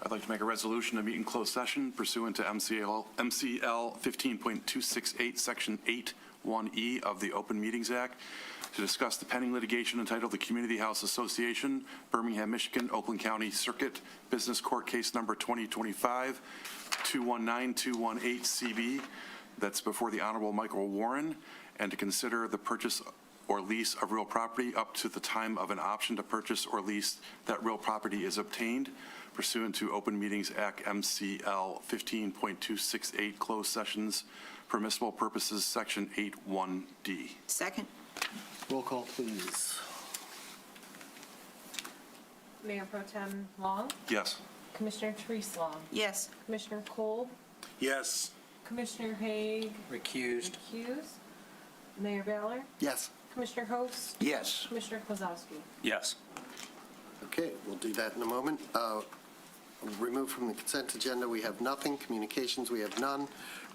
Speaker 9: I'd like to make a resolution to meet in closed session pursuant to MCL 15.268, Section 8(1)E of the Open Meetings Act, to discuss the pending litigation entitled the Community House Association, Birmingham, Michigan, Oakland County Circuit Business Court Case Number 2025-219218 CB. That's before the Honorable Michael Warren, and to consider the purchase or lease of real property up to the time of an option to purchase or lease that real property is obtained pursuant to Open Meetings Act MCL 15.268 closed sessions, permissible purposes, Section 8(1)D.
Speaker 4: Second.
Speaker 1: Roll call, please.
Speaker 3: Mayor Pro Tem Long,
Speaker 9: Yes.
Speaker 3: Commissioner Therese Long,
Speaker 4: Yes.
Speaker 3: Commissioner Cole,
Speaker 18: Yes.
Speaker 3: Commissioner Haig,
Speaker 19: Recused.
Speaker 3: recused, Mayor Ballard,
Speaker 1: Yes.
Speaker 3: Commissioner Host,
Speaker 6: Yes.
Speaker 3: Commissioner Kozowski.
Speaker 14: Yes.
Speaker 1: Okay, we'll do that in a moment. Removed from the consent agenda, we have nothing. Communications, we have none.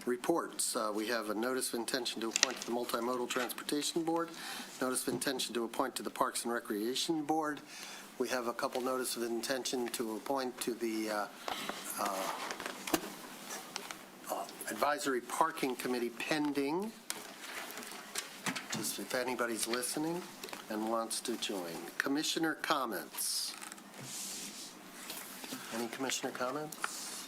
Speaker 1: Reports, we have a notice of intention to appoint to the Multimodal Transportation Board, notice of intention to appoint to the Parks and Recreation Board. We have a couple notice of intention to appoint to the Advisory Parking Committee pending, just if anybody's listening and wants to join. Commissioner comments. Any commissioner comments?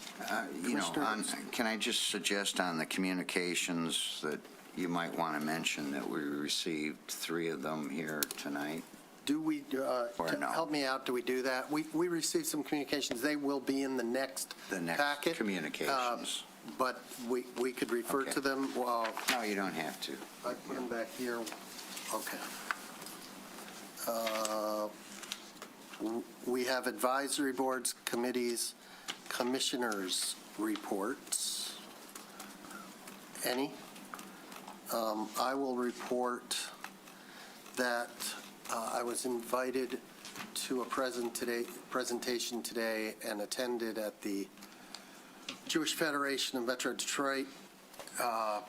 Speaker 6: Can I just suggest on the communications that you might want to mention that we received 3 of them here tonight?
Speaker 1: Do we,
Speaker 6: Or no?
Speaker 1: help me out, do we do that? We received some communications. They will be in the next
Speaker 6: The next
Speaker 1: packet.
Speaker 6: communications.
Speaker 1: But we could refer
Speaker 6: Okay.
Speaker 1: to them while
Speaker 6: No, you don't have to.
Speaker 1: I put them back here. Okay. We have advisory boards, committees, commissioners' reports. Any? I will report that I was invited to a presentation today and attended at the Jewish Federation of Metro Detroit. A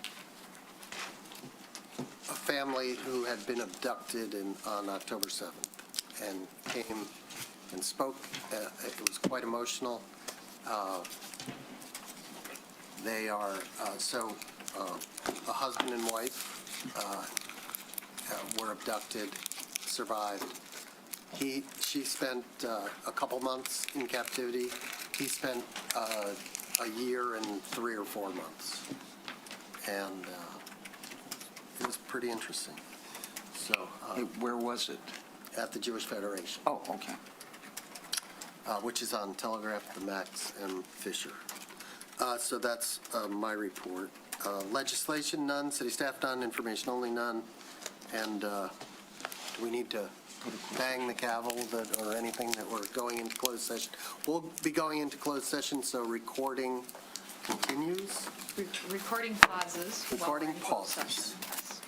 Speaker 1: family who had been abducted on October 7th and came and spoke. It was quite emotional. They are, a husband and wife were abducted, survived. She spent a couple months in captivity. He spent a year and 3 or 4 months. And it was pretty interesting. So,
Speaker 6: Where was it?
Speaker 1: at the Jewish Federation,
Speaker 6: Oh, okay.
Speaker 1: which is on Telegraph, the Max, and Fisher. So that's my report. Legislation, none. City staff, none. Information only, none. And do we need to bang the gavel or anything that we're going into closed session? We'll be going into closed session, so recording continues.
Speaker 10: Recording pauses. while we're
Speaker 1: Recording
Speaker 10: in closed
Speaker 1: pauses.
Speaker 10: session. Yes.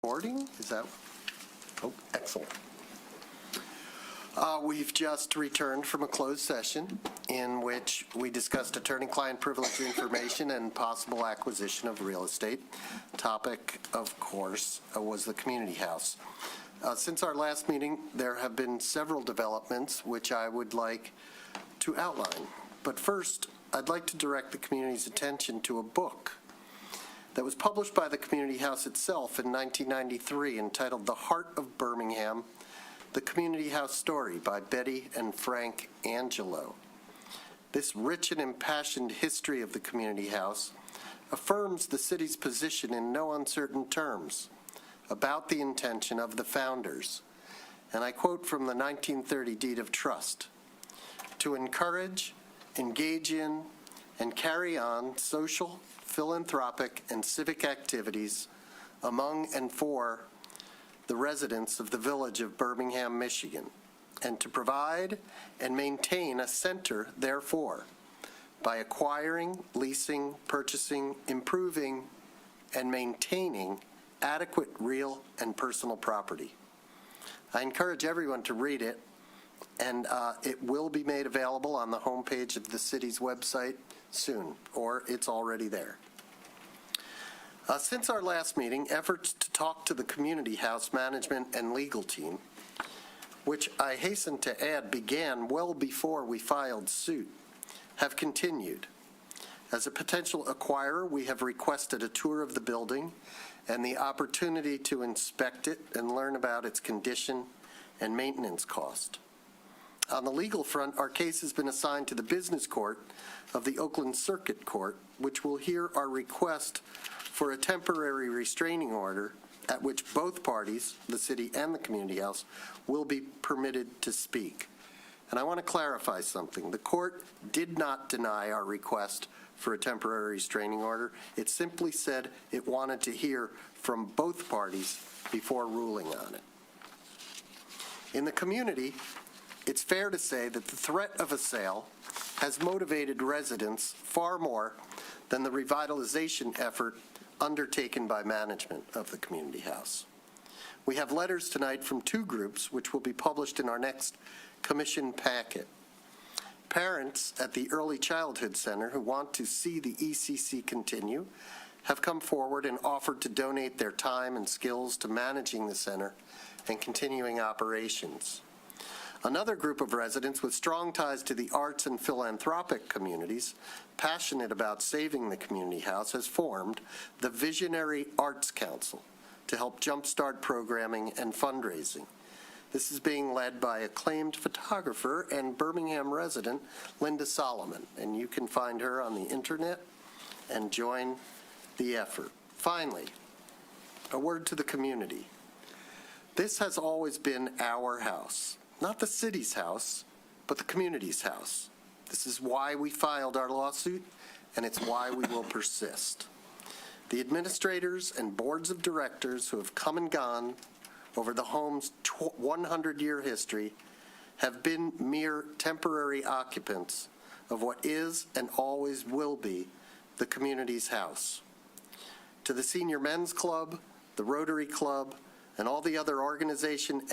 Speaker 1: Recording, is that? Oh, excellent. We've just returned from a closed session in which we discussed attorney-client privilege information and possible acquisition of real estate. Topic, of course, was the community house. Since our last meeting, there have been several developments which I would like to outline. But first, I'd like to direct the community's attention to a book that was published by the community house itself in 1993 entitled The Heart of Birmingham, The Community House Story by Betty and Frank Angelo. This rich and impassioned history of the community house affirms the city's position in no uncertain terms about the intention of the founders. And I quote from the 1930 Deed of Trust: to encourage, engage in, and carry on social, philanthropic, and civic activities among and for the residents of the village of Birmingham, Michigan, and to provide and maintain a center therefore by acquiring, leasing, purchasing, improving, and maintaining adequate real and personal property. I encourage everyone to read it, and it will be made available on the homepage of the city's website soon, or it's already there. Since our last meeting, efforts to talk to the community house management and legal team, which I hasten to add began well before we filed suit, have continued. As a potential acquirer, we have requested a tour of the building and the opportunity to inspect it and learn about its condition and maintenance cost. On the legal front, our case has been assigned to the business court of the Oakland Circuit Court, which will hear our request for a temporary restraining order at which both parties, the city and the community house, will be permitted to speak. And I want to clarify something. The court did not deny our request for a temporary restraining order. It simply said it wanted to hear from both parties before ruling on it. In the community, it's fair to say that the threat of a sale has motivated residents far more than the revitalization effort undertaken by management of the community house. We have letters tonight from two groups which will be published in our next commission packet. Parents at the Early Childhood Center who want to see the ECC continue have come forward and offered to donate their time and skills to managing the center and continuing operations. Another group of residents with strong ties to the arts and philanthropic communities, passionate about saving the community house, has formed the Visionary Arts Council to help jumpstart programming and fundraising. This is being led by acclaimed photographer and Birmingham resident Linda Solomon, and you can find her on the internet and join the effort. Finally, a word to the community. This has always been our house. Not the city's house, but the community's house. This is why we filed our lawsuit, and it's why we will persist. The administrators and boards of directors who have come and gone over the home's 100-year history have been mere temporary occupants of what is and always will be the community's house. To the Senior Men's Club, the Rotary Club, and all the other organizations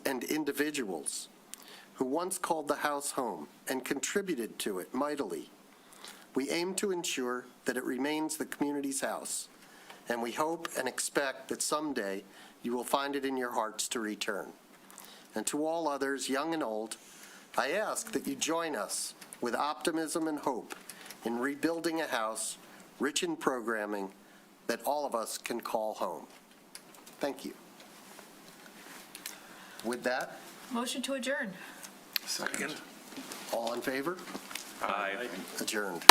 Speaker 1: and individuals who once called the house home and contributed to it mightily, we aim to ensure that it remains the community's house, and we hope and expect that someday you will find it in your hearts to return. And to all others, young and old, I ask that you join us with optimism and hope in rebuilding a house rich in programming that all of us can call home. Thank you. With that,
Speaker 4: Motion to adjourn.
Speaker 1: second. All in favor?
Speaker 17: Aye.
Speaker 1: Adjourned.